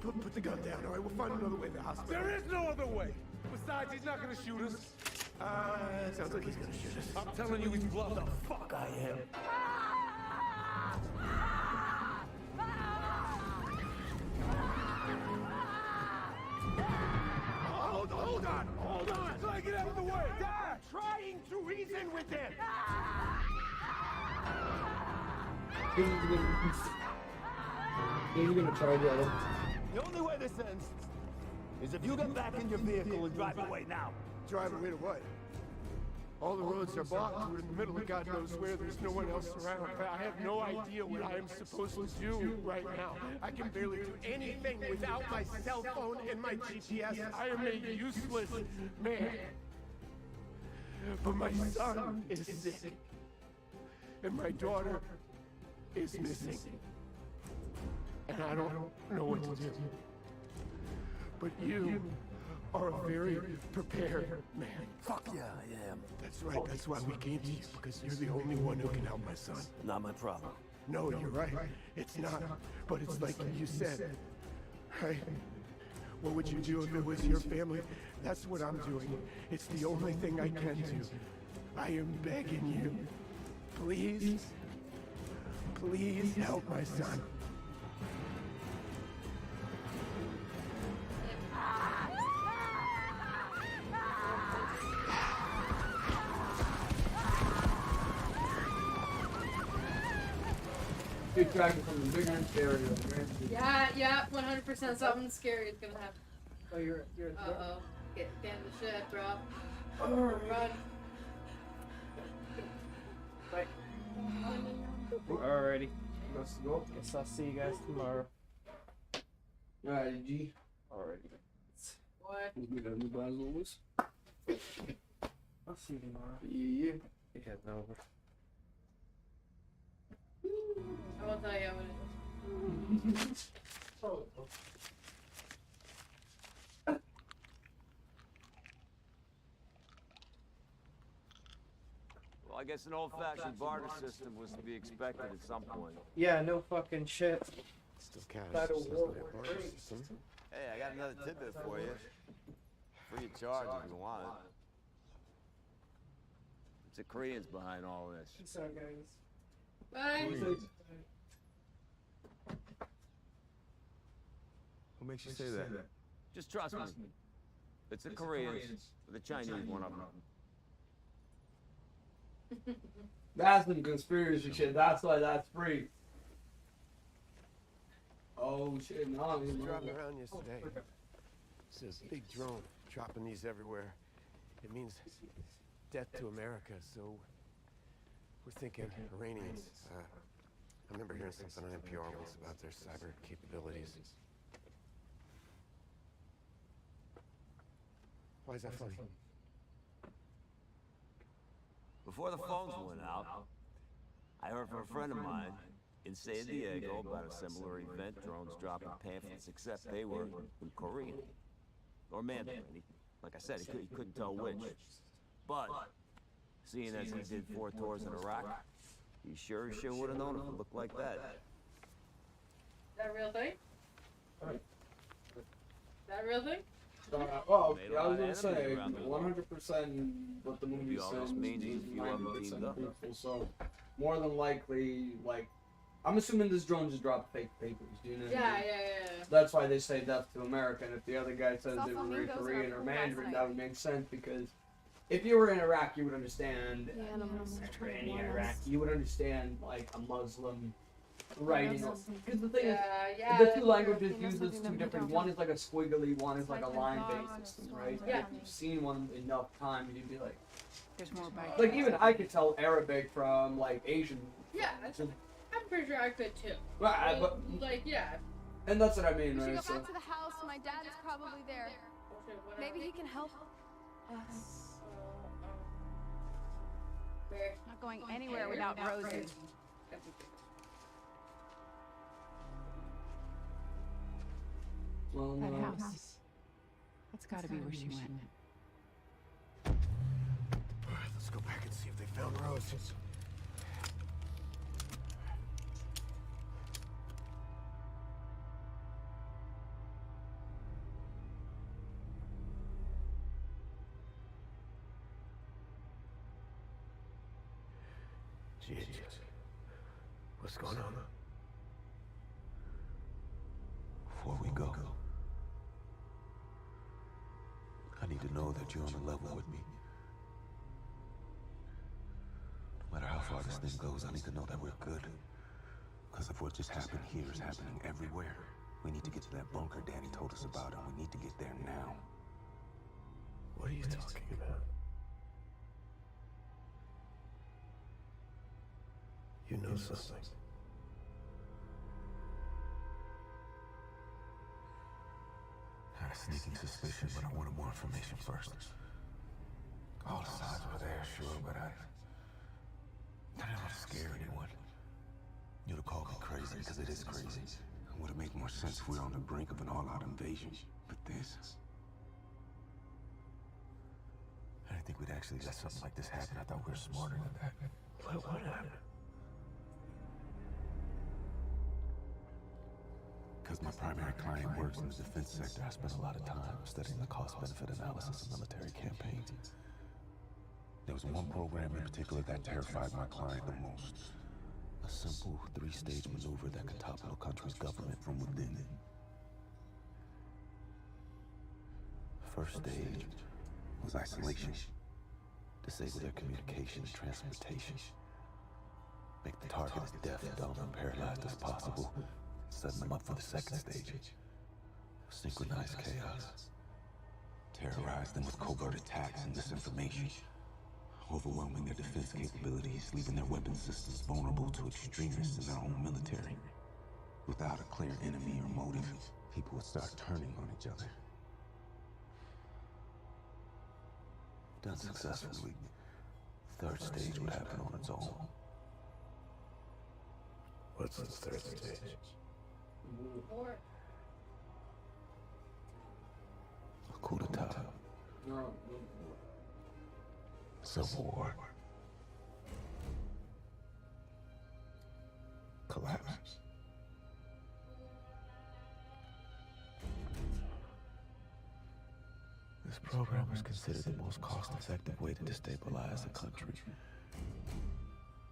Put the gun down, all right? We'll find another way to the hospital. There is no other way. Besides, he's not gonna shoot us. Sounds like he's gonna shoot us. I'm telling you, he's bluffing. The fuck I am. Hold on! Try to get out of the way! I'm trying to reason with him! He's gonna charge at him. The only way this ends is if you get back in your vehicle and drive away now. Drive away to what? All the roads are blocked. We're in the middle of God knows where. There's no one else around. I have no idea what I am supposed to do right now. I can barely do anything without my cell phone and my GPS. I am a useless man. But my son is sick. And my daughter is missing. And I don't know what to do. But you are a very prepared man. Fuck yeah, I am. That's right, that's why we came to you, because you're the only one who can help my son. Not my problem. No, you're right. It's not. But it's like you said. Right? What would you do if it was your family? That's what I'm doing. It's the only thing I can do. I am begging you. Please, please help my son. Get tracking from the bigger stereo. Yeah, 100% something scary is gonna happen. Oh, you're Uh-oh. Get in the shit, bro. Run. Bye. Alrighty. Let's go. Guess I'll see you guys tomorrow. Alright, G. Alrighty. What? We got new bars always. I'll see you tomorrow. Yeah. Be heading over. I won't tell you how it is. Well, I guess an old-fashioned barter system was to be expected at some point. Yeah, no fucking shit. Still cash. Battle Sounds World like a War barter III. system. Hey, I got another tidbit for you. Free of charge if you want it. It's the Koreans behind all this. So guys. Bye. Koreans. What makes you say that? Just trust me. It's the Koreans. The Chinese, one of them. That's some conspiracy shit. That's why that's free. Oh shit, no. I was driving around yesterday. It's a big drone dropping these everywhere. It means death to America, so we're thinking Iranians. I remember hearing something on NPR once about their cyber capabilities. Why is that funny? Before the phones went out, I heard from a friend of mine in San Diego about a similar event, drones dropping pamphlets, except they were in Korean. Or Mandarin. Like I said, he couldn't tell which. But, seeing as he did 4 tours in Iraq, he sure would have known if it looked like that. That real thing? That real thing? Well, I was gonna say 100% what the movie says is 90% truthful. So more than likely, like, I'm assuming this drone just dropped fake papers. Do you know? Yeah. That's why they say death to America. And if the other guy says they were Korean or Mandarin, that would make sense because if you were in Iraq, you would understand. Any Iraq, you would understand like a Muslim writing. Because the thing is, the two languages use this two different. One is like a squiggly, one is like a line-based system, right? Yeah. If you've seen one enough times, you'd be like, There's more bike. like even I could tell Arabic from like Asian. Yeah, I'm pretty sure I could too. Right, Well, like, yeah. And that's what I mean, We should right? go back to the house. My dad is probably there. Maybe he can help us. Where? Not going anywhere without Rosie. Well, That house. That's gotta be where she went. All right, let's go back and see if they found Rose. Gee, what's going on? Before we go, I need to know that you're on the level with me. No matter how far this thing goes, I need to know that we're good. Because if what just happened here is happening everywhere, we need to get to that bunker Danny told us about, and we need to get there now. What are you talking about? You know something. I had a sneaking suspicion, but I wanted more information first. All the signs were there, sure, but I didn't want to scare anyone. You'd have called me crazy, because it is crazy. It would have made more sense if we were on the brink of an all-out invasion. But this... I didn't think we'd actually let something like this happen. I thought we were smarter than that. What happened? Because my primary client works in the defense sector, I spent a lot of time studying the cost-benefit analysis of military campaigns. There was one program in particular that terrified my client the most. A simple 3-stage maneuver that could topple a country's government from within. First stage was isolation. Disable their communication and transportation. Make the target as deaf, dumb, and paralyzed as possible. Setting them up for the second stage. Synchronized chaos. Terrorize them with covert attacks and disinformation. Overwhelming their defense capabilities, leaving their weapon systems vulnerable to extremists in their own military. Without a clear enemy or motive, people would start turning on each other. Done successfully. Third stage would happen on its own. What's the third stage? A coup d'etat. Civil war. Collapse. This program was considered the most cost-effective way to destabilize a country.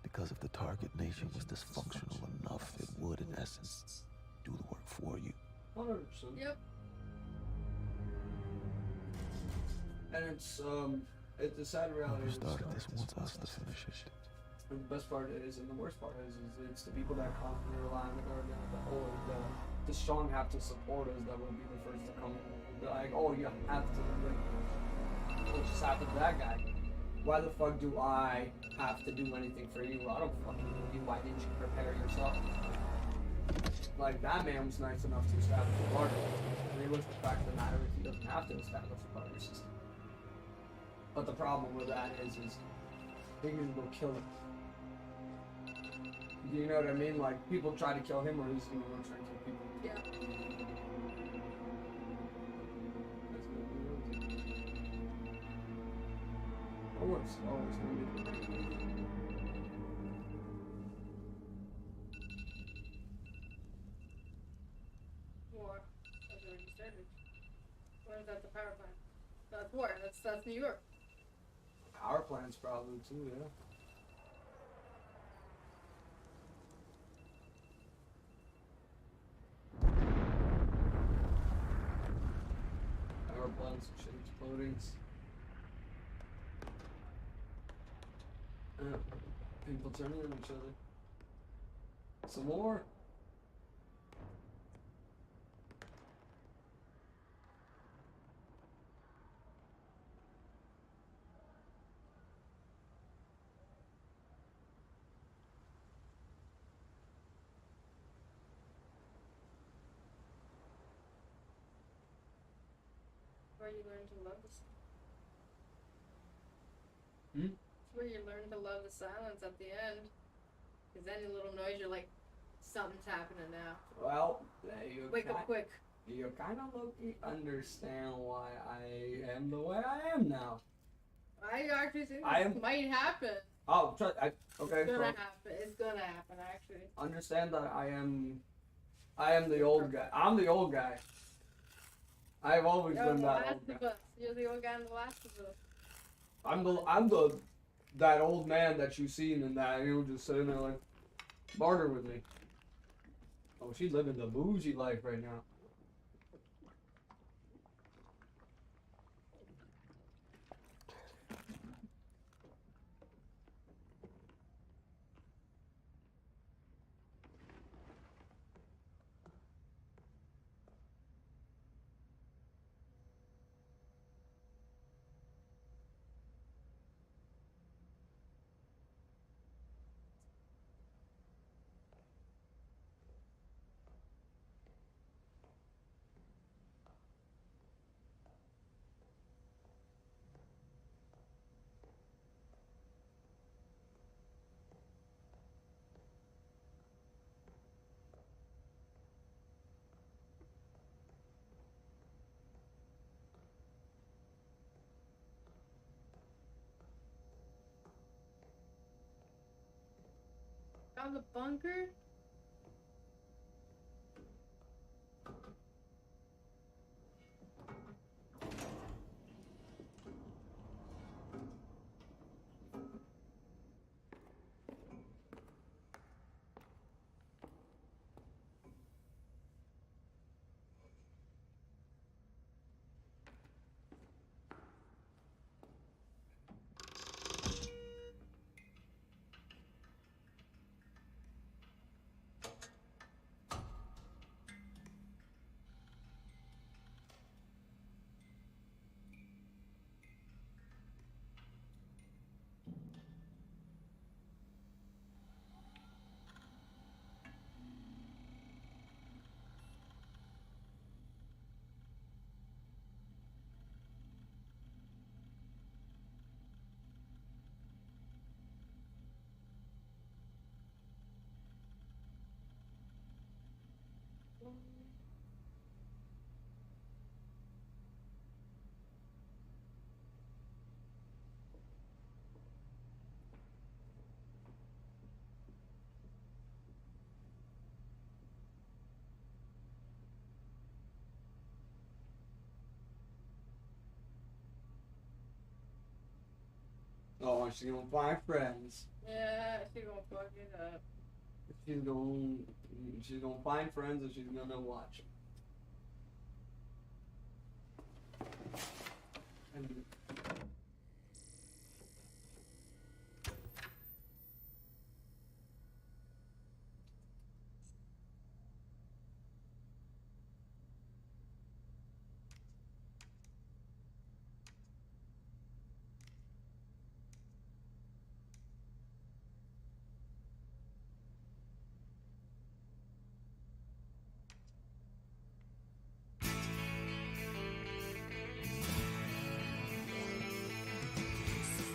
Because if the target nation was dysfunctional enough, it would, in essence, do the work for you. 100%. Yep. And it's the sad reality. Whoever started this wants us to finish it. And the best part is, and the worst part is it's the people that constantly rely on the government, the strong have to support us that will be the first to come in. They're like, oh, you have to, what just happened to that guy? Why the fuck do I have to do anything for you? I don't fucking know you. Why didn't you prepare yourself? Like, that man was nice enough to establish a border. Realistic fact of the matter is he doesn't have to establish a border system. But the problem with that is he can go kill him. You know what I mean? Like, people try to kill him or he's gonna go try to kill people. Yeah. Always gonna be the War. That's already started. What is that? The power plant. That's war. That's New York. power plants probably too, yeah. Power plants, shit exploding. People turning on each other. Some more. Where you learn to love this. Hmm? Where you learn to love the silence at the end. Because any little noise, you're like, something's happening now. Well, you Wake up quick. You kind of low-key understand why I am the way I am now. I actually think this might happen. Oh, okay. It's gonna so happen. It's gonna happen, actually. understand that I am the old guy. I'm the old guy. I've always You're been the that Last old of guy. Us. You're the old guy in The Last of Us. I'm that old man that you seen in that, you know, just sitting there like, barter with me. Oh, she's living the bougie life right now. Found the bunker? Oh, she's gonna find friends. Yeah, she gonna fuck it up. She's gonna find friends and she's gonna watch them. And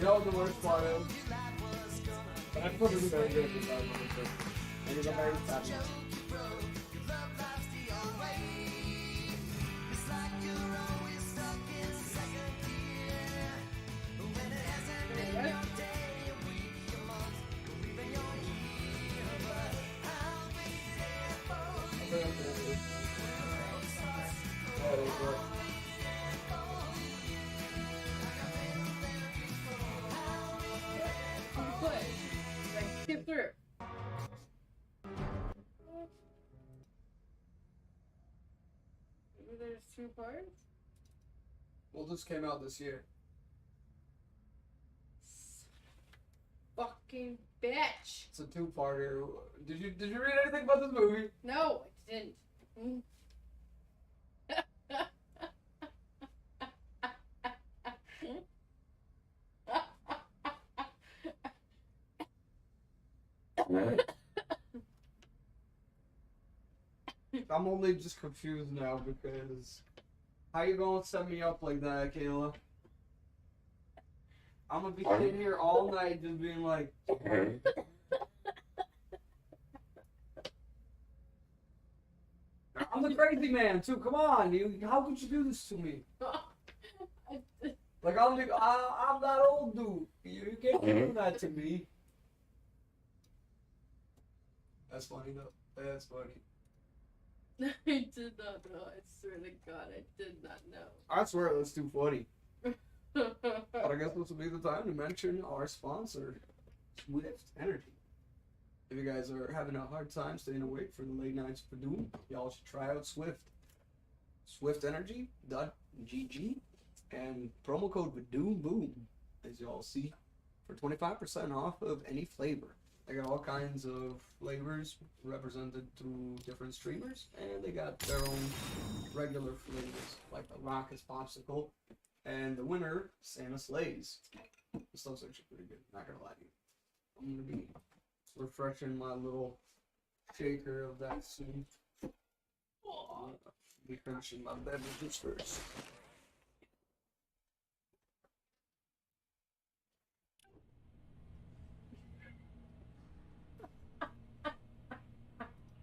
you know what the worst part is? But I put it in there good because I was and you're very sad. Skip through. Maybe there's 2 parts? Well, this came out this year. Fucking bitch. It's a 2-parter. Did you read anything about this movie? No, I didn't. I'm only just confused now because how you gonna set me up like that, Kayla? I'm gonna be sitting here all night just being like, I'm the crazy man too. Come on, how could you do this to me? Like I'm that old dude. You can't do that to me. That's funny though. That's funny. I did not know. I swear to God, I did not know. I swear that's too funny. But I guess this will be the time to mention our sponsor, Swift Energy. If you guys are having a hard time staying awake for the late nights for Doom, y'all should try out Swift. SwiftEnergy.gg and promo code VDOOMBOOM, as y'all see, for 25% off of any flavor. They got all kinds of flavors represented through different streamers, and they got their own regular flavors, like the Rockets Popsicle, and the winner, Santa Slays. This stuff's actually pretty good, not gonna lie to you. I'm gonna be refreshing my little shaker of that soon. Be finishing my beverages first.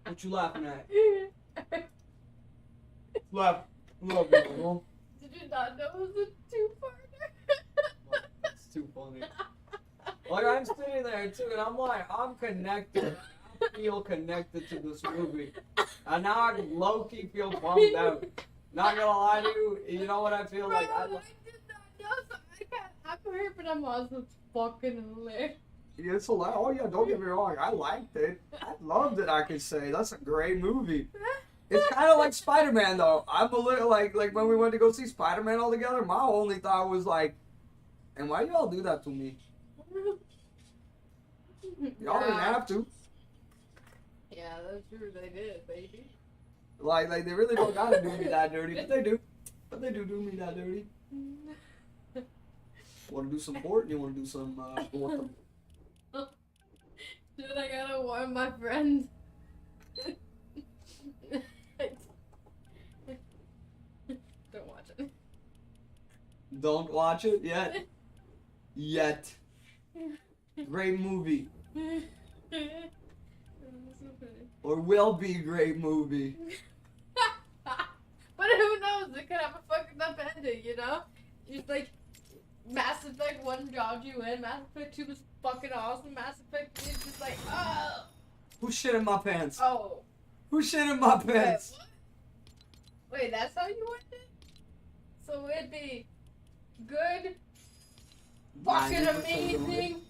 What you laughing at? Laugh. Love you, bro. Did you not know it was a 2-parter? It's too funny. Like, I'm sitting there too, and I'm like, I'm connected. I feel connected to this movie. And now I low-key feel bummed out. Not gonna lie to you, you know what I feel like? I did not know, so I can't. I'm here, but I'm also fucking hilarious. Yeah, it's hilarious. Oh yeah, don't get me wrong. I liked it. I loved it. I could say that's a great movie. It's kind of like Spider-Man though. I'm a little like when we went to go see Spider-Man all together. My only thought was like, and why y'all do that to me? Y'all didn't have to. Yeah, that's true. They did, baby. Like they really don't gotta do me that dirty, but they do. But they do me that dirty. Want to do some port? You want to do some Gotham? Dude, I gotta warn my friend. Don't watch it. Don't watch it yet. Yet. Great movie. Or will be great movie. But who knows? It could have a fucking up ending, you know? It's like Mass Effect 1 jobbed you in, Mass Effect 2 was fucking awesome, Mass Effect 3 is just like, oh! Who shit in my pants? Oh. Who shit in my pants? Wait, that's how you want it? So it'd be good. fucking 90% of them. amazing,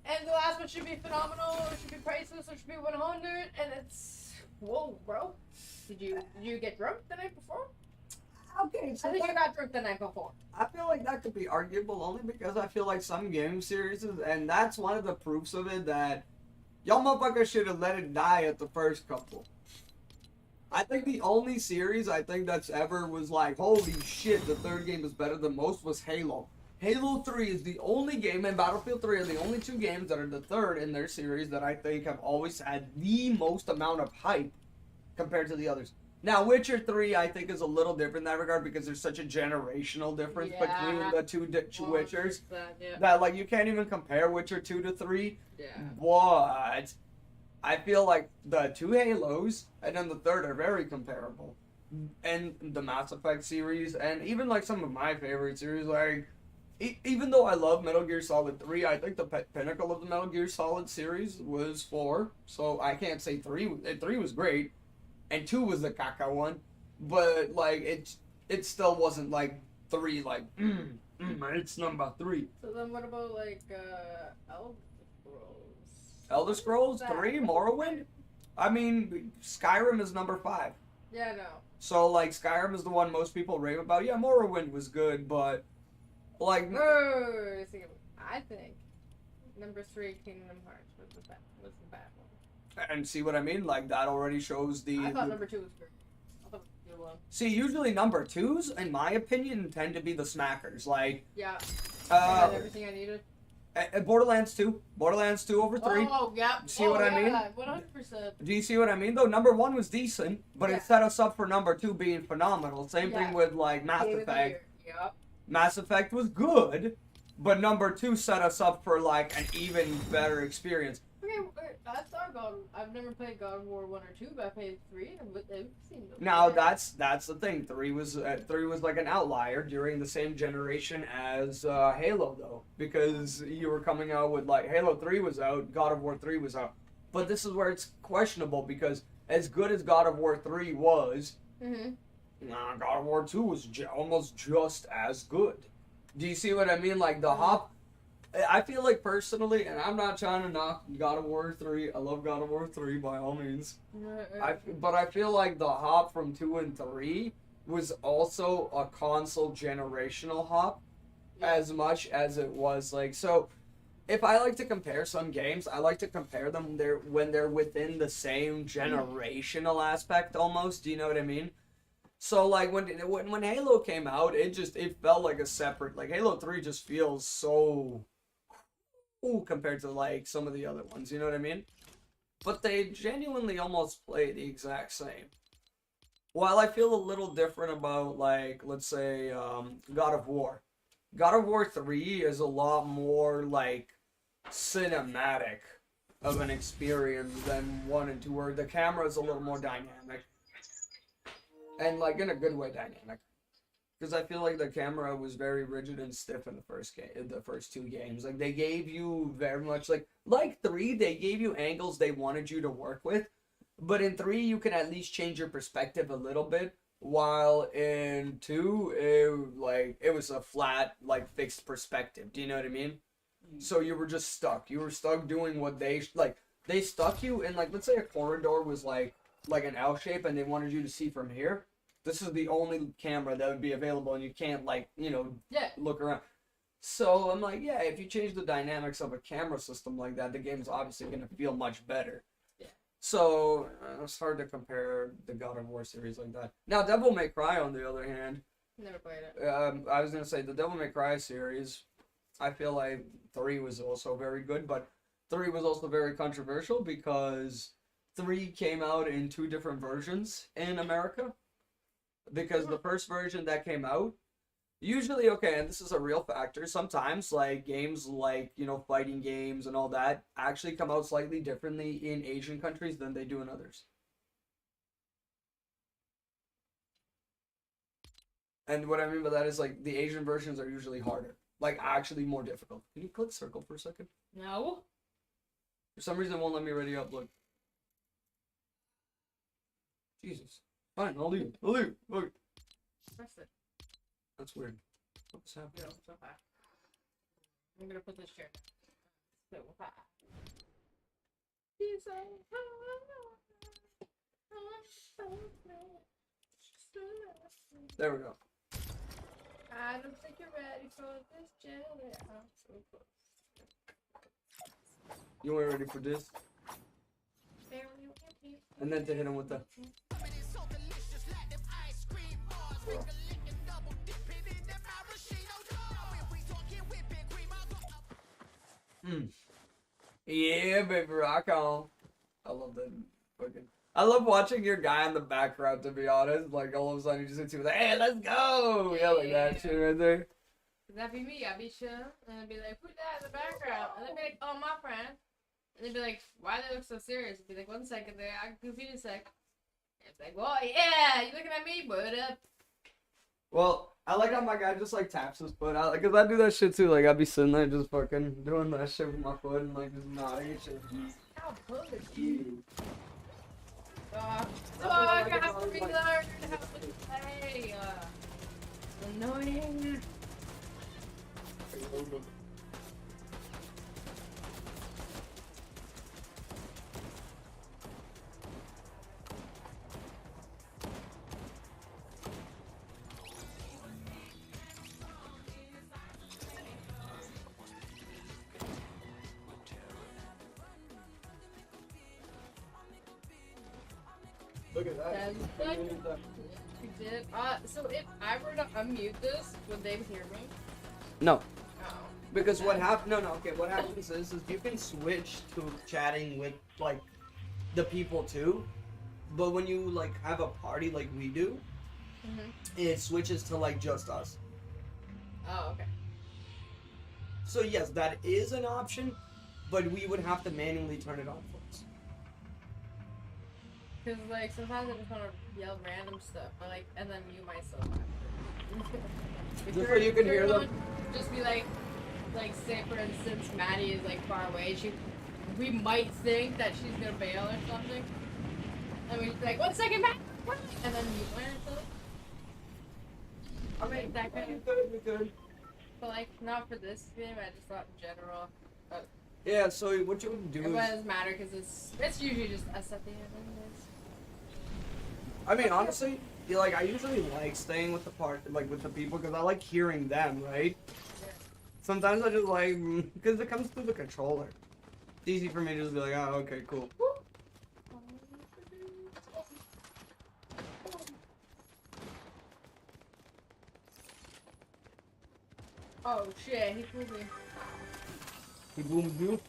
and the last one should be phenomenal, or it should be priceless, or it should be 100, and it's whoa, bro. Did you get drunk the night before? Okay, so I think you got drunk the night before. I feel like that could be arguable only because I feel like some game series, and that's one of the proofs of it, that y'all motherfuckers should have let it die at the first couple. I think the only series I think that's ever was like, holy shit, the third game is better than most was Halo. Halo 3 is the only game, and Battlefield 3 are the only two games that are the third in their series that I think have always had the most amount of hype compared to the others. Now, Witcher 3, I think, is a little different in that regard because there's such a generational difference between the two Witchers that, like, you can't even compare Witcher 2 to 3. Yeah. But I feel like the two Halos and then the third are very comparable. And the Mass Effect series, and even, like, some of my favorite series, like, even though I love Metal Gear Solid 3, I think the pinnacle of the Metal Gear Solid series was 4. So I can't say 3. 3 was great. And 2 was the caca one, but like it still wasn't like 3. Like it's number 3. So then, what about like Elder Scrolls? Elder Scrolls 3, Morrowind. I mean, Skyrim is number 5. Yeah, no. So like Skyrim is the one most people rave about. Yeah, Morrowind was good, but like. I think number 3, Kingdom Hearts was the bad one. And see what I mean? Like, that already shows the... I thought number 2 was great. I thought it was a good one. See, usually number 2s, in my opinion, tend to be the smackers. Like... Yeah. I had everything I needed. Borderlands 2. Borderlands 2 over 3. Oh, yeah. See what I mean? 100%. Do you see what I mean, though? Number 1 was decent, but it set us up for number 2 being phenomenal. Same thing with, like, Mass Effect. Yep. Mass Effect was good, but number 2 set us up for, like, an even better experience. Okay, I thought I've never played God of War 1 or 2, but I played 3, and it seemed okay. Now that's the thing. 3 was like an outlier during the same generation as Halo, though, because you were coming out with like Halo 3 was out, God of War 3 was out, but this is where it's questionable because as good as God of War 3 was, God of War 2 was almost just as good. Do you see what I mean? Like the hop. I feel like personally, and I'm not trying to knock God of War 3. I love God of War 3 by all means. But I feel like the hop from 2 and 3 was also a console generational hop as much as it was like... So, if I like to compare some games, I like to compare them when they're within the same generational aspect almost. Do you know what I mean? So, like, when Halo came out, it felt like a separate... Like, Halo 3 just feels so... compared to like some of the other ones, you know what I mean? But they genuinely almost play the exact same. While I feel a little different about like, let's say, God of War. God of War 3 is a lot more like cinematic of an experience than 1 and 2, where the camera is a little more dynamic. And like in a good way dynamic. Because I feel like the camera was very rigid and stiff in the first 2 games. Like, they gave you very much, like 3, they gave you angles they wanted you to work with. But in 3, you can at least change your perspective a little bit. While in 2, it was a flat, like, fixed perspective. Do you know what I mean? So you were just stuck. You were stuck doing what they stuck you in, like, let's say a corridor was, like an L shape and they wanted you to see from here. This is the only camera that would be available, and you can't, like, look around. So I'm like, yeah, if you change the dynamics of a camera system like that, the game's obviously going to feel much better. Yeah. So it's hard to compare the God of War series like that. Now, Devil May Cry, on the other hand, never played it. I was going to say, the Devil May Cry series, I feel like 3 was also very good, but 3 was also very controversial because 3 came out in 2 different versions in America. Because the first version that came out, usually, okay, and this is a real factor, sometimes, like, games like, fighting games and all that actually come out slightly differently in Asian countries than they do in others. And what I mean by that is, like, the Asian versions are usually harder. Like, actually more difficult. Can you click circle for a second? No. For some reason, it won't let me ready up, look. Jesus. Fine, I'll leave. Look. Press it. That's weird. What's happening? No, it's not back. I'm gonna put this chair so high. She's so There we go. I don't think you're ready for this jelly. I'm so close. You ain't ready for this? And then to hit him with the. Yeah, baby, rock on. I love that. Fucking. I love watching your guy in the background, to be honest. Like, all of a sudden, you just hit you with, hey, let's go! Yeah, like that shit right there. That'd be me. I'd be chilling, and I'd be like, who's that in the background? And they'd be like, oh, my friend. And they'd be like, why do they look so serious? I'd be like, 1 second there, I can confuse a sec. And it's like, well, yeah, you looking at me? What up? Well, I like how my guy just, like, taps his foot out. Because I do that shit, too. Like, I'd be sitting there just fucking doing that shit with my foot and, like, just nodding and shit. How bullish you? So I have to relearn how to play. Annoying. Look at that. You did. So if I were to unmute this, would they hear me? No. Oh. Because what happens? No. Okay. What happens is you can switch to chatting with like the people too, but when you like have a party like we do, it switches to like just us. Oh, okay. So yes, that is an option, but we would have to manually turn it on first. Cause like sometimes I just want to yell random stuff, but like and then mute myself. Just so you can hear them. Just be like say for instance Maddie is like far away. We might think that she's gonna bail or something, and we'd be like 1 second back, and then mute myself. I'll make that kind of good. But like not for this game. I just thought in general. But yeah. So what you would do it doesn't matter because it's usually just us at the end. Anyways. I mean, honestly, I usually like staying with the with the people because I like hearing them, right? Yeah. Sometimes I just like, because it comes through the controller. It's easy for me to just be like, oh, okay, cool. Oh shit, he fooled me. He boomed you?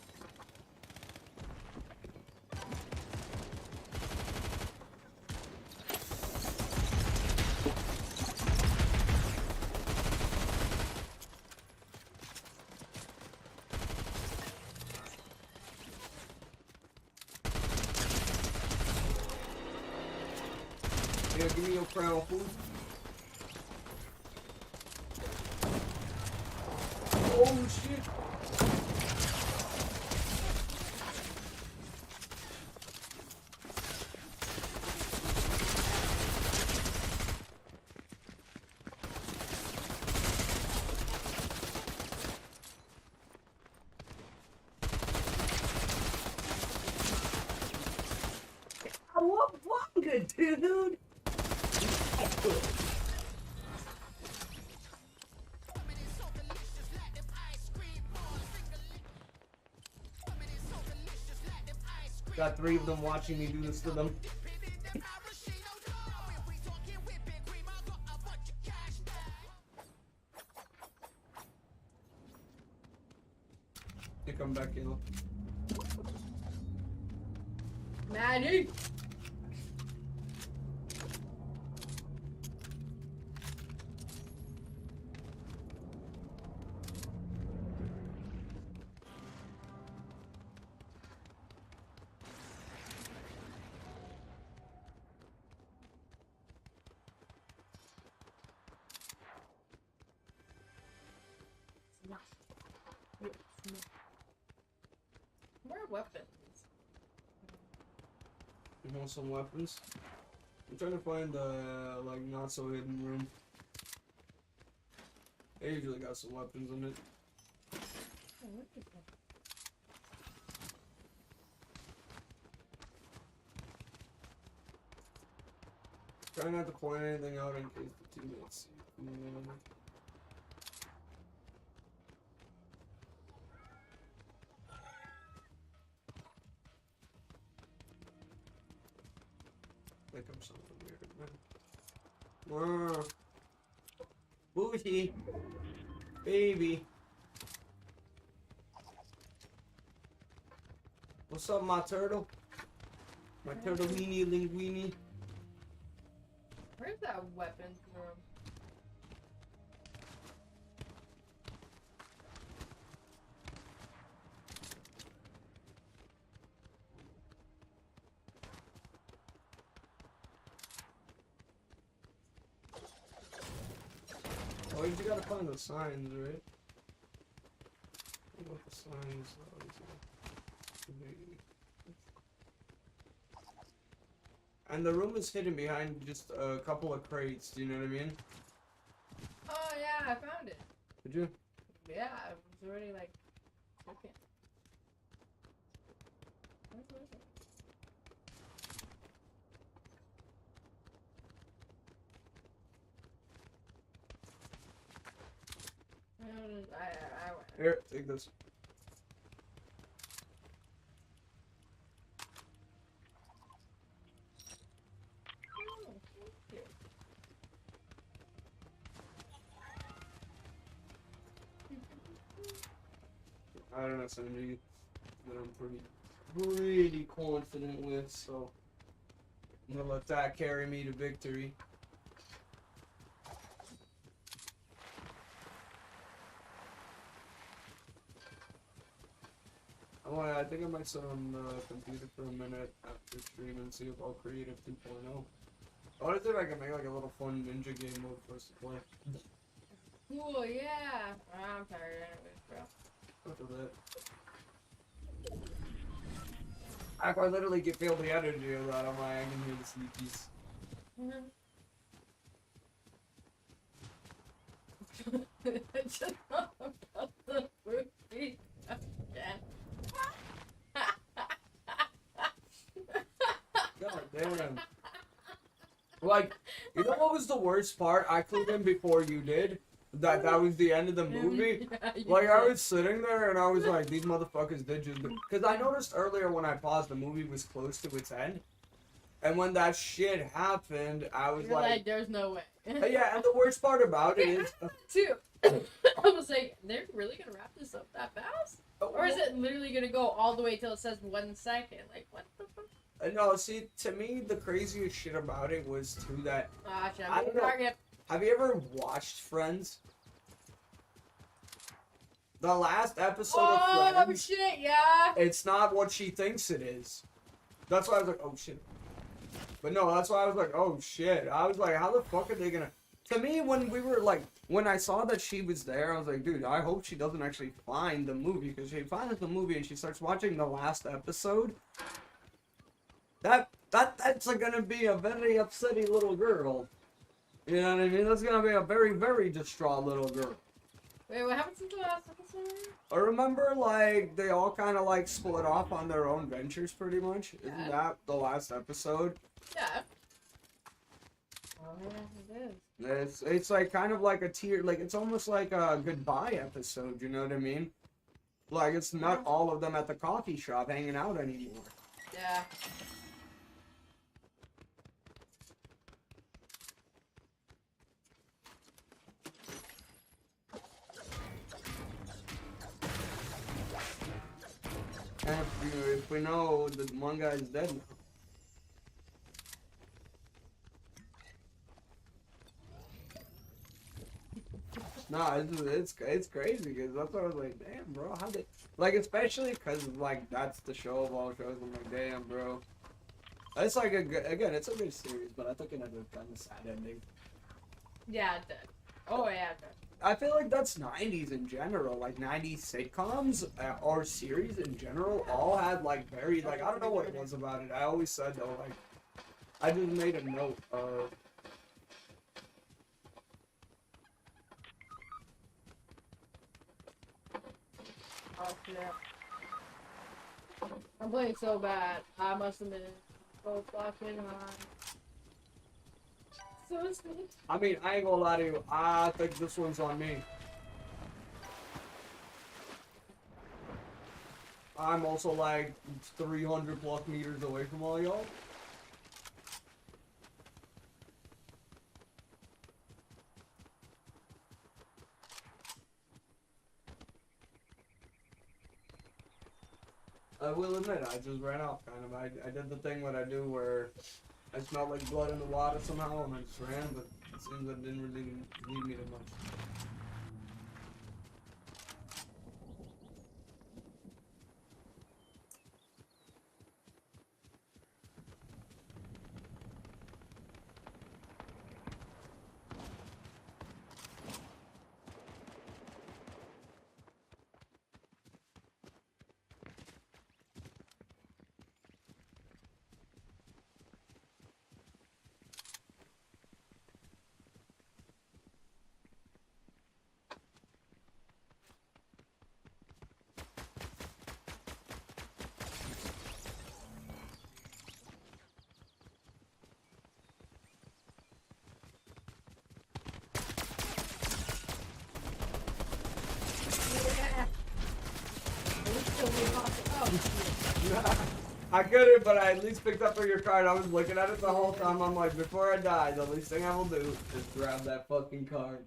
Here, give me your crown, fool. Oh shit! Good dude. Got 3 of them watching me do this to them. They come back in. Maddie! Where are weapons? You want some weapons? I'm trying to find the not so hidden room. They usually got some weapons in it. Try not to point anything out in case the teammates see. Think I'm something weird, man. Wow. Boosie. Baby. What's up, my turtle? My turtellini linguini. Where's that weapon from? Oh, you gotta find the signs, right? What the signs are. And the room is hidden behind just a couple of crates, do you know what I mean? Oh yeah, I found it. Did you? Yeah, I was already like, okay. Where's it? I went. Here, take this. I don't know something that I'm pretty confident with, so I'm gonna let that carry me to victory. I think I might sit on the computer for a minute after stream and see about Creative 2.0. I wonder if I can make like a little fun ninja game mode for us to play. Cool, yeah. I'm tired anyways, bro. Look at that. I quite literally get feel the energy of that. I'm like, I can hear the sleepies. Just not about the movie again. God damn. Like, you know what was the worst part? I clued in before you did. That was the end of the movie. Yeah, Like, I was sitting there and I was like, these motherfuckers did just... Because I noticed earlier when I paused, the movie was close to its end. And when that shit happened, I was You're like, there's no way. Yeah, and the worst part about it is... Too. I was like, they're really gonna wrap this up that fast? Or is it literally gonna go all the way till it says 1 second? Like, what the fuck? No, see, to me, the craziest shit about it was, too, that... I don't know. Have you ever watched Friends? The last episode of Friends... Oh, shit, yeah! It's not what she thinks it is. That's why I was like, oh, shit. But no, that's why I was like, oh, shit. I was like, how the fuck are they gonna... To me, when we were, like... When I saw that she was there, I was like, dude, I hope she doesn't actually find the movie. Because she finds the movie and she starts watching the last episode... That's gonna be a very upsetty little girl. You know what I mean? That's gonna be a very, very distraught little girl. Wait, what happened to the last episode? I remember, like, they all kind of, like, split off on their own ventures, pretty much. Yeah. Isn't that the last episode? Yeah. Oh, yeah, it is. It's like, kind of like a tier, like, it's almost like a goodbye episode, you know what I mean? Like, it's not all of them at the coffee shop hanging out anymore. Yeah. And if we know that one guy's dead now. Nah, it's crazy because that's what I was like, damn, bro, how did, like, especially because like that's the show of all shows. I'm like, damn, bro. It's like again, it's a good series, but I think it had a kind of sad ending. Yeah, it did. Oh yeah, it did. I feel like that's 90s in general, like 90s sitcoms or series in general all had like very, like, I don't know what it was about it. I always said though, like, I just made a note of Yeah. I'm playing so bad. I must admit. So fucking hard. So sweet. I mean, I ain't gonna lie to you. I think this one's on me. I'm also like 300 plus meters away from all y'all. I will admit, I just ran off, kind of. I did the thing that I do where I smelled like blood in the water somehow, and I just ran, but it seems that it didn't really lead me to much. I couldn't, but I at least picked up for your card. I was looking at it the whole time. I'm like, before I die, the least thing I will do is grab that fucking card.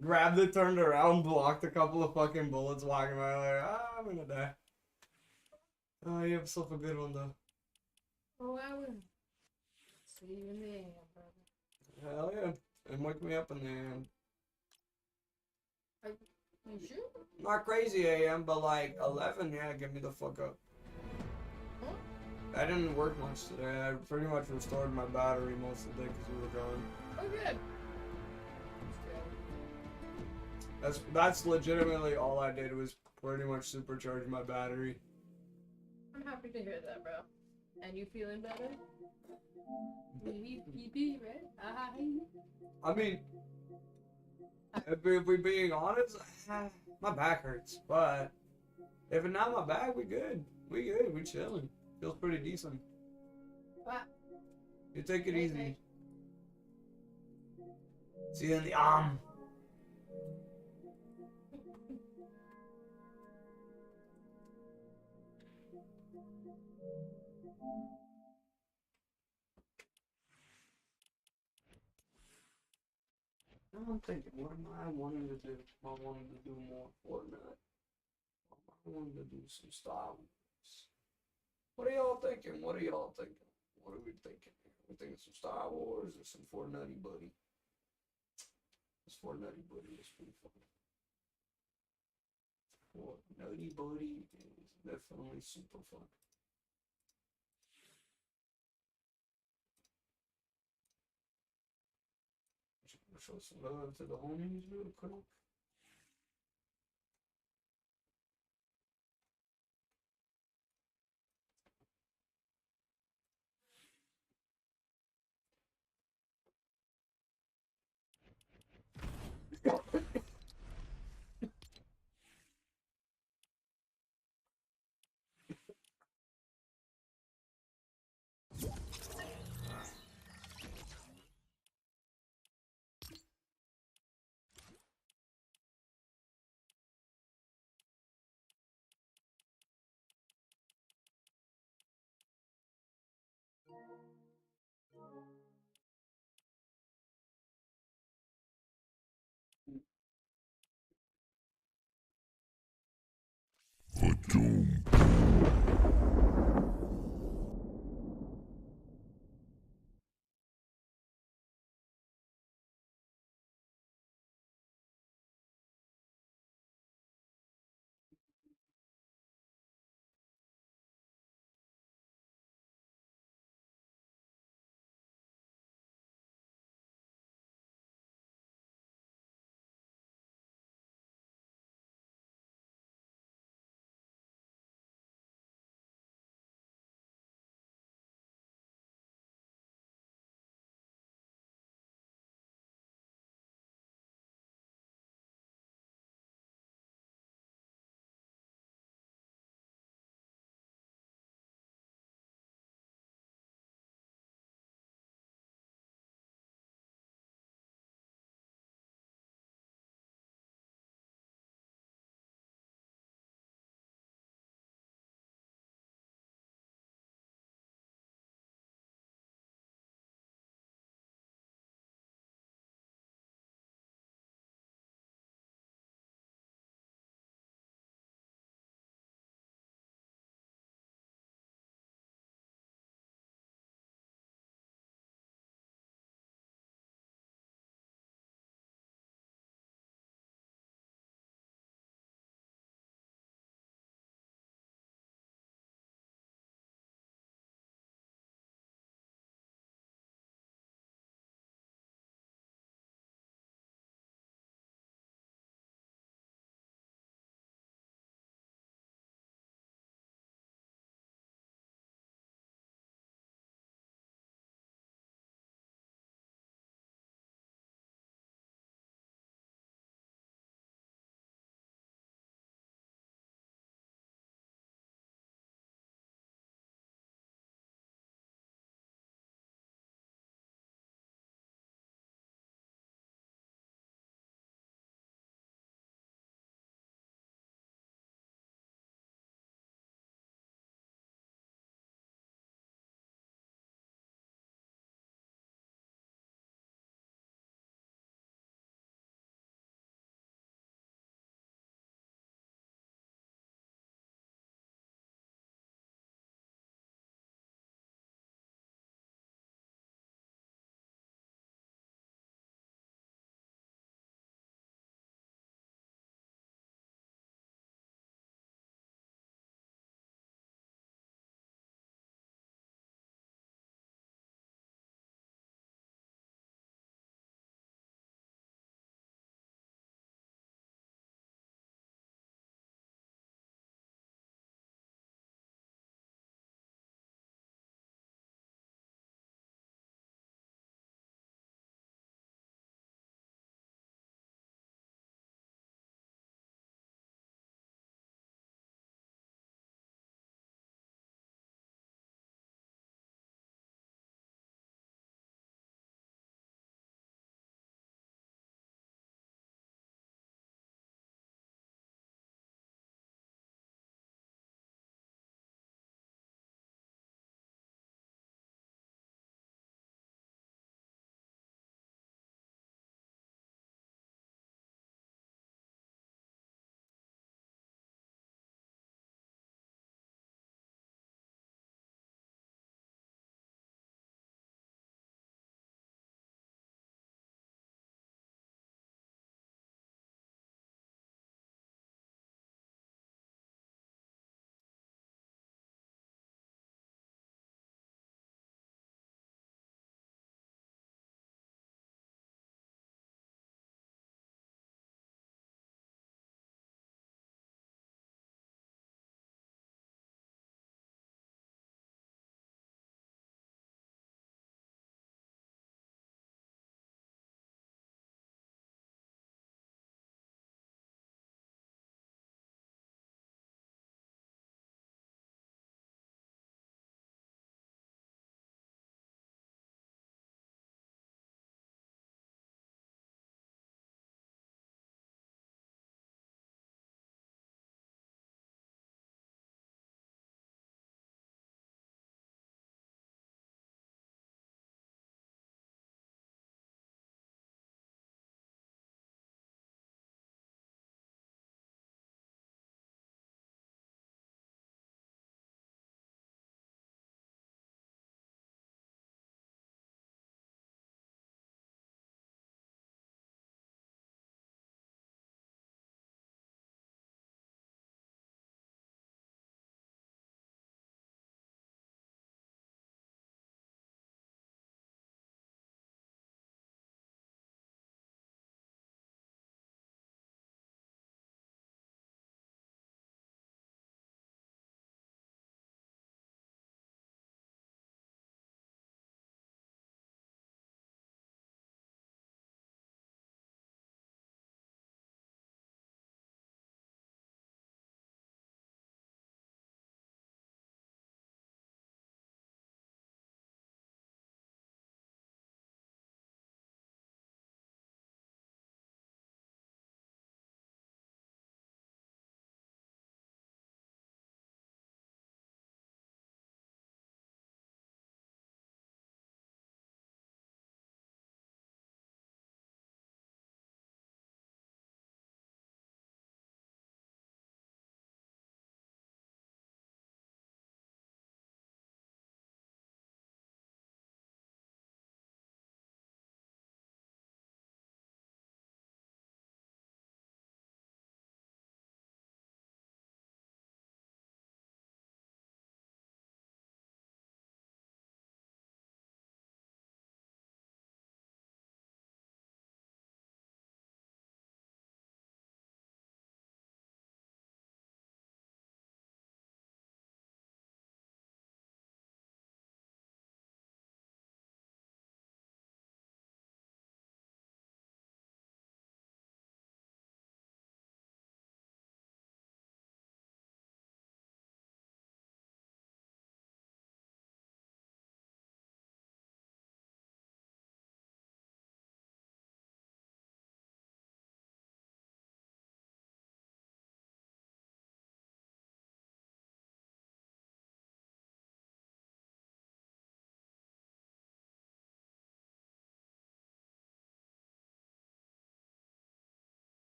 Grabbed it, turned around, blocked a couple of fucking bullets, walking by like, I'm gonna die. Oh, you have yourself a good one, though. Oh, I will. See you in the AM, brother. Hell yeah. And wake me up in the AM. You sure? Not crazy AM, but like 11, yeah, get me the fuck up. Huh? I didn't work much today. I pretty much restored my battery most of the day because we were gone. Oh, good. That's legitimately all I did was pretty much supercharge my battery. I'm happy to hear that, bro. And you feeling better? Right? I mean, if we're being honest, my back hurts. But if it's not my back, we good. We good. We chilling. Feels pretty decent. What? You take it easy. See you in the arm. Now I'm thinking, what am I wanting to do? Am I wanting to do more Fortnite? I wanted to do some Star Wars. What are y'all thinking? What are y'all thinking? What are we thinking? We thinking some Star Wars or some Fortnite buddy? This Fortnite buddy is pretty fun. Fortnite buddy is definitely super fun. Show some love to the homies real quick.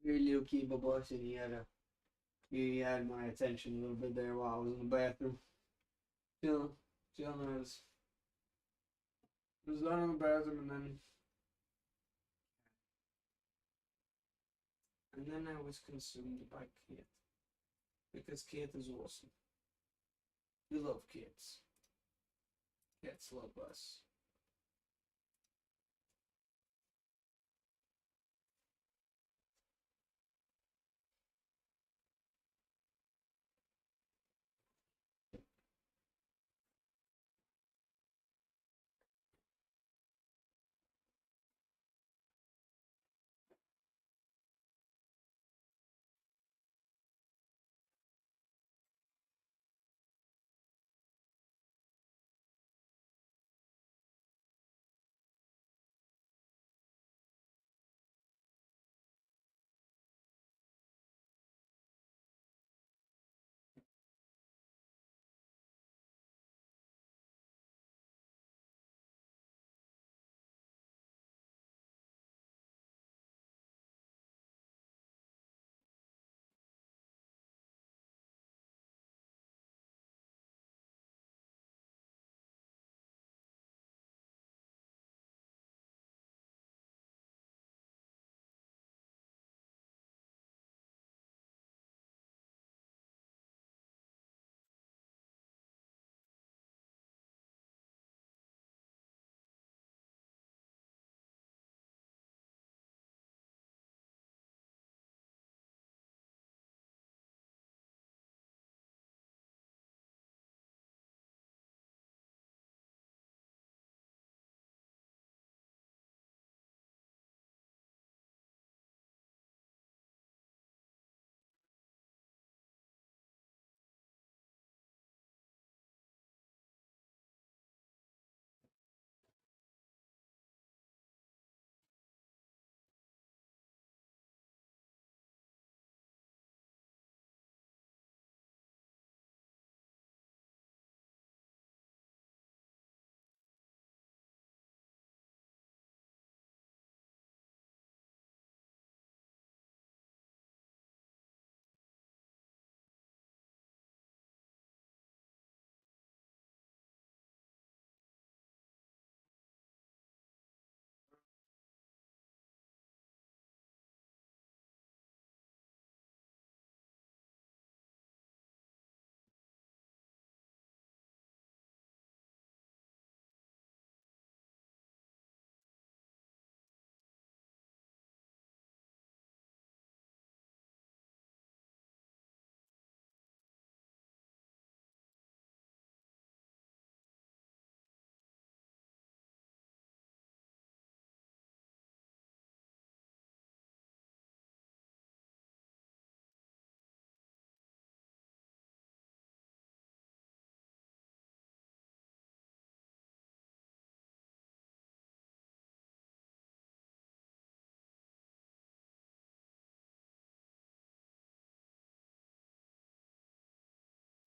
Very little kid, but boss, and he had my attention a little bit there while I was in the bathroom. Chilling. I was done in the bathroom, and then I was consumed by Kate. Because Kate is awesome. We love kids. Cats love us.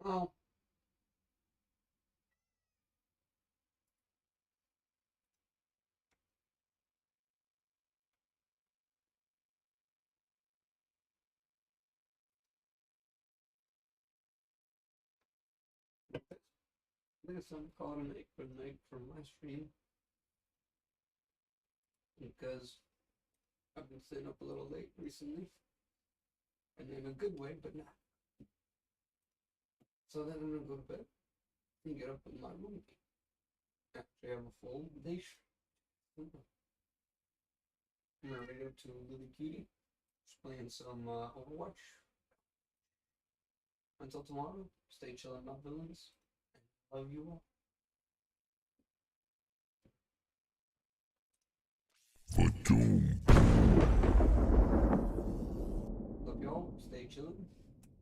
Well, I guess I'm calling it a good night for my stream. Because I've been staying up a little late recently. And in a good way, but not. So then I'm gonna go to bed and get up in my room. Actually have a full day. I'm gonna read up to Lily Cutie. Just playing some Overwatch. Until tomorrow, stay chillin', not villains. And love you all. Love y'all, stay chillin'.